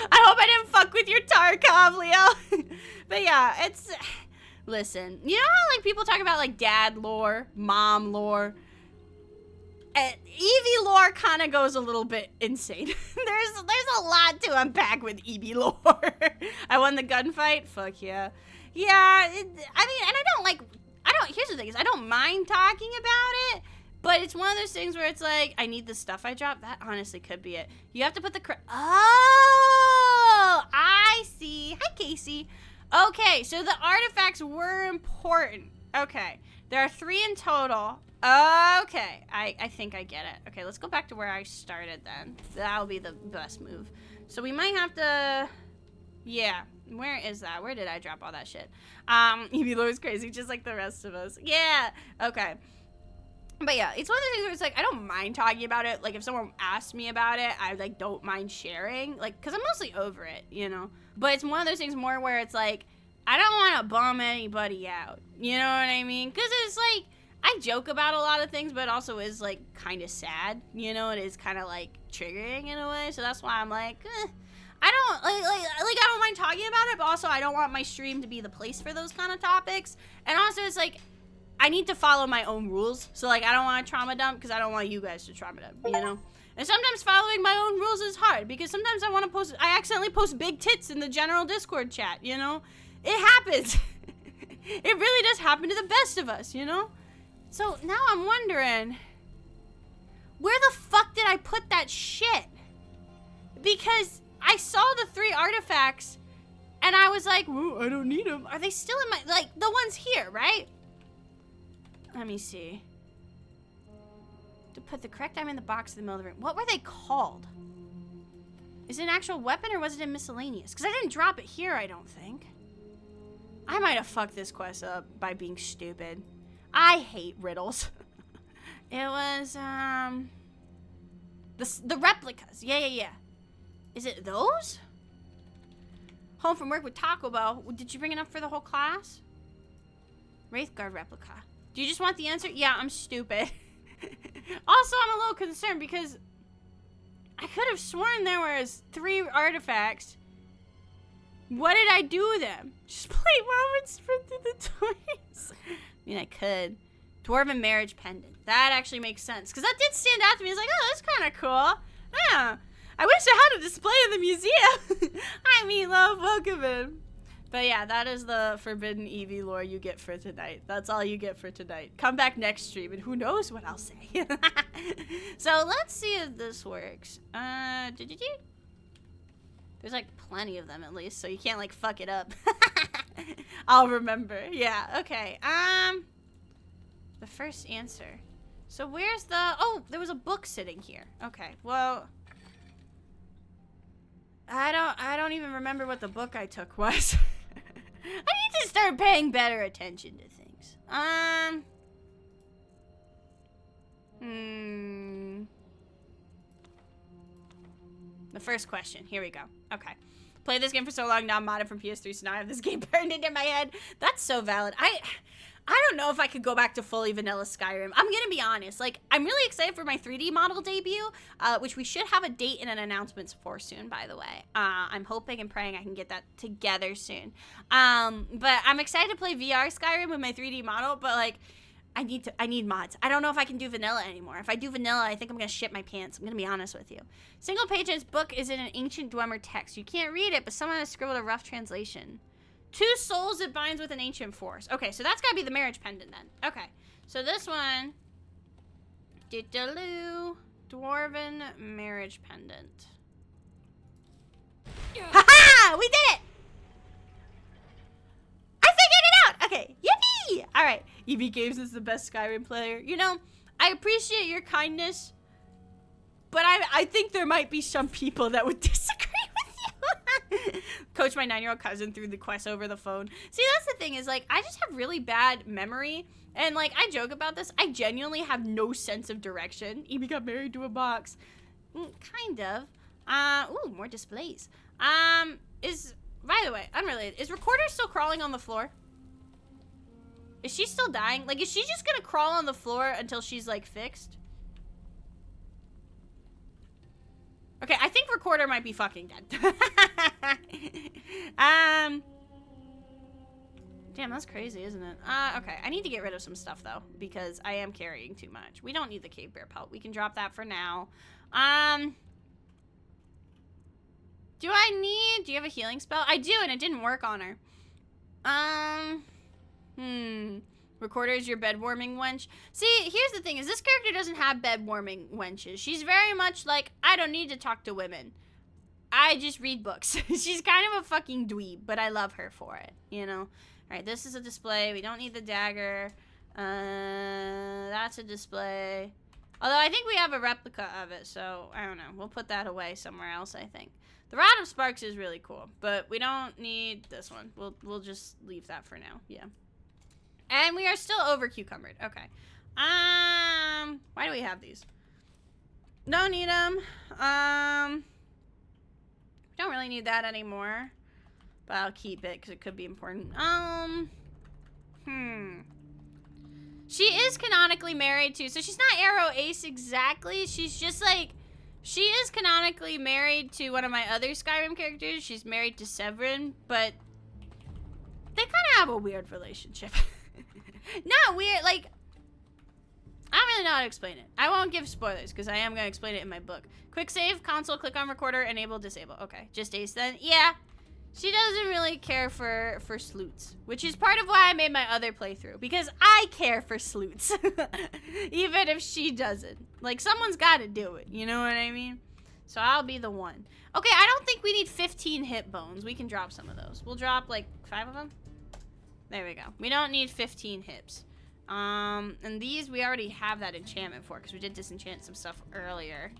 I hope I didn't fuck with your Tarkov, Leo. But yeah, it's, listen, you know how like people talk about like dad lore, mom lore? Eevee lore kind of goes a little bit insane. There's a lot to unpack with Eevee lore. I won the gunfight. Fuck yeah. Yeah, I mean, and here's the thing is I don't mind talking about it, but it's one of those things where it's like, I need the stuff I dropped. That honestly could be it. You have to put the oh, I see. Hi, Casey. Okay, so the artifacts were important. Okay, there are 3 in total. Okay, I think I get it. Okay, let's go back to where I started then. That'll be the best move. So we might have to, yeah, where is that? Where did I drop all that shit? Eevee lore is crazy, just like the rest of us. Yeah, okay. But yeah, it's one of the things where it's like, I don't mind talking about it. Like if someone asks me about it, I like don't mind sharing, like, cause I'm mostly over it, you know? But it's one of those things more where it's like, I don't want to bum anybody out. You know what I mean? Cause it's like, I joke about a lot of things, but it also is like kind of sad, you know. It is kind of like triggering in a way, so that's why I'm like, I don't like I don't mind talking about it, but also I don't want my stream to be the place for those kind of topics. And also, it's like I need to follow my own rules, so like I don't want to trauma dump because I don't want you guys to trauma dump, you know. And sometimes following my own rules is hard because sometimes I accidentally post big tits in the general Discord chat, you know. It happens. It really does happen to the best of us, you know. So now I'm wondering, where the fuck did I put that shit? Because I saw the 3 artifacts, and I was like, "Ooh, I don't need them." Are they still in my, like, the ones here, right? Let me see. To put the correct item in the box in the middle of the room. What were they called? Is it an actual weapon, or was it in miscellaneous? Because I didn't drop it here, I don't think. I might have fucked this quest up by being stupid. I hate riddles. It was, the replicas. Yeah. Is it those? Home from work with Taco Bell. Did you bring enough for the whole class? Wraithguard replica. Do you just want the answer? Yeah, I'm stupid. Also, I'm a little concerned because I could have sworn there was 3 artifacts. What did I do with them? Just play mom and sprint through the toys. I mean, I could. Dwarven marriage pendant. That actually makes sense. Because that did stand out to me. I was like, oh, that's kind of cool. Yeah. I wish I had a display in the museum. I mean, love, welcome in. But yeah, that is the forbidden Eevee lore you get for tonight. That's all you get for tonight. Come back next stream and who knows what I'll say. So let's see if this works. There's like plenty of them at least, so you can't like fuck it up. I'll remember. Yeah, okay. The first answer. So where's the, oh, there was a book sitting here. Okay, well, I don't even remember what the book I took was. I need to start paying better attention to things. The first question. Here we go. Okay. Played this game for so long now, I'm modded from PS3, so now I have this game burned into my head. That's so valid. I don't know if I could go back to fully vanilla Skyrim. I'm gonna be honest. Like, I'm really excited for my 3D model debut, which we should have a date and an announcement for soon, by the way. I'm hoping and praying I can get that together soon. But I'm excited to play VR Skyrim with my 3D model, but like, I need mods. I don't know if I can do vanilla anymore. If I do vanilla, I think I'm gonna shit my pants. I'm gonna be honest with you. Single page in this book is in an ancient Dwemer text. You can't read it, but someone has scribbled a rough translation. 2 souls it binds with an ancient force. Okay, so that's gotta be the marriage pendant then. Okay, so this one. Dwarven marriage pendant. Haha! We did it! I figured it out! Okay, yippee! Alright, EB Games is the best Skyrim player. You know, I appreciate your kindness, but I think there might be some people that would disagree with you. Coach my 9-year-old cousin through the quest over the phone. See, that's the thing is, like, I just have really bad memory. And, like, I joke about this. I genuinely have no sense of direction. EB got married to a box. Kind of. Ooh, more displays. By the way, unrelated, is Recorder still crawling on the floor? Is she still dying? Like, is she just gonna crawl on the floor until she's, like, fixed? Okay, I think Recorder might be fucking dead. Damn, that's crazy, isn't it? Okay, I need to get rid of some stuff, though, because I am carrying too much. We don't need the cave bear pelt. We can drop that for now. Do you have a healing spell? I do, and it didn't work on her. Recorder is your bed warming wench. See, here's the thing, is this character doesn't have bed warming wenches. She's very much like, I don't need to talk to women. I just read books. She's kind of a fucking dweeb, but I love her for it, you know? Alright, this is a display. We don't need the dagger. That's a display. Although I think we have a replica of it, so I don't know. We'll put that away somewhere else, I think. The Rod of Sparks is really cool, but we don't need this one. We'll just leave that for now. Yeah. And we are still over cucumbered. Okay. Why do we have these? Don't need them. Don't really need that anymore. But I'll keep it because it could be important. She is canonically married too. So she's not Arrow Ace exactly. She's just like, she is canonically married to one of my other Skyrim characters. She's married to Severin, but they kind of have a weird relationship. Not weird, like, I don't really know how to explain it. I won't give spoilers because I am going to explain it in my book. Quick save, console, click on recorder, enable, disable. Okay, just Ace then. Yeah. She doesn't really care for sleuths, which is part of why I made my other playthrough, because I care for sleuths, even if she doesn't. Like, someone's got to do it, you know what I mean? So I'll be the 1. Okay, I don't think we need 15 hit bones. We can drop some of those. We'll drop like 5 of them. There we go. We don't need 15 hips. And these we already have that enchantment for because we did disenchant some stuff earlier.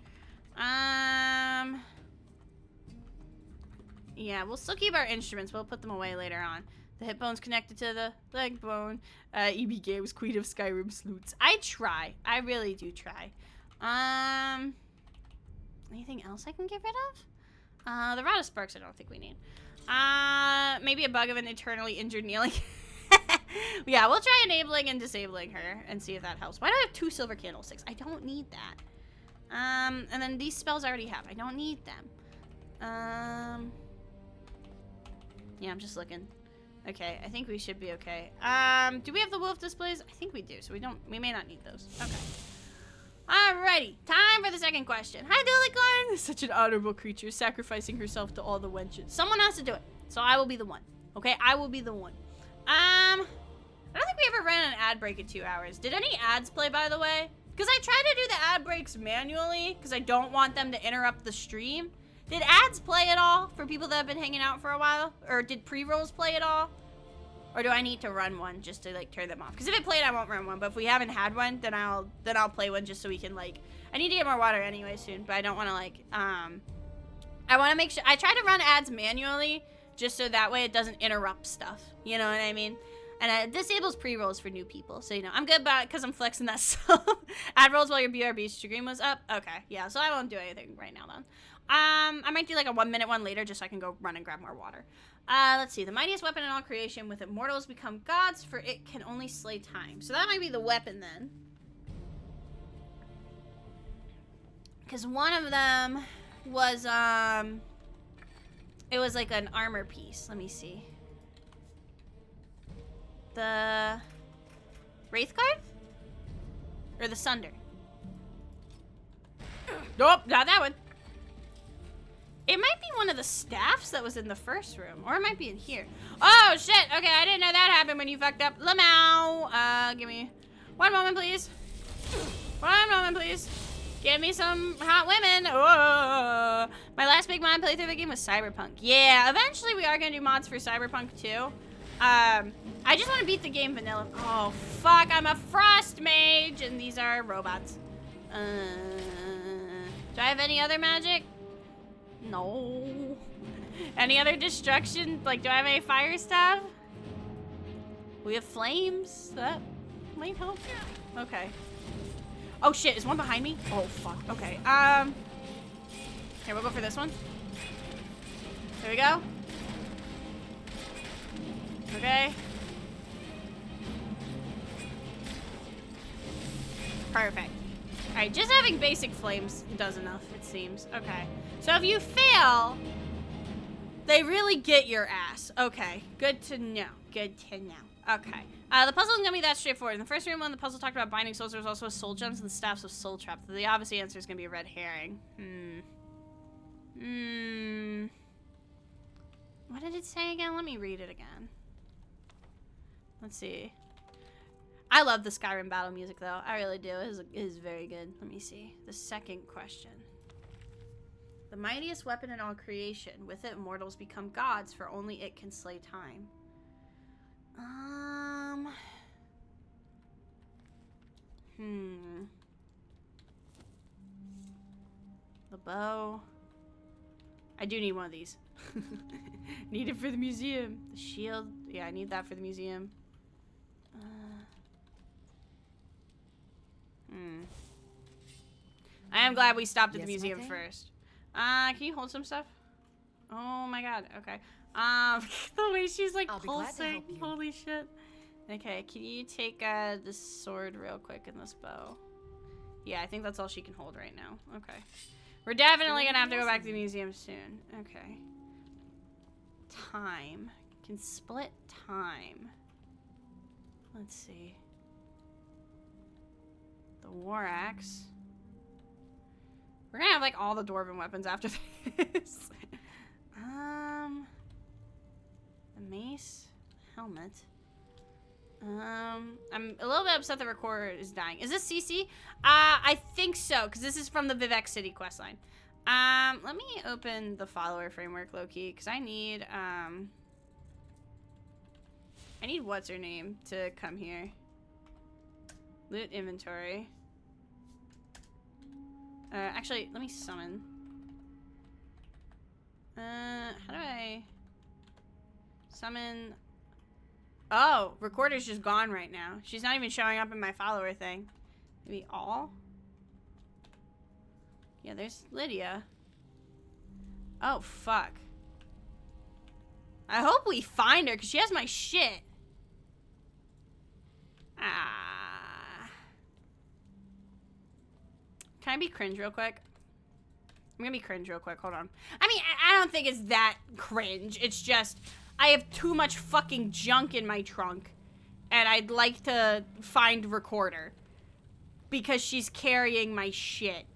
Yeah, we'll still keep our instruments. We'll put them away later on. The hip bone's connected to the leg bone. EB Games, Queen of Skyrim salutes. I try. I really do try. Anything else I can get rid of? The Rod of Sparks I don't think we need. Maybe a bug of an eternally injured kneeling. Yeah, we'll try enabling and disabling her and see if that helps. Why do I have 2 silver candlesticks? I don't need that. And then these spells I already have. I don't need them. Yeah, I'm just looking. Okay, I think we should be okay. Do we have the wolf displays? I think we do, so we may not need those. Okay. Alrighty, time for the second question. Hi, Dolicorn! Such an honorable creature, sacrificing herself to all the wenches. Someone has to do it, so I will be the one. Okay, I will be the one. I don't think we ever ran an ad break in 2 hours. Did any ads play, by the way? Because I try to do the ad breaks manually, because I don't want them to interrupt the stream. Did ads play at all for people that have been hanging out for a while? Or did pre-rolls play at all? Or do I need to run one just to like turn them off? Because if it played, I won't run one. But if we haven't had one, then I'll play one just so we can like. I need to get more water anyway soon, but I don't want to like. I want to make sure I try to run ads manually just so that way it doesn't interrupt stuff. You know what I mean? And it disables pre-rolls for new people, so you know I'm good about it because I'm flexing that stuff. Ad rolls while your BRB stream was up. Okay, yeah. So I won't do anything right now then. I might do like a 1-minute one later just so I can go run and grab more water. Let's see. The mightiest weapon in all creation. With it, mortals become gods, for it can only slay time. So that might be the weapon then. Because one of them was, it was like an armor piece. Let me see. The Wraith Guard? Or the Sunder? Nope, not that one. It might be one of the staffs that was in the first room. Or it might be in here. Oh, shit. Okay, I didn't know that happened when you fucked up. Lamau. Give me 1 moment, please. 1 moment, please. Give me some hot women. Oh. My last big mod playthrough of the game was Cyberpunk. Yeah, eventually we are going to do mods for Cyberpunk too. I just want to beat the game vanilla. Oh, fuck. I'm a frost mage. And these are robots. Do I have any other magic? No. Any other destruction? Like, do I have any fire stuff? We have flames. That might help. Okay. Oh shit, is one behind me? Oh fuck. Okay. Here, we'll go for this one. There we go. Okay. Perfect. Alright, just having basic flames does enough, it seems. Okay. So if you fail, they really get your ass. Okay. Good to know. Good to know. Okay. The puzzle isn't gonna be that straightforward. In the first room, when the puzzle talked about binding souls, there was also soul gems and the staffs of soul trap. The obvious answer is gonna be a red herring. What did it say again? Let me read it again. Let's see. I love the Skyrim battle music, though. I really do. It is very good. Let me see. The second question. The mightiest weapon in all creation. With it, mortals become gods, for only it can slay time. The bow. I do need one of these. Need it for the museum. The shield. Yeah, I need that for the museum. I am glad we stopped at the museum first. Can you hold some stuff? Oh my god. Okay. The way she's like pulsing. Holy shit. Okay, can you take this sword real quick and this bow? Yeah, I think that's all she can hold right now. Okay. We're definitely gonna have to go back to the museum soon. Okay. Time. Can split time. Let's see. The war axe. We're gonna have like all the dwarven weapons after this. The mace, helmet. I'm a little bit upset the recorder is dying. Is this CC? I think so, because this is from the Vivec City questline. Let me open the follower framework low-key, because I need what's her name to come here. Loot inventory. Actually, let me summon. How do I summon? Oh, recorder's just gone right now. She's not even showing up in my follower thing. Maybe all? Yeah, there's Lydia. Oh, fuck. I hope we find her, because she has my shit. Ah. Can I be cringe real quick? I'm gonna be cringe real quick. Hold on. I mean, I don't think it's that cringe. It's just, I have too much fucking junk in my trunk. And I'd like to find recorder. Because she's carrying my shit.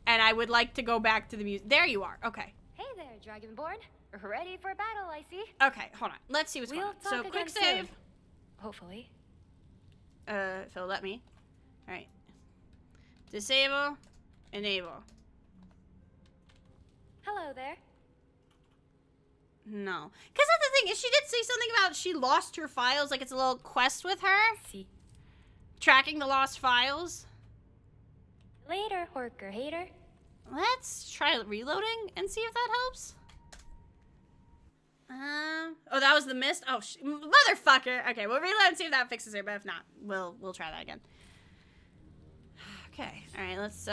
And I would like to go back to the music. There you are. Okay. Hey there, Dragonborn. Ready for battle, I see. Okay, hold on. Let's see what's going on. So, quick save. Soon. Hopefully. If it'll let me. Alright. Disable. Enable. Hello there. No. Because that's the thing, is she did say something about she lost her files, like it's a little quest with her. See. Tracking the lost files. Later, Horker hater. Let's try reloading and see if that helps. Oh, that was the mist? Oh, motherfucker. Okay, we'll reload and see if that fixes her, but if not, we'll try that again. Okay, alright, let's,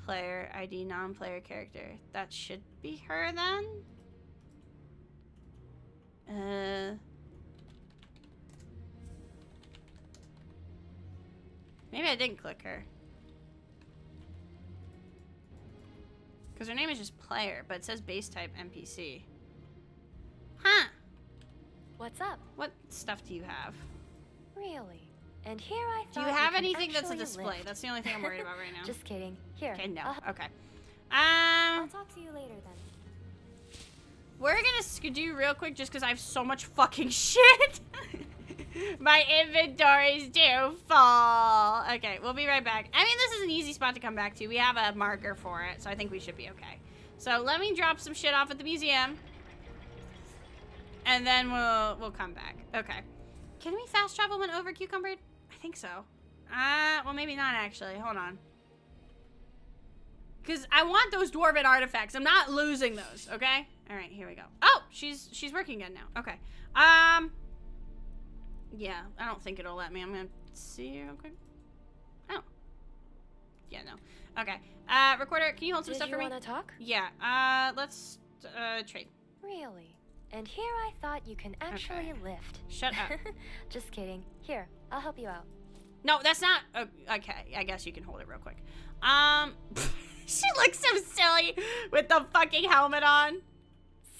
player ID, non-player character. That should be her then? Maybe I didn't click her. Because her name is just player, but it says base type NPC. Huh. What's up? What stuff do you have? Really? And here I thought Do you have can anything that's a actually display? lift. That's the only thing I'm worried about right now. Just kidding. Here. Okay, no. I'll Okay. I'll talk to you later then. We're gonna skidoo real quick just because I have so much fucking shit. My inventories do fall. Okay, we'll be right back. I mean, this is an easy spot to come back to. We have a marker for it, so I think we should be okay. So let me drop some shit off at the museum. And then we'll come back. Okay. Can we fast travel when over cucumbered? I think so. Well, maybe not actually. Hold on. Because I want those dwarven artifacts. I'm not losing those, okay? All right, here we go. Oh, she's working again now. Okay. Yeah, I don't think it'll let me. I'm gonna see real quick. Oh. Yeah, no. Okay. Recorder, can you hold some stuff for me? Did you want to talk? Yeah. Let's trade. Really? And here I thought you can actually lift. Shut up. Just kidding. Here, I'll help you out. No, that's not. Okay, I guess you can hold it real quick. She looks so silly with the fucking helmet on.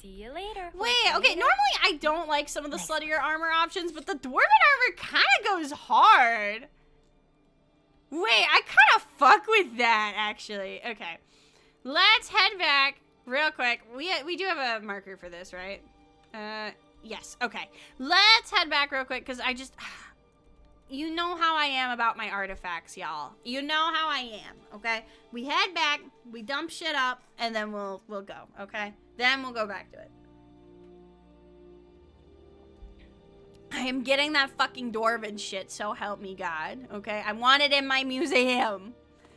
See you later. Wait, okay, normally I don't like some of the sluttier armor options, but the dwarven armor kind of goes hard. Wait, I kind of fuck with that, actually. Okay, let's head back real quick. We do have a marker for this, right? Yes, okay. Let's head back real quick, because I just... You know how I am about my artifacts, y'all. You know how I am, okay? We head back, we dump shit up, and then we'll go, okay? Then we'll go back to it. I am getting that fucking dwarven shit, so help me God, okay? I want it in my museum.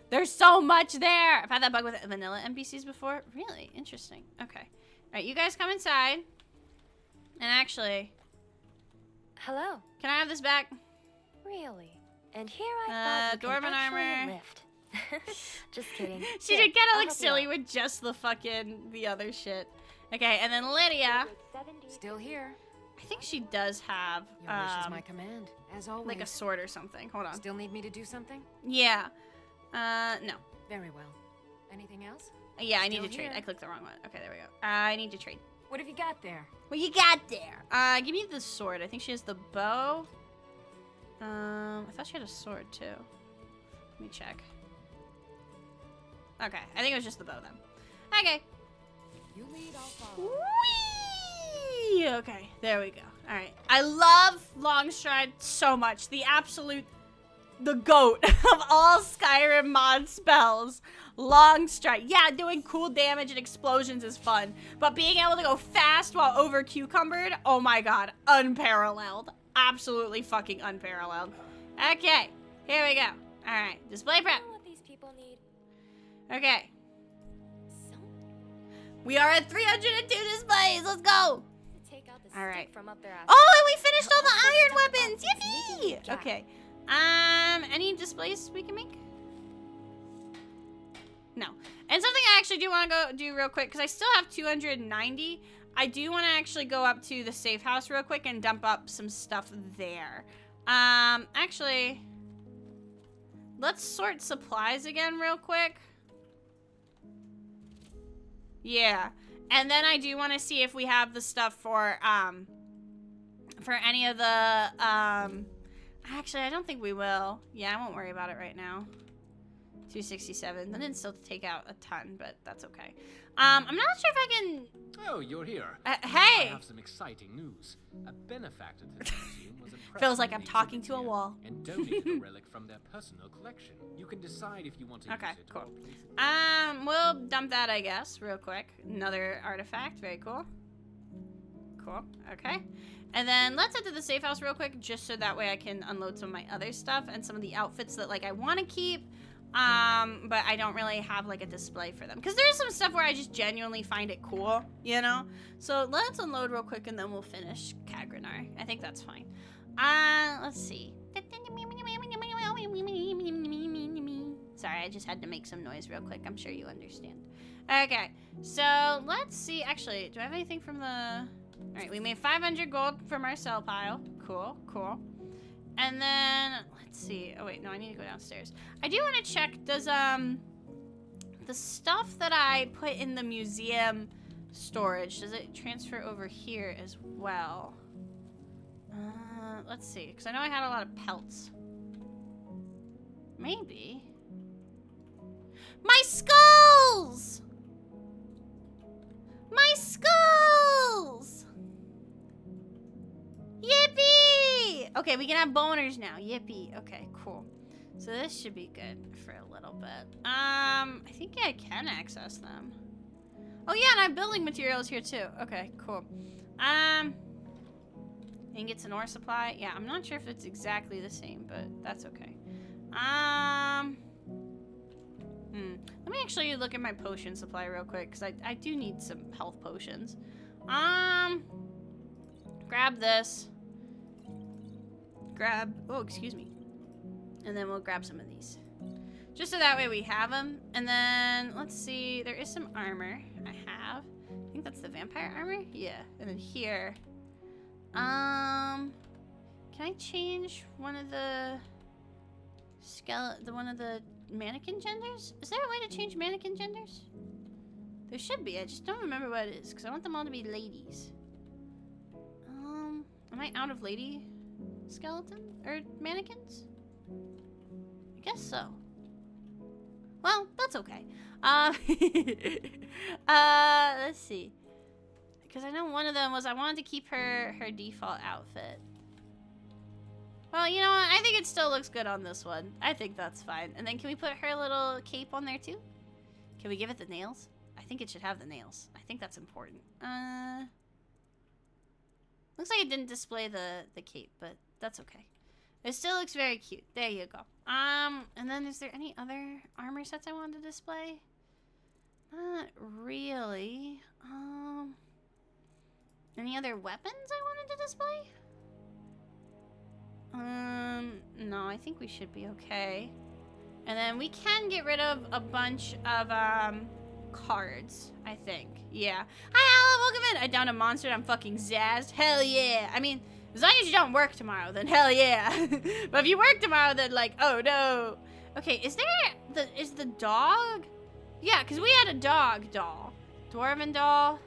There's so much there. I've had that bug with vanilla NPCs before. Really? Interesting. Okay. All right, you guys come inside. And actually... Hello. Can I have this back? Really? And here I thought you dwarven can actually armor. lift. Just kidding. She Here, did kind of I'll look help you silly out. with just the other shit. Okay, and then Lydia. Still here. I think she does have Your wish is my command, as always. like a sword or something. Hold on. Still need me to do something? Yeah. No. Very well. Anything else? Yeah, I need Still to trade. here. I clicked the wrong one. Okay, there we go. I need to trade. What have you got there? What you got there? Give me the sword. I think she has the bow. I thought she had a sword too. Let me check. Okay, I think it was just the bow then. Okay. You lead, I'll follow. Whee! Okay, there we go. All right. I love long stride so much. The absolute the GOAT of all Skyrim mod spells. Long strike. Yeah, doing cool damage and explosions is fun. But being able to go fast while over cucumbered, oh my god, unparalleled. Absolutely fucking unparalleled. Okay, here we go. Alright, display prep. What these people need. Okay. We are at 302 displays. Let's go. Take out the All right. stick from up their ass. Oh, and we finished all the iron weapons. Yippee! Okay. Any displays we can make? No. And something I actually do want to go do real quick, because I still have 290. I do want to actually go up to the safe house real quick and dump up some stuff there. Actually, let's sort supplies again real quick. Yeah. And then I do want to see if we have the stuff for any of the, actually, I don't think we will. Yeah, I won't worry about it right now. 267. That didn't still take out a ton, but that's okay. I'm not sure if I can... Oh, you're here. Hey! I have some exciting news. A benefactor to the museum was impressed Feels like with I'm the talking exhibit to a here wall. and donated a relic from their personal collection. You can decide if you want to use it Cool. or place it. We'll dump that, I guess, real quick. Another artifact. Very cool. Cool. Okay. And then let's head to the safe house real quick, just so that way I can unload some of my other stuff and some of the outfits that, like, I want to keep. But I don't really have, like, a display for them. Because there's some stuff where I just genuinely find it cool, you know? So let's unload real quick and then we'll finish Kagrenar. I think that's fine. Let's see. Sorry, I just had to make some noise real quick. I'm sure you understand. Okay, so let's see. Actually, do I have anything from the... Alright, we made 500 gold from our sell pile. Cool, cool. And then, let's see. Oh, wait, no, I need to go downstairs. I do want to check, does, the stuff that I put in the museum storage, does it transfer over here as well? Let's see, because I know I had a lot of pelts. Maybe. My skulls! My skulls! Yippee! Okay, we can have boners now. Yippee. Okay, cool. So this should be good for a little bit. I think I can access them. Oh yeah, and I have building materials here too. Okay, cool. Ingots and ore supply. Yeah, I'm not sure if it's exactly the same, but that's okay. Let me actually look at my potion supply real quick, because I do need some health potions. Grab this. Oh, excuse me. And then we'll grab some of these. Just so that way we have them. And then, let's see, there is some armor I have. I think that's the vampire armor? Yeah. And then here. Can I change one of the one of the mannequin genders? Is there a way to change mannequin genders? There should be. I just don't remember what it is, because I want them all to be ladies. Am I out of lady skeleton or mannequins? I guess so. Well, that's okay. Let's see. Because I know one of them was I wanted to keep her default outfit. Well, you know what? I think it still looks good on this one. I think that's fine. And then can we put her little cape on there too? Can we give it the nails? I think it should have the nails. I think that's important. Looks like it didn't display the cape, but that's okay. It still looks very cute. There you go. And then is there any other armor sets I wanted to display? Not really. Any other weapons I wanted to display? No, I think we should be okay. And then we can get rid of a bunch of, cards, I think. Yeah. Hi, Alan, welcome in. I downed a monster and I'm fucking zazzed. Hell yeah. I mean, as long as you don't work tomorrow, then hell yeah. But if you work tomorrow, then like, oh no. Okay, is the dog? Yeah, because we had a dog doll. Dwarven doll.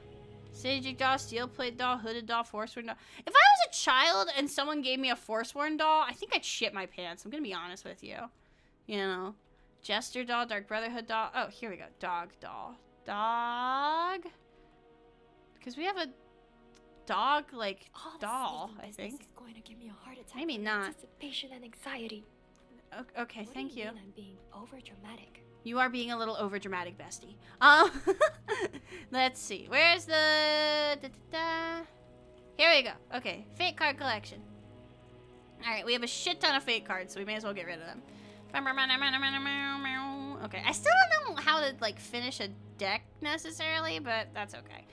Sajic doll, steel plate doll, hooded doll, forsworn doll. If I was a child and someone gave me a forsworn doll, I think I'd shit my pants. I'm gonna be honest with you. You know. Jester doll, Dark Brotherhood doll. Oh, here we go. Dog doll. Dog? Because we have a dog, like, doll, I think. This is going to give me a heart attack. Maybe not. Anticipation and anxiety. Okay, thank you. I'm being over dramatic. You are being a little over dramatic, bestie. Let's see. Where's the Here we go. Okay, fate card collection. All right, we have a shit ton of fate cards, so we may as well get rid of them. Okay, I still don't know how to like finish a deck necessarily, but that's okay.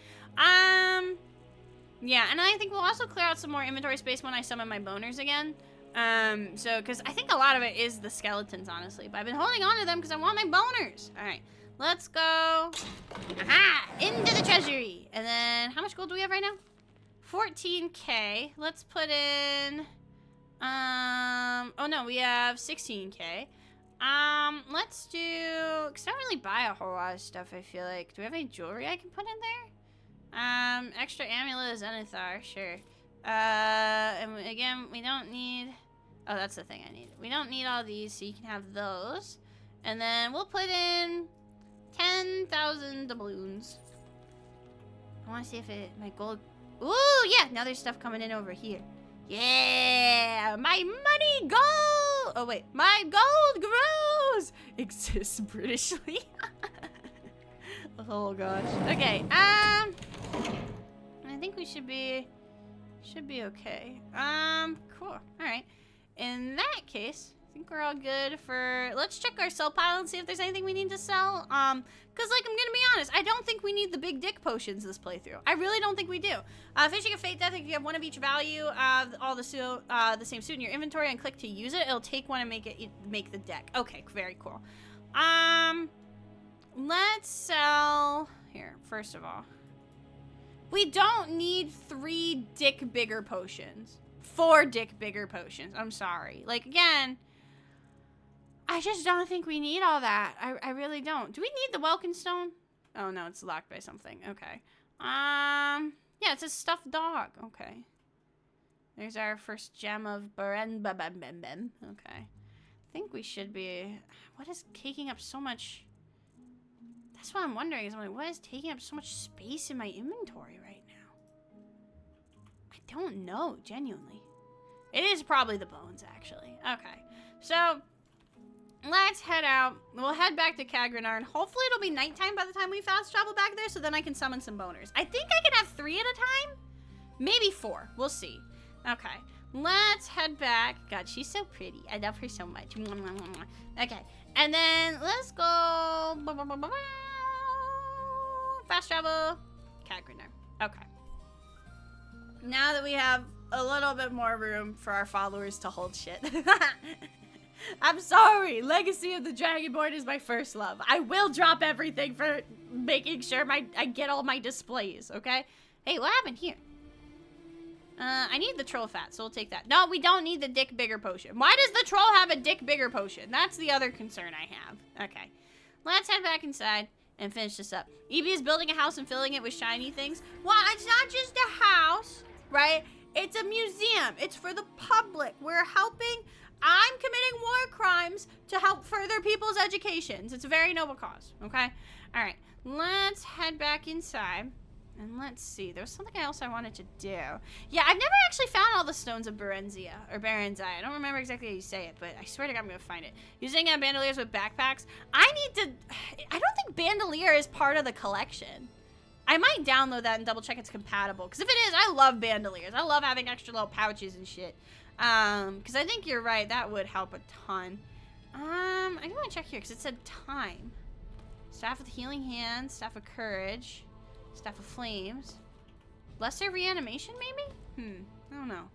Yeah, and I think we'll also clear out some more inventory space when I summon my boners again. So, because I think a lot of it is the skeletons, honestly. But I've been holding on to them because I want my boners. All right, let's go. Aha! Into the treasury. And then, how much gold do we have right now? 14K. Let's put in... oh no, we have 16K. Let's do... Because I don't really buy a whole lot of stuff, I feel like. Do we have any jewelry I can put in there? Extra amulet of Zenithar, sure. And again, we don't need... Oh, that's the thing I need. We don't need all these, so you can have those. And then we'll put in 10,000 doubloons. I want to see if my gold... Ooh, yeah! Now there's stuff coming in over here. Yeah! My money gold! Oh, wait. My gold grows! Exists Britishly. Oh, gosh. Okay, I think we should be okay. Cool. Alright. In that case, I think we're all good for... Let's check our sell pile and see if there's anything we need to sell. Because, like, I'm gonna be honest, I don't think we need the big dick potions this playthrough. I really don't think we do. Finishing a Fate Death, if you have one of each value, all the same suit in your inventory and click to use it, it'll take one and make the deck. Okay, very cool. Let's sell... Here, first of all. We don't need 3 dick bigger potions. 4 dick bigger potions. I'm sorry. Like, again, I just don't think we need all that. I really don't. Do we need the Welkin Stone? Oh, no, it's locked by something. Okay. Yeah, it's a stuffed dog. Okay. There's our first gem of Baren. Okay. I think we should be... What is taking up so much... That's what I'm wondering. Is I'm like, what is taking up so much space in my inventory right now? I don't know, genuinely. It is probably the bones, actually. Okay. So, let's head out. We'll head back to Kagrenar. Hopefully it'll be nighttime by the time we fast travel back there, so then I can summon some boners. I think I can have 3 at a time? Maybe 4. We'll see. Okay. Let's head back. God, she's so pretty. I love her so much. Okay. And then, let's go... Fast travel. Kagrenar. Okay. Now that we have a little bit more room for our followers to hold shit. I'm sorry. Legacy of the Dragonborn is my first love. I will drop everything for making sure I get all my displays, okay? Hey, what happened here? I need the troll fat, so we'll take that. No, we don't need the dick bigger potion. Why does the troll have a dick bigger potion? That's the other concern I have. Okay. Let's head back inside and finish this up. EB is building a house and filling it with shiny things. Well, it's not just a house, right? It's a museum. It's for the public. We're helping. I'm committing war crimes to help further people's educations. It's a very noble cause, okay? All right, let's head back inside. And let's see. There was something else I wanted to do. Yeah, I've never actually found all the stones of Berenzia, or Berenzai. I don't remember exactly how you say it, but I swear to God I'm going to find it. Using bandoliers with backpacks. I don't think bandolier is part of the collection. I might download that and double check it's compatible. Because if it is, I love bandoliers. I love having extra little pouches and shit. Because I think you're right. That would help a ton. I do want to check here because it said time. Staff of healing hands. Staff of courage. Staff of flames. Lesser reanimation, maybe? I don't know.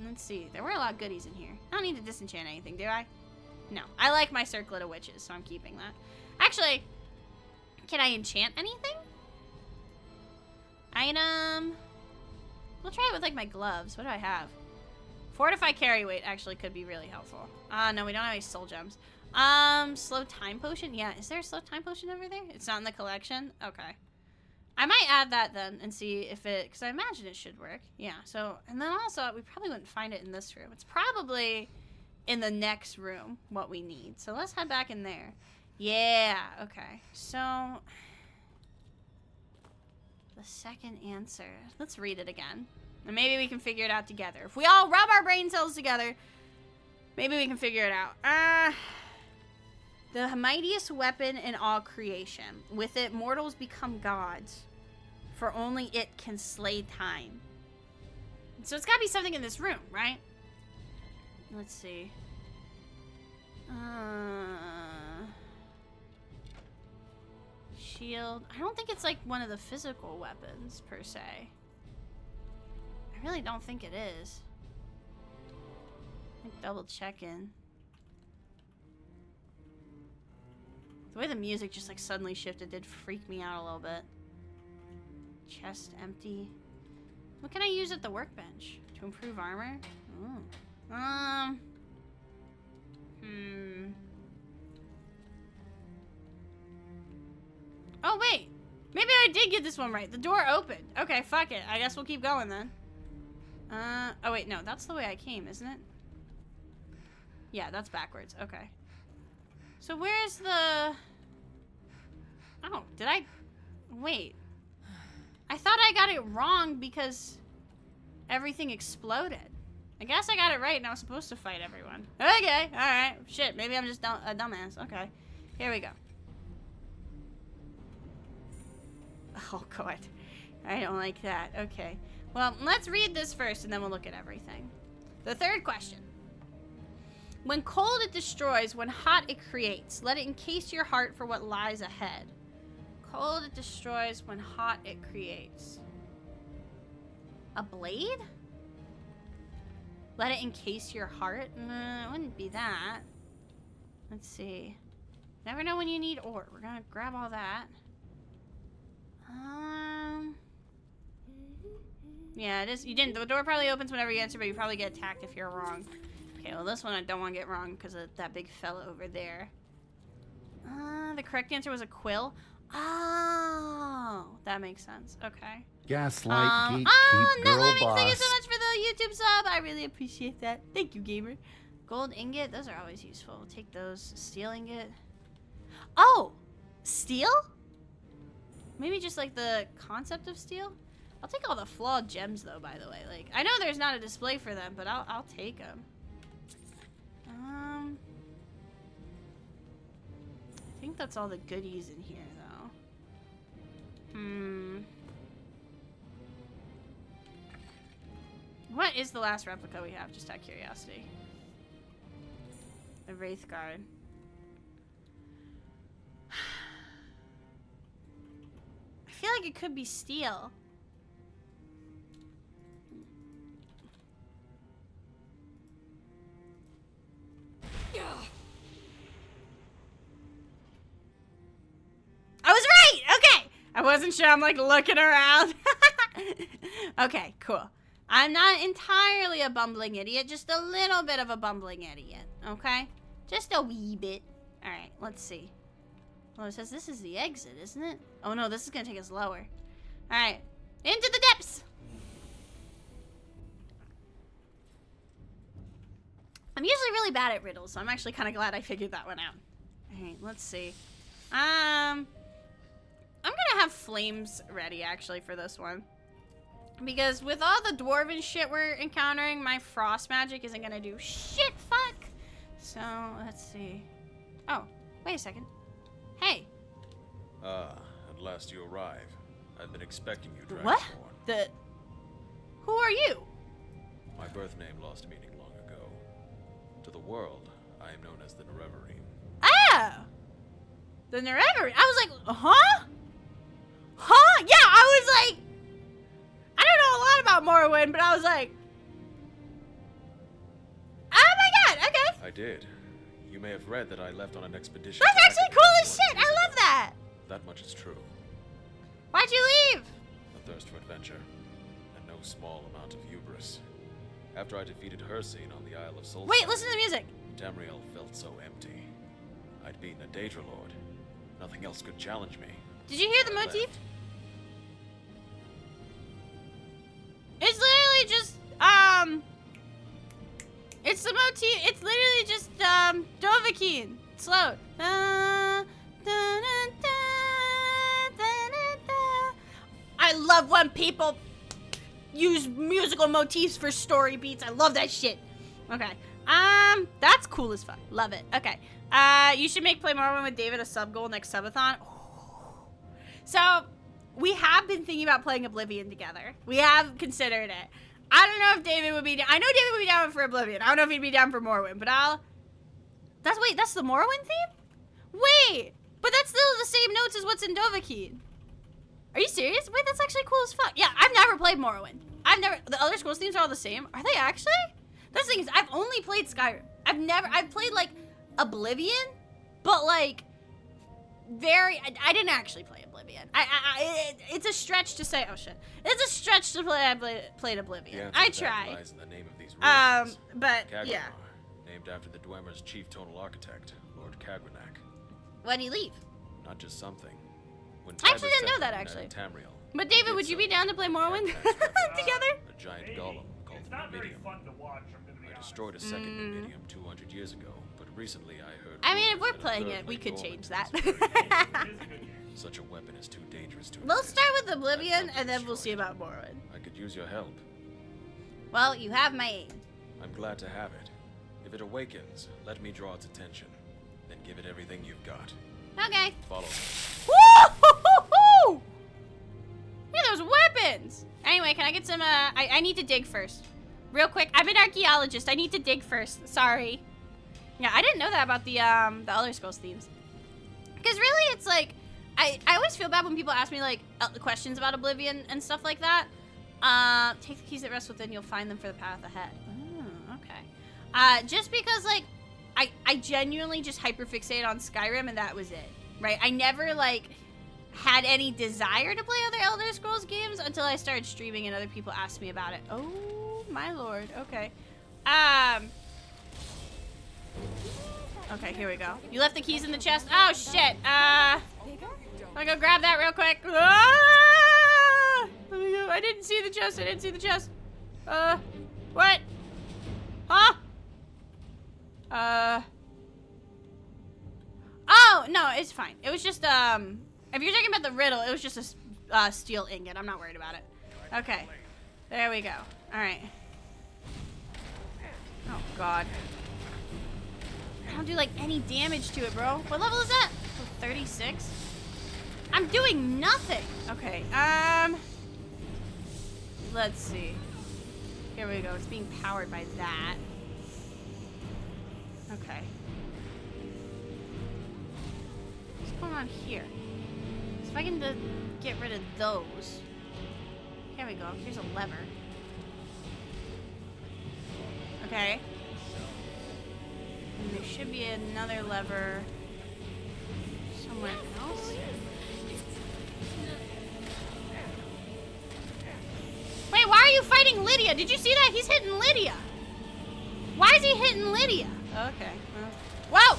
Let's see. There were a lot of goodies in here. I don't need to disenchant anything, do I? No. I like my circlet of witches, so I'm keeping that. Actually, can I enchant anything? Item. We'll try it with, like, my gloves. What do I have? Fortify carry weight actually could be really helpful. No, we don't have any soul gems. Slow time potion? Yeah, is there a slow time potion over there? It's not in the collection? Okay. I might add that then and see if it, because I imagine it should work. Yeah, so, and then also, we probably wouldn't find it in this room. It's probably in the next room, what we need. So let's head back in there. Yeah, okay. So, the second answer. Let's read it again. And maybe we can figure it out together. If we all rub our brain cells together, maybe we can figure it out. The mightiest weapon in all creation. With it, mortals become gods. For only it can slay time. So it's gotta be something in this room, right? Let's see. Shield. I don't think it's like one of the physical weapons, per se. I really don't think it is. Like double checking. The way the music just like suddenly shifted did freak me out a little bit. Chest empty. What can I use at the workbench? To improve armor? Ooh. Oh, wait. Maybe I did get this one right. The door opened. Okay, fuck it. I guess we'll keep going then. Oh wait, no. That's the way I came, isn't it? Yeah, that's backwards. Okay. So where's the... Oh, did I... Wait. I thought I got it wrong because everything exploded. I guess I got it right and I was supposed to fight everyone. Okay, alright. Shit, maybe I'm just a dumbass. Okay. Here we go. Oh, God. I don't like that. Okay. Well, let's read this first and then we'll look at everything. The third question. When cold it destroys, when hot it creates. Let it encase your heart for what lies ahead. Cold it destroys, when hot it creates. A blade? Let it encase your heart? It wouldn't be that. Let's see. Never know when you need ore. We're gonna grab all that. Yeah, it is. You didn't. The door probably opens whenever you answer, but you probably get attacked if you're wrong. Okay, well, this one I don't want to get wrong because of that big fella over there. The correct answer was a quill. Oh, that makes sense. Okay. Gaslight, geek, keep, girl Thank boss. you so much for the YouTube sub. I really appreciate that. Thank you, gamer. Gold ingot. Those are always useful. We'll take those. Steel ingot. Oh, steel? Maybe just like the concept of steel? I'll take all the flawed gems though, by the way. Like, I know there's not a display for them, but I'll take them. I think that's all the goodies in here though. What is the last replica we have, just out of curiosity? The Wraith Guard. I feel like it could be steel. I was right! Okay! I wasn't sure. I'm like looking around. Okay, cool. I'm not entirely a bumbling idiot, just a little bit of a bumbling idiot, okay? Just a wee bit. Alright, let's see. Well, it says this is the exit, isn't it? Oh no, this is gonna take us lower. Alright, into the depths! I'm usually really bad at riddles, so I'm actually kind of glad I figured that one out. Alright, let's see. I'm gonna have flames ready, actually, for this one. Because with all the dwarven shit we're encountering, my frost magic isn't gonna do shit fuck. So, let's see. Oh, wait a second. Hey. At last you arrive. I've been expecting you, Dragonborn. What? Who are you? My birth name lost meaning long ago. To the world, I am known as the Nerevarine. Ah! The Nerevarine. I was like, huh? Huh? Yeah, I was like, I don't know a lot about Morrowind, but I was like, oh my god, okay. I did. You may have read that I left on an expedition. That's actually cool as shit. I love that. That much is true. Why'd you leave? A thirst for adventure, and no small amount of hubris. After I defeated Hircine on the Isle of Solstheim, Wait, listen to the music. Tamriel felt so empty. I'd beaten a Daedra Lord. Nothing else could challenge me. Did you hear the motif? It's literally just, it's the motif, it's literally just, Dovahkiin. Slow. I love when people use musical motifs for story beats. I love that shit. Okay. That's cool as fuck. Love it. Okay. You should make Play Morrowind with David a sub goal next subathon. So, we have been thinking about playing Oblivion together. We have considered it. I don't know if David would be down. I know David would be down for Oblivion. I don't know if he'd be down for Morrowind, but wait, that's the Morrowind theme? Wait, but that's still the same notes as what's in Dovahkiin. Are you serious? Wait, that's actually cool as fuck. Yeah, I've never played Morrowind. The Elder Scrolls themes are all the same. Are they actually? That's the thing is, I've only played Skyrim. I've played like Oblivion, but like I didn't actually play Oblivion. It's a stretch to say, oh shit. It's a stretch to play, I played Oblivion. I tried. Lies in the name of these ruins. But Kagrenar, yeah. named after the Dwemer's chief tonal architect, Lord Kagrenak. When'd he leave? Not just something. When I actually didn't know that, actually. Tamriel, But David, would you be down to play Morrowind together? a giant golem called the Numidium. I destroyed a second Numidium 200 years ago, but recently I heard. I mean, if we're that a playing third it, we lay could dormant change in that. this Such a weapon is too dangerous to We'll exist. start with Oblivion, and then we'll see about Morrowind. I could use your help. Well, you have my aid. I'm glad to have it. If it awakens, let me draw its attention. Then give it everything you've got. Okay. Follow me. Woo-hoo-hoo-hoo! Yeah, those weapons! Anyway, can I get some, I need to dig first. Real quick, I'm an archaeologist. I need to dig first. Sorry. Yeah, I didn't know that about the Elder Scrolls themes. Because really, it's like, I always feel bad when people ask me, like, questions about Oblivion and stuff like that. Take the keys that rest within, you'll find them for the path ahead. Oh, okay. Just because, like, I genuinely just hyperfixated on Skyrim, and that was it. Right? I never, like, had any desire to play other Elder Scrolls games until I started streaming and other people asked me about it. Oh, my lord. Okay. Okay, here we go. You left the keys in the chest? Oh, shit. Let me go grab that real quick. Ah! Let me go. I didn't see the chest. I didn't see the chest. What? Huh? Oh, no, it's fine. It was just, if you're talking about the riddle, it was just a steel ingot. I'm not worried about it. Okay. There we go. All right. Oh, God. I don't do, like, any damage to it, bro. What level is that? Oh, 36? I'm doing nothing. Okay, let's see. Here we go. It's being powered by that. Okay. What's going on here? So if I can get rid of those. Here we go. Here's a lever. Okay. And there should be another lever somewhere else. Wait, why are you fighting Lydia? Did you see that? He's hitting Lydia. Why is he hitting Lydia? Okay. Whoa!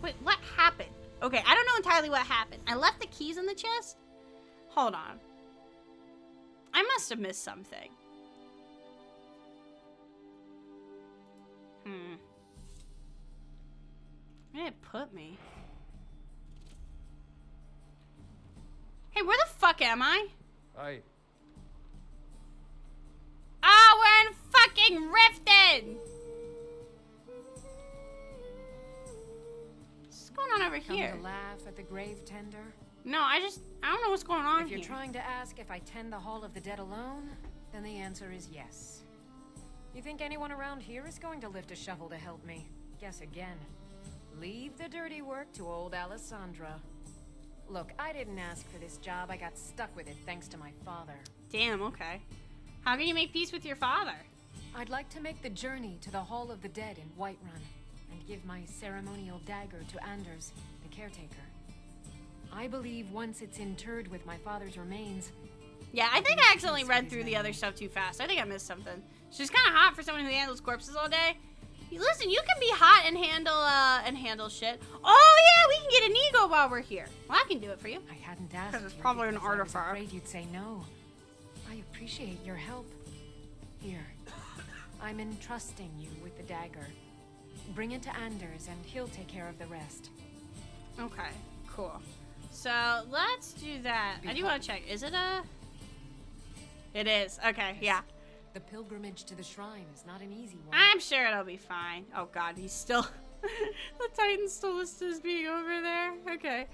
Wait, what happened? Okay, I don't know entirely what happened. I left the keys in the chest? Hold on. I must have missed something. Where did it put me? Hey, where the fuck am I? Hi. Oh, we're in fucking Riften! What's going on over here? Come to laugh at the grave tender? No, I don't know what's going on If you're here. trying to ask if I tend the Hall of the Dead alone, then the answer is yes. You think anyone around here is going to lift a shovel to help me? Guess again. Leave the dirty work to old Alessandra. Look, I didn't ask for this job. I got stuck with it thanks to my father. Damn, okay. How can you make peace with your father? I'd like to make the journey to the Hall of the Dead in Whiterun and give my ceremonial dagger to Anders, the caretaker. I believe once it's interred with my father's remains... Yeah, I think I accidentally read through the other stuff too fast. I think I missed something. She's kind of hot for someone who handles corpses all day. Listen, you can be hot and handle shit. Oh yeah, we can get Inigo while we're here. Well, I can do it for you. I hadn't asked. Because it's probably an artifact. I was afraid you'd say no. I appreciate your help. Here, I'm entrusting you with the dagger. Bring it to Anders, and he'll take care of the rest. Okay, cool. So let's do that. I do want to check. Is it a? It is. Okay, yeah. The pilgrimage to the shrine is not an easy one. I'm sure it'll be fine. Oh god, he's still... the Titan's still listed as being over there. Okay.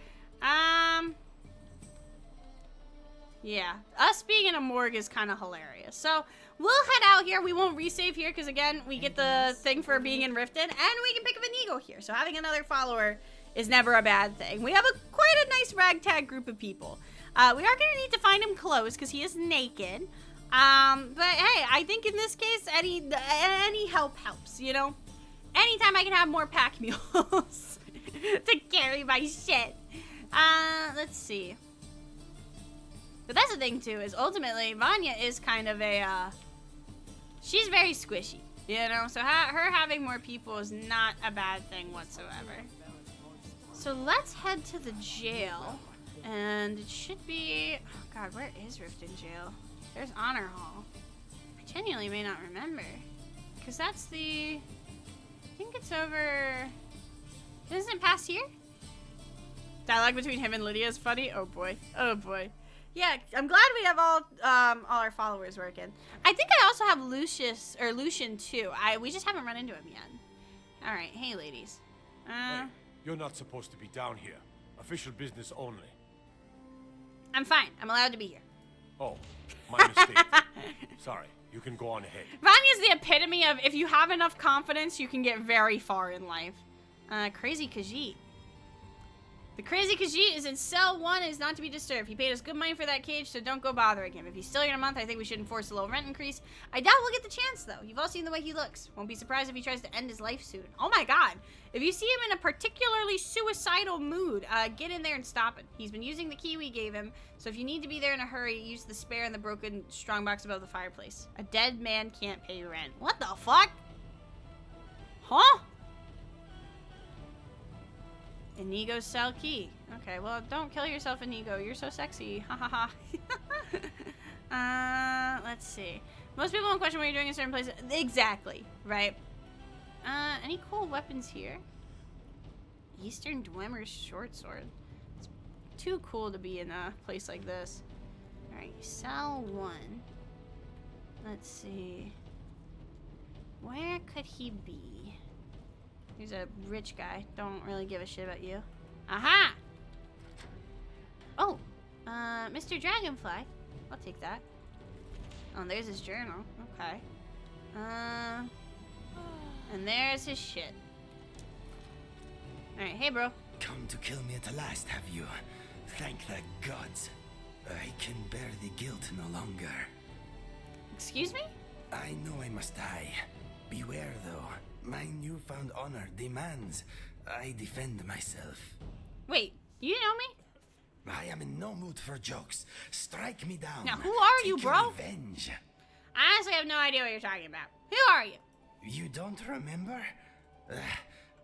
Yeah. Us being in a morgue is kind of hilarious. So, we'll head out here. We won't resave here because, again, we get the thing for being in Riften. And we can pick up Inigo here. So, having another follower is never a bad thing. We have quite a nice ragtag group of people. We are going to need to find him clothes because he is naked. But hey, I think in this case, any help helps, you know? Anytime I can have more pack mules to carry my shit. Let's see. But that's the thing, too, is ultimately, Vanya is kind of a, she's very squishy, you know? So her having more people is not a bad thing whatsoever. So let's head to the jail. And it should be, oh god, where is Riften Jail? There's Honor Hall. I genuinely may not remember. Because that's the, I think it's over, isn't it past here? Dialogue between him and Lydia is funny. Oh boy. Oh boy. Yeah, I'm glad we have all our followers working. I think I also have Lucian too. We just haven't run into him yet. All right, hey ladies. Hey, you're not supposed to be down here. Official business only. I'm fine. I'm allowed to be here. Oh, my mistake. Sorry, you can go on ahead. Vanya's the epitome of if you have enough confidence, you can get very far in life. Crazy Khajiit. The Crazy Khajiit is in cell 1 and is not to be disturbed. He paid us good money for that cage, so don't go bothering him. If he's still here in a month, I think we should enforce a little rent increase. I doubt we'll get the chance, though. You've all seen the way he looks. Won't be surprised if he tries to end his life soon. Oh my god. If you see him in a particularly suicidal mood, get in there and stop it. He's been using the key we gave him, so if you need to be there in a hurry, use the spare in the broken strongbox above the fireplace. A dead man can't pay rent. What the fuck? Huh? Inigo's cell key. Okay, well, don't kill yourself, Inigo. You're so sexy. Ha ha ha. Let's see. Most people won't question what you're doing in certain places. Exactly, right? Any cool weapons here? Eastern Dwemer's short sword. It's too cool to be in a place like this. Alright, cell 1. Let's see. Where could he be? He's a rich guy. Don't really give a shit about you. Aha! Oh, Mr. Dragonfly. I'll take that. Oh, there's his journal. Okay. And there's his shit. Alright, hey bro. Come to kill me at last, have you? Thank the gods. I can bear the guilt no longer. Excuse me? I know I must die. Beware though. My newfound honor demands I defend myself. Wait, you know me? I am in no mood for jokes. Strike me down. Now, who are you, Take bro? your revenge. I honestly have no idea what you're talking about. Who are you? You don't remember?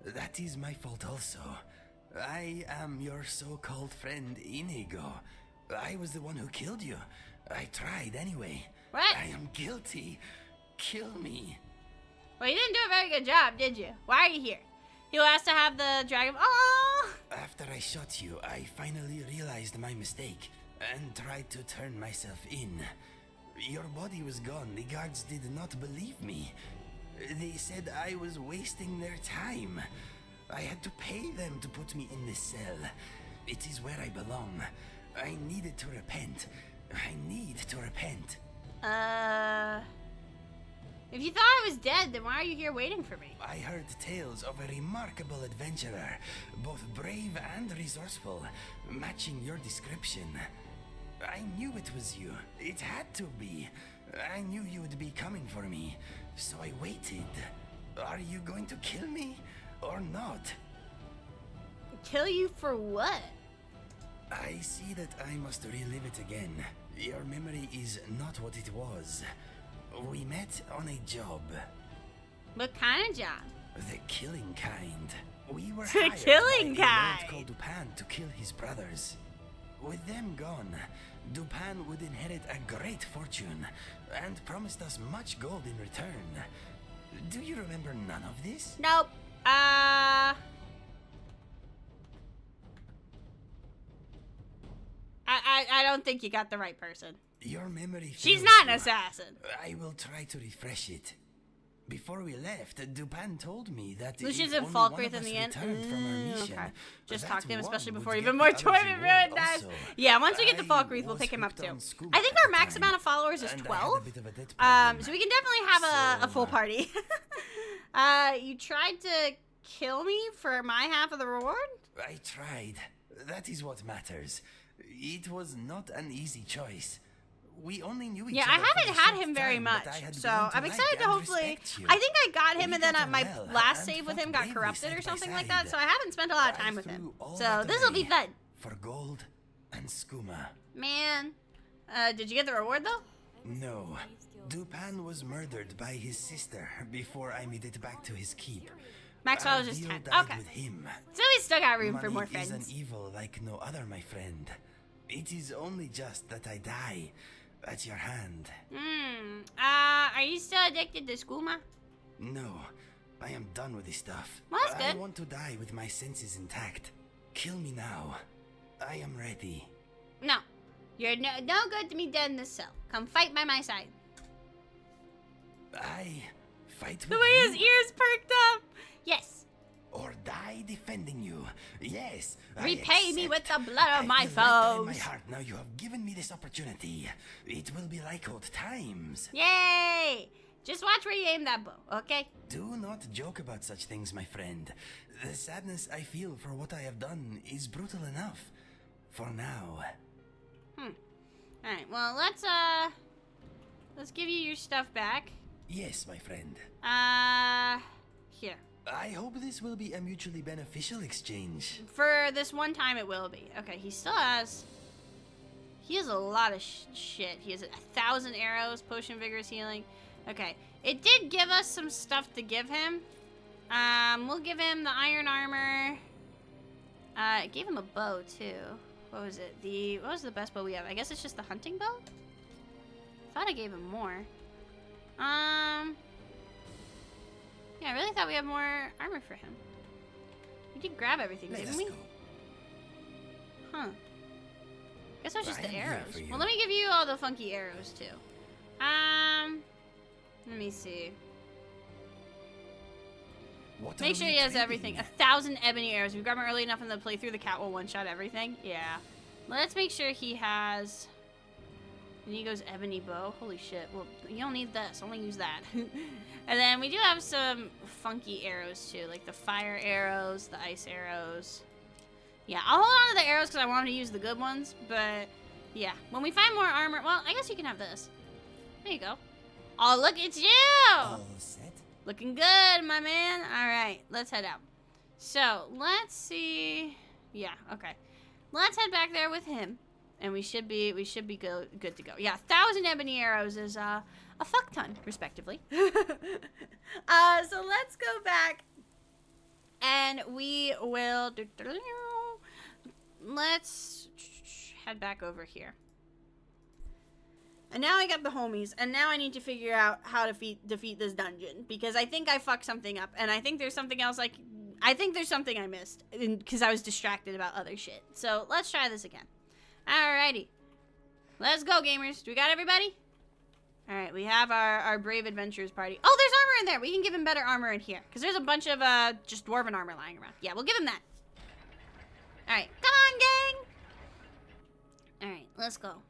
That is my fault also. I am your so-called friend Inigo. I was the one who killed you. I tried anyway. What? I am guilty. Kill me. Well, you didn't do a very good job, did you? Why are you here? You asked to have the dragon. Oh! After I shot you, I finally realized my mistake and tried to turn myself in. Your body was gone. The guards did not believe me. They said I was wasting their time. I had to pay them to put me in this cell. It is where I belong. I needed to repent. I need to repent. If you thought I was dead, then why are you here waiting for me? I heard tales of a remarkable adventurer, both brave and resourceful, matching your description. I knew it was you. It had to be. I knew you would be coming for me, so I waited. Are you going to kill me or not? Kill you for what? I see that I must relive it again. Your memory is not what it was. We met on a job. What kind of job? The killing kind. We were The hired killing by a kind. lord called Dupin to kill his brothers. With them gone, Dupin would inherit a great fortune and promised us much gold in return. Do you remember none of this? Nope. I don't think you got the right person. Your memory. She's fails not an you. assassin. I will try to refresh it. Before we left, Dupin told me that Lucian's if in only Falkreath one of in us the end. returned from our mission, Okay. Just that talk to him, one especially would before get even the more other's Dwemer reward ruined dies. also. Yeah, once we get to I Falkreath, we'll was pick him up hooked too. on scuba I think at our the max time, amount of followers is and I had 12. a bit of a debt problem. So we can definitely have a full party. You tried to kill me for my half of the reward? I tried. That is what matters. It was not an easy choice. We only knew each Yeah, other I for haven't a had short him very time, much, but I had so grown to I'm like excited to and hopefully. respect you. I think I got him, We and then got on my well, last and save with fought him got bravely corrupted side or by something like side. that, so I haven't spent a lot of I time with him. threw all So that this will be away fun. For gold and skooma. Man, did you get the reward though? No. Dupin was murdered by his sister before I made it back to his keep. Maxwell was Our just deal 10. died Okay. with him. So we still got room for Money more is friends. an evil like no other, my friend. It is only just that I die at your hand. Are you still addicted to skooma? No, I am done with this stuff. Well, that's I good. want to die with my senses intact. Kill me now. I am ready. No. You're no good to me dead in this cell. Come fight by my side. I fight with The way you? his ears perked up. Yes. Or die defending you. Yes. I Repay me with accept. the blood of I my feel right in my foes. heart. Now you have given me this opportunity. It will be like old times. Yay! Just watch where you aim that bow, okay? Do not joke about such things, my friend. The sadness I feel for what I have done is brutal enough. For now. Alright, well let's give you your stuff back. Yes, my friend. Here. I hope this will be a mutually beneficial exchange. For this one time it will be. Okay, he has a lot of shit. He has 1,000 arrows, potion vigorous healing. Okay, it did give us some stuff to give him. We'll give him the iron armor. It gave him a bow too. What was it? What was the best bow we have? I guess it's just the hunting bow? Thought I gave him more. Yeah, I really thought we had more armor for him. We did grab everything, didn't we? Huh. Guess it was just the arrows. Well, let me give you all the funky arrows too. Let me see. Make sure he has everything. 1,000 ebony arrows. We grabbed him early enough in the playthrough. The cat will one-shot everything. Yeah. Let's make sure he has Inigo's ebony bow. Holy shit. Well, you don't need this. Only use that. And then we do have some funky arrows too, like the fire arrows, the ice arrows. Yeah, I'll hold on to the arrows because I want him to use the good ones. But yeah, when we find more armor, well, I guess you can have this. There you go. Oh, look, it's you! All set? Looking good, my man. All right, let's head out. So, let's see. Yeah, okay. Let's head back there with him. And we should be good to go. Yeah, 1,000 ebony arrows is a fuck ton, respectively. So let's go back. And we will... Let's head back over here. And now I got the homies, and now I need to figure out how to defeat this dungeon, because I think I fucked something up, and I think there's something else, like, I think there's something I missed, because I was distracted about other shit. So, let's try this again. Alrighty. Let's go, gamers. Do we got everybody? Alright, we have our Brave Adventurers party. Oh, there's armor in there! We can give him better armor in here, because there's a bunch of, just dwarven armor lying around. Yeah, we'll give him that. Alright, come on, gang! Alright, let's go.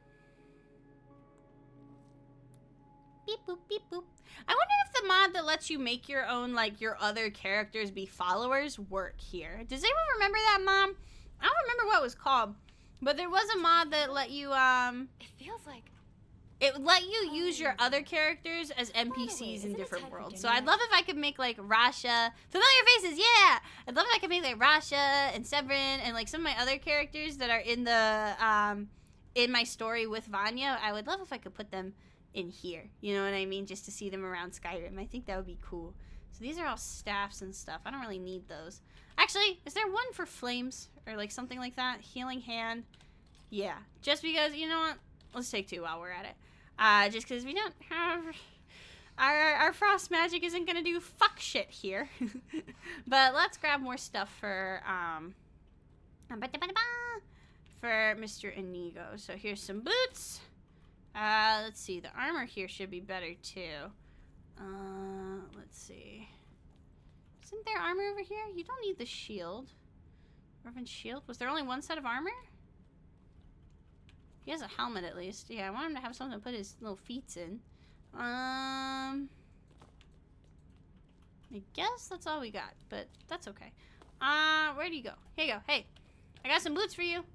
Beep boop, beep boop. I wonder if the mod that lets you make your own, like, your other characters be followers work here. Does anyone remember that mod? I don't remember what it was called, but there was a mod that let you, It feels like... It would let you use your other characters as NPCs in different worlds. So I'd love if I could make, like, Rasha. Familiar faces, yeah! I'd love if I could make, like, Rasha and Severin and, like, some of my other characters that are in the, in my story with Vanya. I would love if I could put them in here, you know what I mean, just to see them around Skyrim. I think that would be cool. So these are all staffs and stuff. I don't really need those. Actually, is there one for flames or like something like that? Healing hand. Yeah, just because, you know what, let's take 2 while we're at it. Just because we don't have our frost magic isn't gonna do fuck shit here. But let's grab more stuff for for Mr. Inigo. So here's some boots. Let's see. The armor here should be better too. Let's see. Isn't there armor over here? You don't need the shield. Orphan's shield? Was there only one set of armor? He has a helmet at least. Yeah, I want him to have something to put his little feet in. I guess that's all we got, but that's okay. Where do you go? Here you go. Hey, I got some boots for you.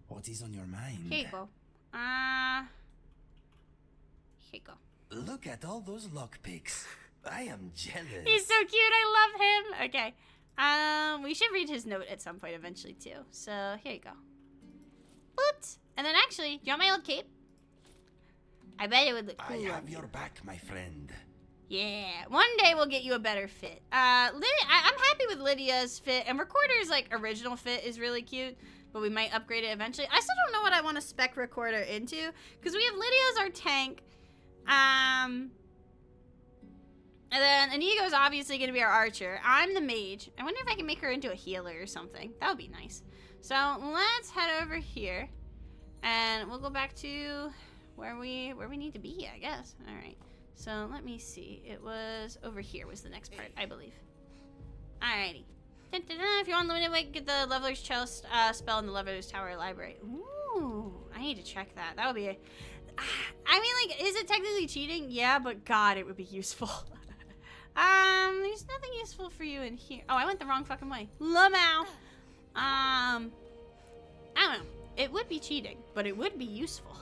What is on your mind? Here you go. Here you go. Look at all those lockpicks. I am jealous. He's so cute. I love him. Okay. We should read his note at some point eventually too. So here you go. Boot. And then actually, do you want my old cape? I bet it would look cool. I have your back, my friend. Yeah, one day we'll get you a better fit. I'm happy with Lydia's fit, and Recorder's like original fit is really cute, but we might upgrade it eventually. I still don't know what I want to spec Recorder into, because we have Lydia's our tank, and then Inigo's obviously going to be our archer. I'm the mage. I wonder if I can make her into a healer or something. That would be nice. So let's head over here, and we'll go back to where we need to be, I guess. All right. So let me see. It was over here was the next part, I believe. Alrighty. Dun, dun, dun. If you want limited weight, get the Leveler's Chest spell in the Leveler's Tower Library. Ooh, I need to check that. That would be I mean, like, is it technically cheating? Yeah, but God, it would be useful. There's nothing useful for you in here. Oh, I went the wrong fucking way. Lamau. I don't know. It would be cheating, but it would be useful.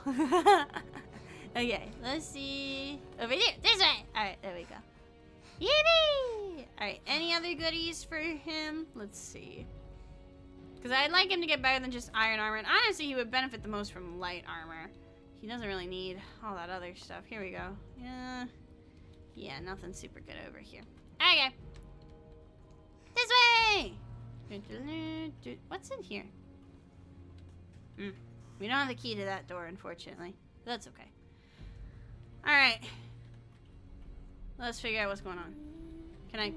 Okay, let's see. Over there, this way. Alright, there we go. Yippee! Alright, any other goodies for him? Let's see. Because I'd like him to get better than just iron armor. And honestly, he would benefit the most from light armor. He doesn't really need all that other stuff. Here we go. Yeah, nothing super good over here. Okay. This way! What's in here? We don't have the key to that door, unfortunately. That's okay. Alright. Let's figure out what's going on. Can I...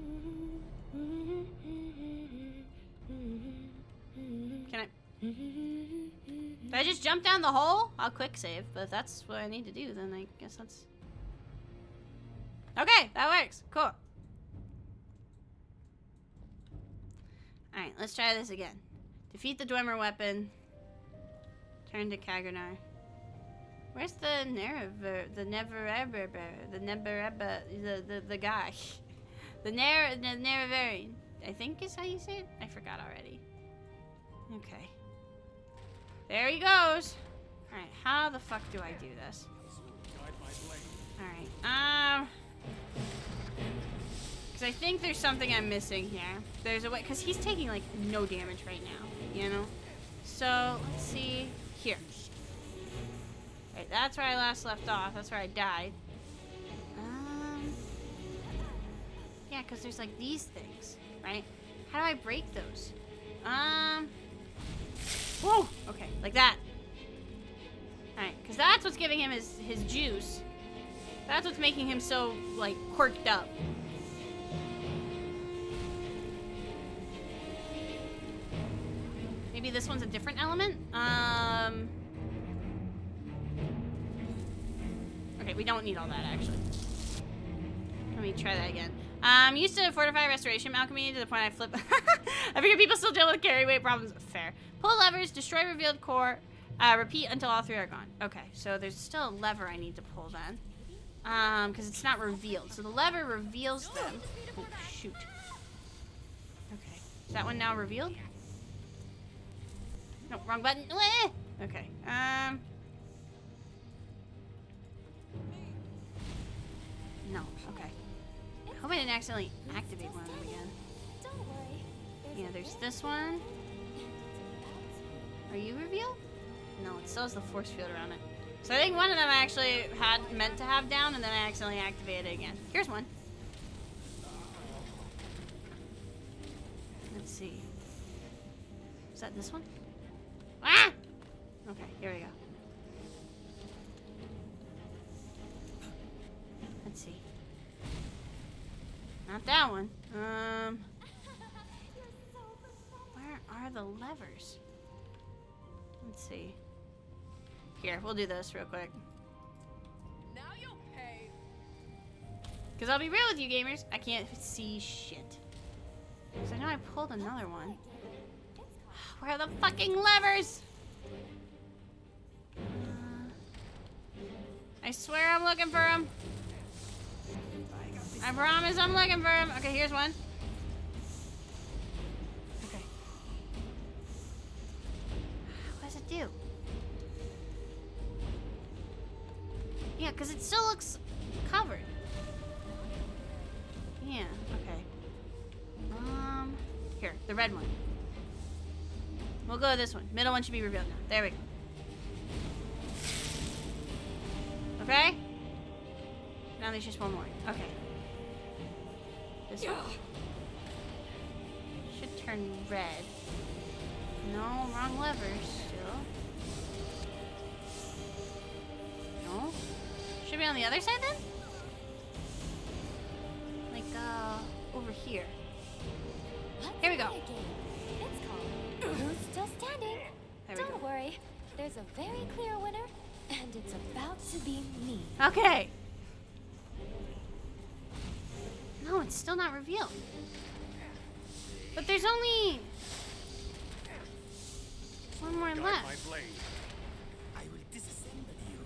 Did I just jump down the hole? I'll quick save, but if that's what I need to do, then I guess that's... Okay, that works. Cool. Alright, let's try this again. Defeat the Dwemer weapon. Turn to Kaganar. Where's the the guy? The Nerevarine, I think is how you say it? I forgot already. Okay. There he goes. Alright, how the fuck do I do this? Alright, because I think there's something I'm missing here. There's a way, because he's taking like no damage right now, you know? So, let's see. Here. Right, that's where I last left off. That's where I died. Yeah, because there's like these things, right? How do I break those? Whoa! Okay, like that. Alright, because that's what's giving him his juice. That's what's making him so, like, quirked up. Maybe this one's a different element? Okay, we don't need all that, actually. Let me try that again. Used to fortify restoration alchemy to the point I flip. I figure people still deal with carry weight problems. Fair. Pull levers, destroy revealed core, repeat until all three are gone. Okay, so there's still a lever I need to pull then. Because it's not revealed. So the lever reveals them. Oh, shoot. Okay. Is that one now revealed? No, wrong button. Okay. No, okay. I hope I didn't accidentally activate one of them again. Yeah, there's this one. Are you revealed? No, it still has the force field around it. So I think one of them I actually had meant to have down, and then I accidentally activated it again. Here's one. Let's see. Is that this one? Ah! Okay, here we go. Let's see. Not that one. Where are the levers? Let's see. Here, we'll do this real quick. Now you'll pay. Because I'll be real with you gamers, I can't see shit. Because I know I pulled another one. Where are the fucking levers? I swear I'm looking for them. I promise I'm looking for them. Okay, here's one. Okay. What does it do? Yeah, because it still looks covered. Yeah, okay. Here, the red one. We'll go with this one. Middle one should be revealed now. There we go. Okay? Now there's just one more. Okay. This one. Should turn red. No, wrong lever still. No? Should be on the other side then? Like, over here. Here we go. It's called Who's Still Standing? Don't worry, there's a very clear winner, and it's about to be me. Okay. No, it's still not revealed. But there's only one more left. My blade. I will disassemble you.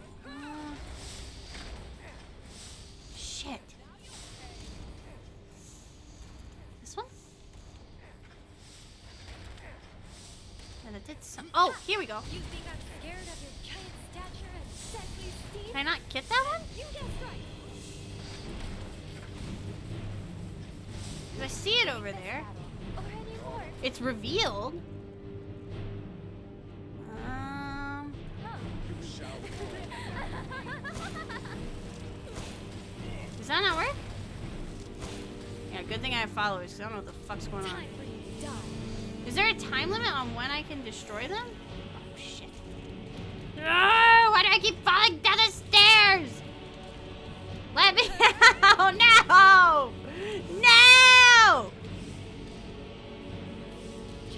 Shit. This one? Yeah, that did some. Oh, here we go. You think I'm scared of your giant stature and deadly steam? Can I not get that one? You guessed right. I see it over there. It's revealed. Does that not work? Yeah, good thing I have followers, because I don't know what the fuck's going on. Is there a time limit on when I can destroy them? Oh, shit. No! Why do I keep falling down the stairs? Let me out! No! No!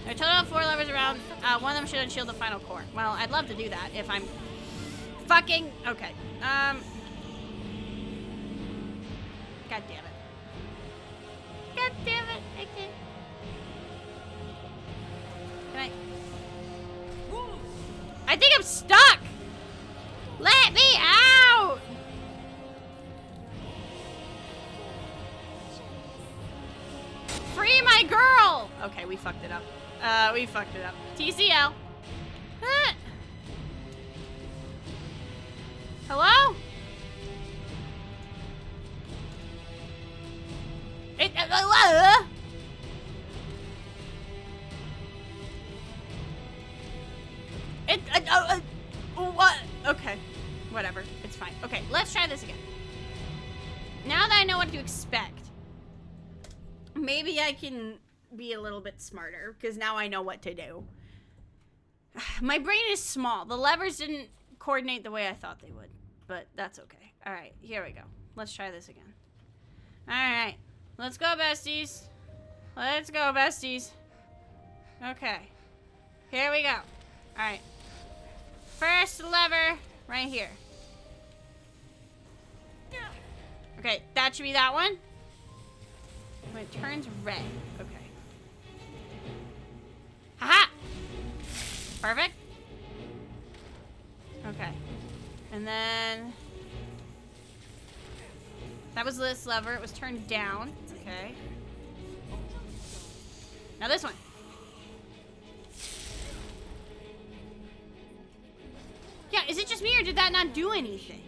I total out 4 levers around. One of them should unshield the final core. Well, I'd love to do that if I'm fucking... Okay. God damn it. God damn it. I can't... Can I think I'm stuck! Let me out! Free my girl! Okay, we fucked it up. We fucked it up. TCL. Hello? What? Okay. Whatever. It's fine. Okay, let's try this again. Now that I know what to expect, maybe I can be a little bit smarter, because now I know what to do. My brain is small. The levers didn't coordinate the way I thought they would, but that's okay. All right, here we go. Let's try this again. All right, let's go, besties. Let's go, besties. Okay, here we go. All right, first lever right here. Okay, that should be that one. When it turns red. Okay. Haha! Perfect. Okay. And then... that was this lever. It was turned down. Okay. Now this one. Yeah, is it just me or did that not do anything?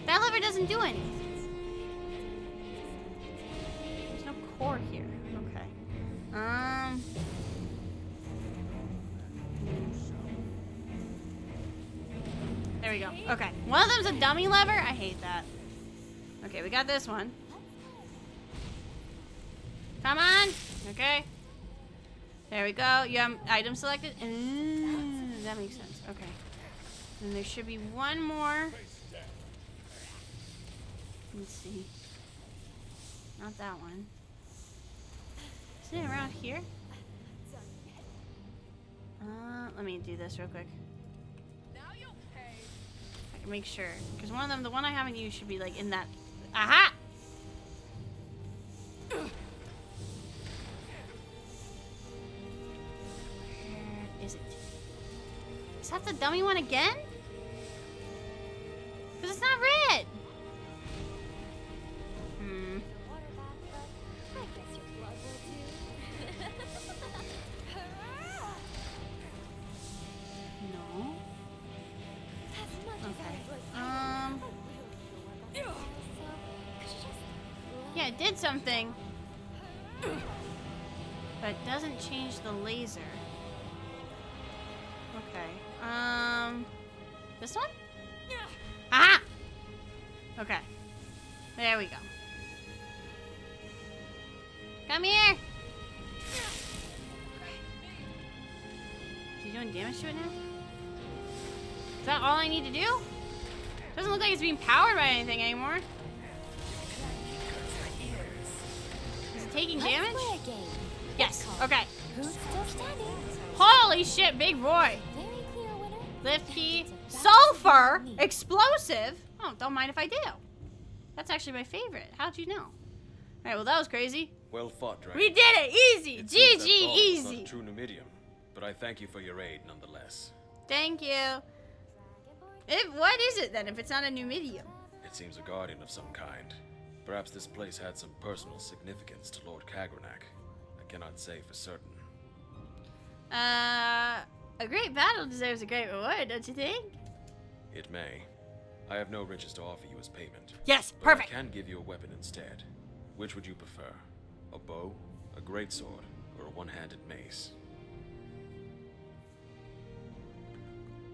That lever doesn't do anything. There's no core here. Okay. There we go. Okay. One of them's a dummy lever. I hate that. Okay, we got this one. Come on. Okay. There we go. You have item selected. That makes sense. Okay. And there should be one more. Let's see. Not that one. Is it around here? Let me do this real quick. I can make sure. Because one of them, the one I haven't used, should be like in that. Aha! Where is it? Is that the dummy one again? Because it's not red. No. Okay. Yeah, it did something. But it doesn't change the laser. Okay. This one? Aha! Okay. There we go. Come here! Is he doing damage to it now? Is that all I need to do? Doesn't look like it's being powered by anything anymore. Is it taking damage? Yes. Okay. Who's still standing? Holy shit, big boy. Very clear winner. Lift key. Sulfur. Explosive. Oh, don't mind if I do. That's actually my favorite. How'd you know? Alright, well that was crazy. Well fought, Dragon. We did it! Easy! It seems that GG, ball was easy! not true Numidium, but I thank you for your aid nonetheless. Thank you. What is it then if it's not a Numidium? It seems a guardian of some kind. Perhaps this place had some personal significance to Lord Kagranak. I cannot say for certain. A great battle deserves a great reward, don't you think? It may. I have no riches to offer you as payment. Yes, but perfect. I can give you a weapon instead. Which would you prefer? A bow, a greatsword, or a one-handed mace?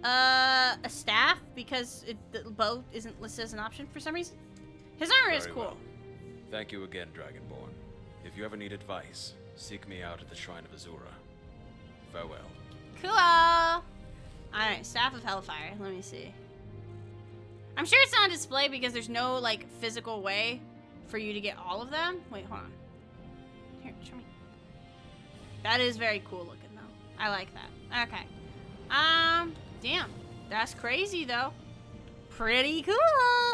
A staff, because the bow isn't listed as an option for some reason. His armor is Very cool. well. Thank you again, Dragonborn. If you ever need advice, seek me out at the Shrine of Azura. Farewell. Cool. Alright, Staff of Hellfire. Let me see. I'm sure it's not on display because there's no, like, physical way for you to get all of them. Wait, hold on. Here, show me. That is very cool looking, though. I like that. Okay. Damn. That's crazy, though. Pretty cool.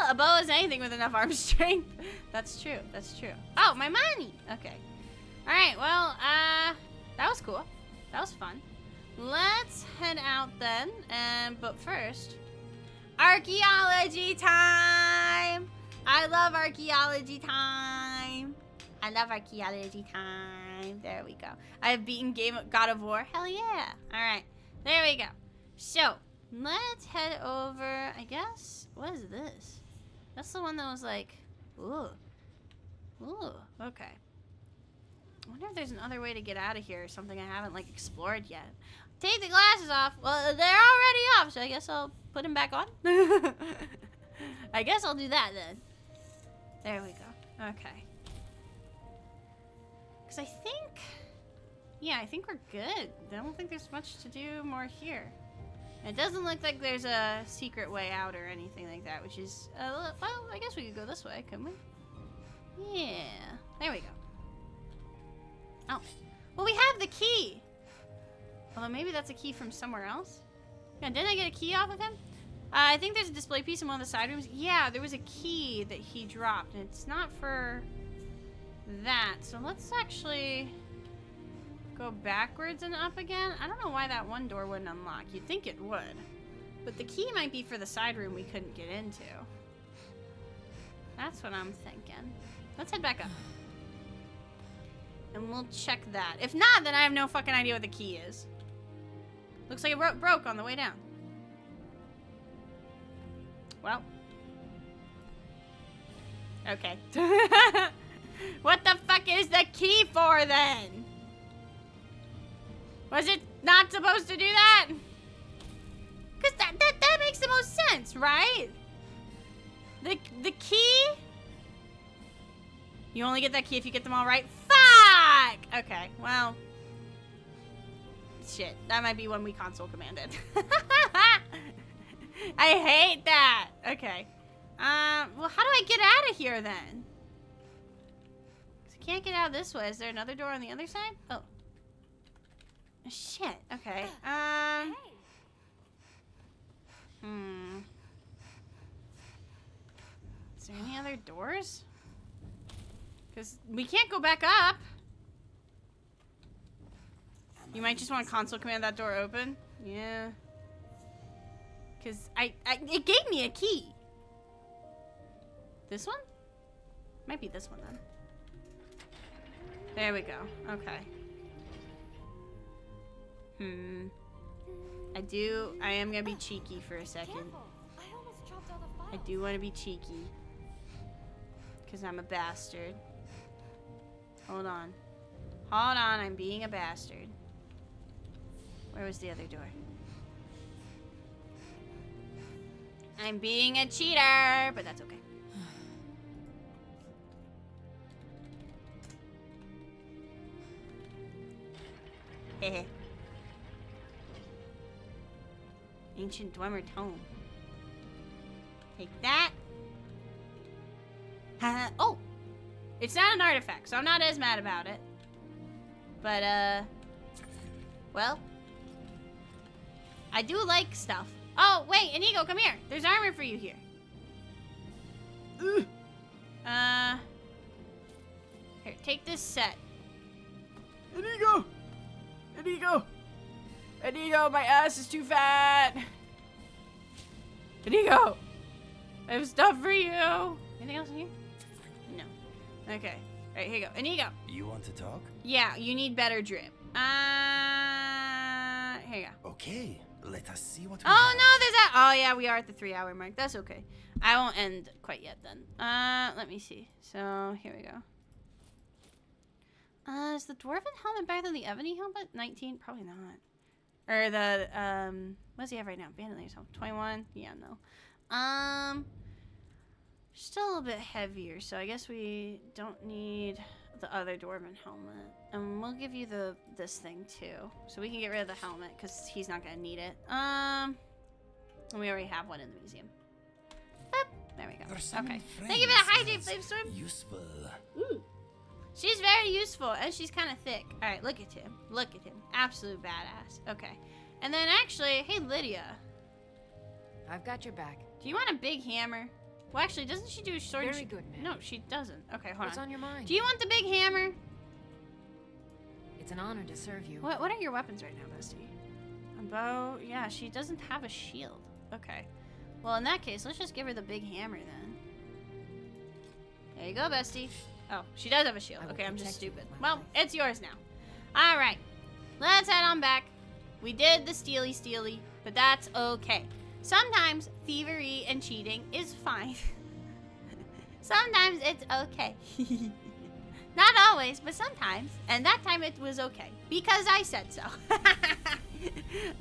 A bow is anything with enough arm strength. That's true. That's true. Oh, my money. Okay. Alright, well, that was cool. That was fun. Let's head out then. But first, archaeology time! I love archaeology time. I love archaeology time. There we go. I have beaten God of War. Hell yeah. Alright. There we go. So, let's head over, I guess. What is this? That's the one that was like, ooh. Ooh, okay. I wonder if there's another way to get out of here or something I haven't, like, explored yet. Take the glasses off. Well, they're already off, so I guess I'll put them back on. I guess I'll do that then. There we go. Okay. Because I think... Yeah, I think we're good. I don't think there's much to do more here. It doesn't look like there's a secret way out or anything like that, which is... well, I guess we could go this way, couldn't we? Yeah. There we go. Oh. Well, we have the key. Although maybe that's a key from somewhere else. Yeah, didn't I get a key off of him? I think there's a display piece in one of the side rooms. Yeah, there was a key that he dropped, and it's not for that. So let's actually go backwards and up again. I don't know why that one door wouldn't unlock. You'd think it would. But the key might be for the side room we couldn't get into. That's what I'm thinking. Let's head back up. And we'll check that. If not, then I have no fucking idea what the key is. Looks like it broke on the way down. Well. Okay. What the fuck is the key for then? Was it not supposed to do that? Because that makes the most sense, right? The key? You only get that key if you get them all right? Fuck! Okay, well. Shit, that might be one we console commanded. I hate that. Okay. Well, how do I get out of here then? Can't get out this way. Is there another door on the other side? Oh. Shit. Okay. Is there any other doors? Because we can't go back up. You might just want to console command that door open. Yeah. Because it gave me a key. This one? Might be this one then. There we go. Okay. I am gonna be cheeky for a second. I do want to be cheeky. Because I'm a bastard. Hold on. Hold on, I'm being a bastard. Where was the other door? I'm being a cheater, but that's okay. Hehe. Ancient Dwemer tome. Take that. Oh! It's not an artifact, so I'm not as mad about it. But, well. I do like stuff. Oh, wait, Inigo, come here. There's armor for you here. Ugh. Here, take this set. Inigo! Inigo! Inigo, my ass is too fat! Inigo! I have stuff for you! Anything else in here? No. Okay. Alright, here you go. Inigo! You want to talk? Yeah, you need better drip. Here you go. Okay, let us see what we Oh, have. no, there's that. Oh, yeah, we are at the 3-hour mark. That's okay. I won't end quite yet then. Let me see. So, here we go. Is the Dwarven helmet better than the Ebony helmet? 19? Probably not. Or the, what does he have right now? Bandolier helmet. 21? Yeah, no. Still a little bit heavier, so I guess we don't need the other Dwarven helmet. And we'll give you this thing, too. So we can get rid of the helmet, because he's not going to need it. And we already have one in the museum. Boop. There we go. Okay. Thank you for the hydrate, Flamestorm. Useful. Ooh. She's very useful, and she's kind of thick. All right, look at him. Look at him. Absolute badass. Okay. And then actually, hey, Lydia. I've got your back. Do you want a big hammer? Well, actually, doesn't she do a sword? Very good, man. No, she doesn't. Okay, hold What's on your mind? Do you want the big hammer? It's an honor to serve you. What are your weapons right now, Bestie? A bow? Yeah, she doesn't have a shield. Okay. Well, in that case, let's just give her the big hammer then. There you go, Bestie. Oh, she does have a shield. Okay, I'm just stupid. Well, it's yours now. All right. Let's head on back. We did the steely, but that's okay. Sometimes thievery and cheating is fine. Sometimes it's okay. Not always, but sometimes. And that time it was okay. Because I said so.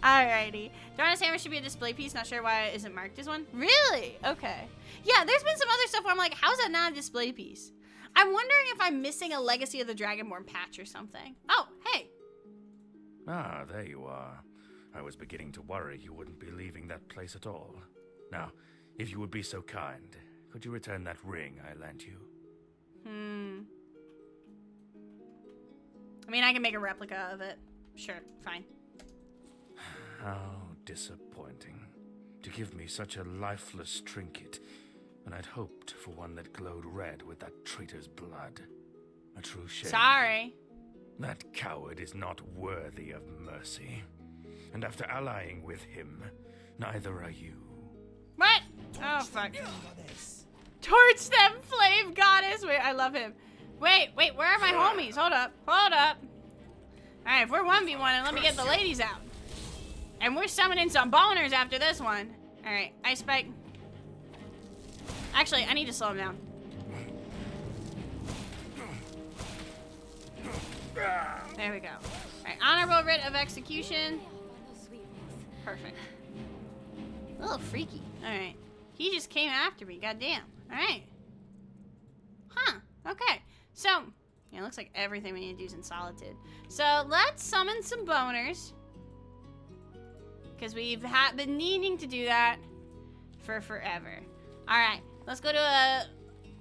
Alrighty. Dorna's hammer should be a display piece. Not sure why it isn't marked as one. Really? Okay. Yeah, there's been some other stuff where I'm like, how's that not a display piece? I'm wondering if I'm missing a Legacy of the Dragonborn patch or something. Oh, hey. Ah, there you are. I was beginning to worry you wouldn't be leaving that place at all. Now, if you would be so kind, could you return that ring I lent you? I mean, I can make a replica of it. Sure, fine. How disappointing. To give me such a lifeless trinket, and I'd hoped for one that glowed red with that traitor's blood. A true shame. Sorry. That coward is not worthy of mercy. And after allying with him, neither are you. What? Oh, fuck. Torch them, flame goddess. Wait, I love him. Wait, where are my homies? Hold up. Alright, if we're 1v1, and let me get the ladies out. And we're summoning some boners after this one. Alright, Ice Spike. Actually, I need to slow him down. There we go. Alright, honorable writ of execution. Perfect. A little freaky. Alright. He just came after me, goddamn. Alright. Huh. Okay. So, yeah, it looks like everything we need to do is in Solitude. So, let's summon some boners. Because we've been needing to do that for forever. Alright. Let's go to a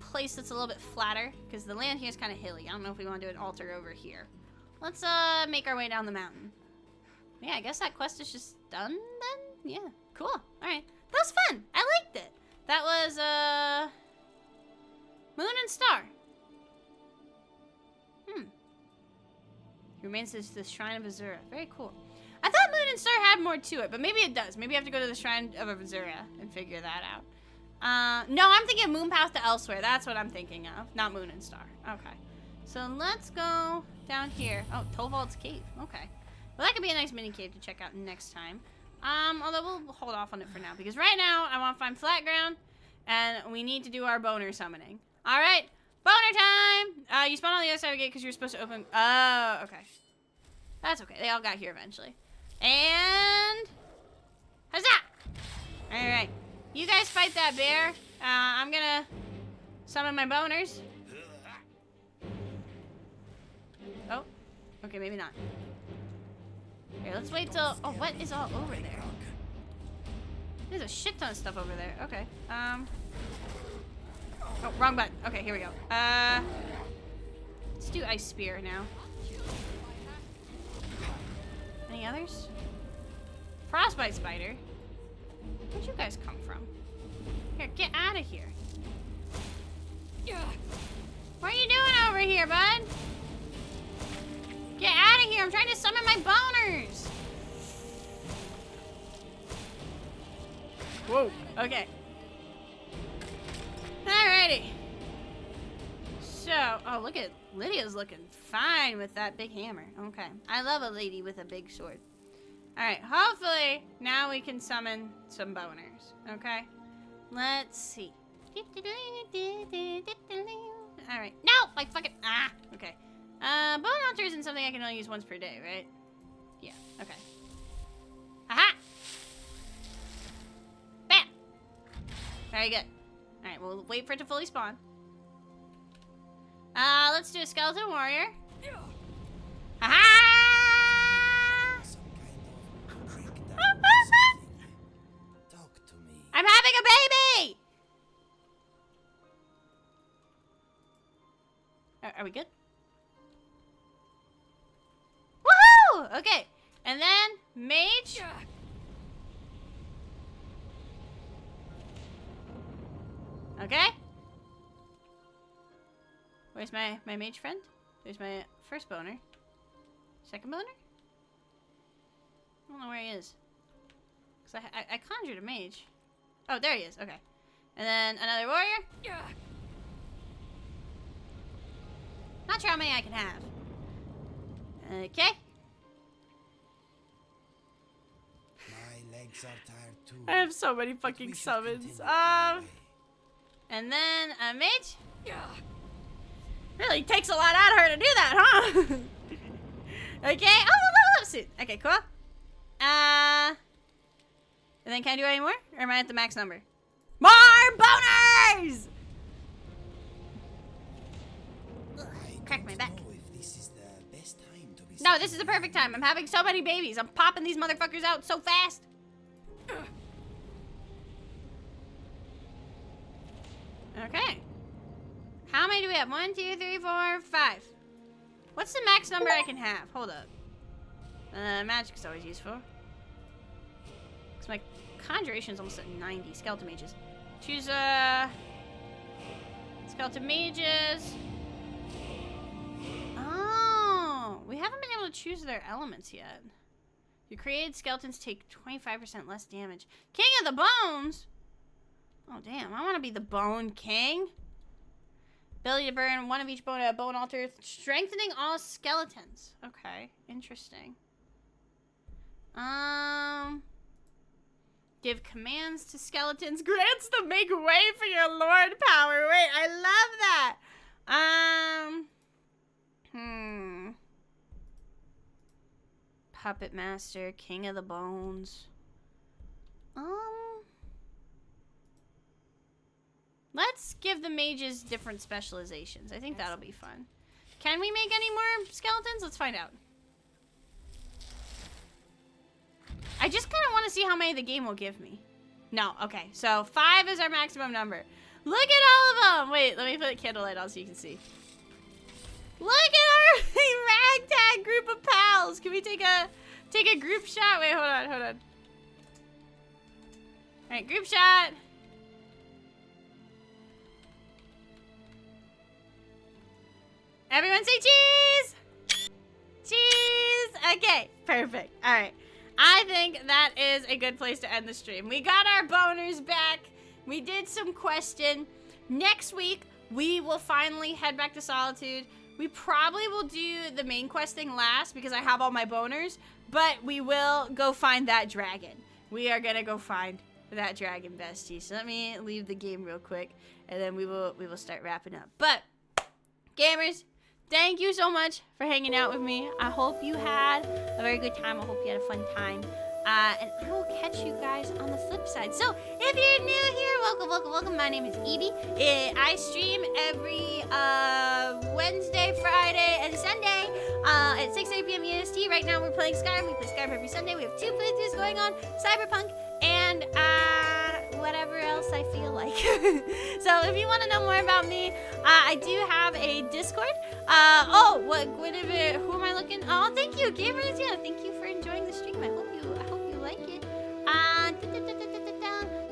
place that's a little bit flatter, because the land here is kind of hilly. I don't know if we want to do an altar over here. Let's make our way down the mountain. Yeah, I guess that quest is just done then? Yeah, cool. Alright. That was fun. I liked it. That was, Moon and Star. Remains is the Shrine of Azura. Very cool. I thought Moon and Star had more to it, but maybe it does. Maybe I have to go to the Shrine of Azura and figure that out. No, I'm thinking Moon Path to Elsewhere. That's what I'm thinking of. Not Moon and Star. Okay. So let's go down here. Oh, Tovald's Cave. Okay. Well, that could be a nice mini cave to check out next time. Although we'll hold off on it for now, because right now I want to find flat ground, and we need to do our boner summoning. All right, boner time. You spawned on the other side of the gate because you were supposed to open. Oh, okay. That's okay. They all got here eventually. And huzzah! All right, you guys fight that bear. I'm gonna summon my boners. Oh, okay, maybe not. Here, let's wait till... Oh, what is all over there? There's a shit ton of stuff over there. Okay. Oh, wrong button. Okay, here we go. Let's do Ice Spear now. Any others? Frostbite Spider. Where'd you guys come from? Here, get out of here. What are you doing over here, bud? Get out of here! I'm trying to summon my boners! Whoa, okay. Alrighty. So, oh, look at Lydia's looking fine with that big hammer. Okay. I love a lady with a big sword. Alright, hopefully now we can summon some boners. Okay? Let's see. Alright. No! I fucking... Ah! Okay. Bone altar isn't something I can only use once per day, right? Yeah, okay. Aha! Bam! Very good. Alright, we'll wait for it to fully spawn. Let's do a skeleton warrior. Aha! I'm having a baby! Are we good? Woohoo! Okay. And then, mage. Okay. Where's my mage friend? There's my first boner. Second boner? I don't know where he is. Because I conjured a mage. Oh, there he is. Okay. And then another warrior. Not sure how many I can have. Okay. My legs are tired too. I have so many fucking summons. And then a mage. Really takes a lot out of her to do that, huh? Okay. Oh, suit. Okay, cool. And then can I do any more? Or am I at the max number? More boners! Crack my back. No, this is the perfect time. I'm having so many babies. I'm popping these motherfuckers out so fast. Okay. How many do we have? 1, 2, 3, 4, 5. What's the max number I can have? Hold up. Magic is always useful. Because my conjuration is almost at 90. Skeleton mages. Choose, skeleton mages. Oh, we haven't been able to choose their elements yet. Your created skeletons take 25% less damage. King of the Bones? Oh, damn. I want to be the Bone King. Ability to burn one of each bone at a bone altar. Strengthening all skeletons. Okay. Interesting. Give commands to skeletons. Grants them make way for your lord power. Wait, I love that. Puppet Master, King of the Bones. Let's give the mages different specializations. I think that'll be fun. Can we make any more skeletons? Let's find out. I just kind of want to see how many the game will give me. No, okay. So 5 is our maximum number. Look at all of them. Wait, let me put a candlelight on so you can see. Look at our ragtag group of pals. Can we take a group shot? Wait, hold on. All right, group shot. Everyone say cheese. Cheese. Okay, perfect. All right. I think that is a good place to end the stream. We got our boners back. We did some question. Next week, we will finally head back to Solitude. We probably will do the main quest thing last because I have all my boners, but we will go find that dragon. We are gonna go find that dragon, bestie. So let me leave the game real quick, and then we will start wrapping up. But gamers, thank you so much for hanging out with me. I hope you had a very good time. I hope you had a fun time. And I will catch you guys on the flip side. So, if you're new here, welcome. My name is Evie. I stream every Wednesday, Friday, and Sunday at 6:30 p.m. EST. Right now, we're playing Skyrim. We play Skyrim every Sunday. We have 2 playthroughs going on, Cyberpunk, and whatever else I feel like. So, if you want to know more about me, I do have a Discord. Guinevere, who am I looking? Oh, thank you, gamers. Yeah, thank you for enjoying the stream. I hope you like it.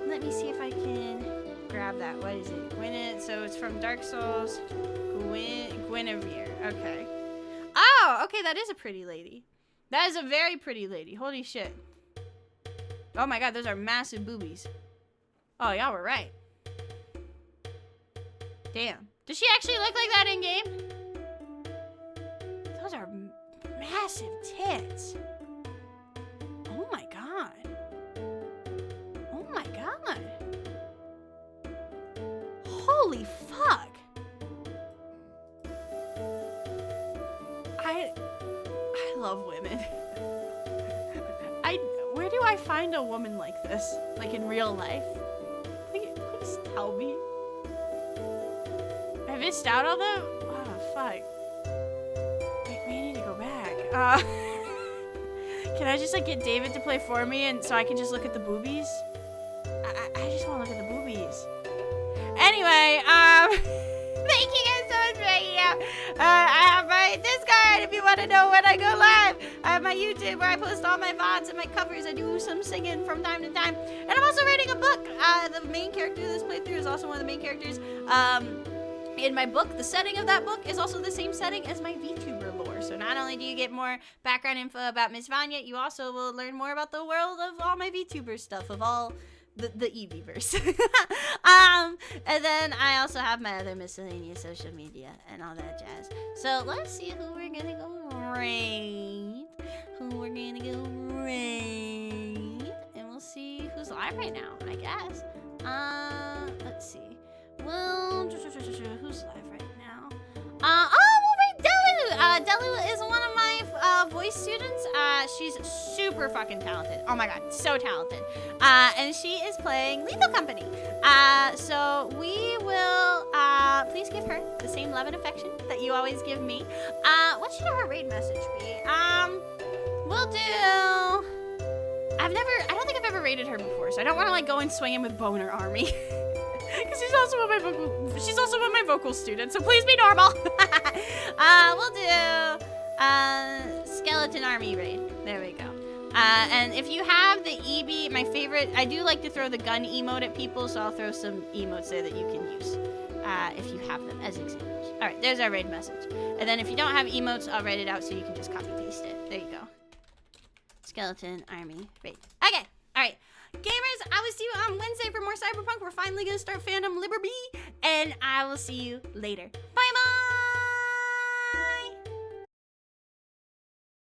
Let me see if I can grab that. What is it? So it's from Dark Souls. Guinevere. Okay. Oh, okay. That is a pretty lady. That is a very pretty lady. Holy shit. Oh my god, those are massive boobies. Oh, y'all were right. Damn. Does she actually look like that in game? Those are massive tits. Oh my god. Oh my god. Holy fuck. I love women. Where do I find a woman like this? Like in real life? Please tell me. I missed out on them? Oh fuck. Wait, we need to go back. Can I just like get David to play for me and so I can just look at the boobies? I just want to look at the boobies. Anyway, thank you guys so much for hanging out. I have my Discord if you want to know when I go live. I have my YouTube where I post all my VODs and my covers. I do some singing from time to time. And I'm also writing a book. The main character of this playthrough is also one of the main characters. In my book, the setting of that book is also the same setting as my VTuber lore. So not only do you get more background info about Miss Vanya, you also will learn more about the world of all my VTuber stuff, of all the Eeveeverse. And then I also have my other miscellaneous social media and all that jazz. So let's see who we're gonna go raid. And we'll see who's live right now, I guess. Let's see. Well, who's live right now? We'll read Delu. Delu is one of my voice students. She's super fucking talented. Oh my god, so talented. And she is playing Lethal Company. So we will, please give her the same love and affection that you always give me. What should her raid message be? We'll do... I don't think I've ever raided her before, so I don't want to like go and swing in with Boner Army. Because she's also one of my vocal students, so please be normal. We'll do Skeleton Army raid. There we go. And if you have the EB, my favorite, I do like to throw the gun emote at people, so I'll throw some emotes there that you can use if you have them as examples. All right, there's our raid message. And then if you don't have emotes, I'll write it out so you can just copy paste it. There you go. Skeleton Army raid. Okay, all right. Gamers, I will see you on Wednesday for more Cyberpunk. We're finally going to start Fandom Liberty, and I will see you later.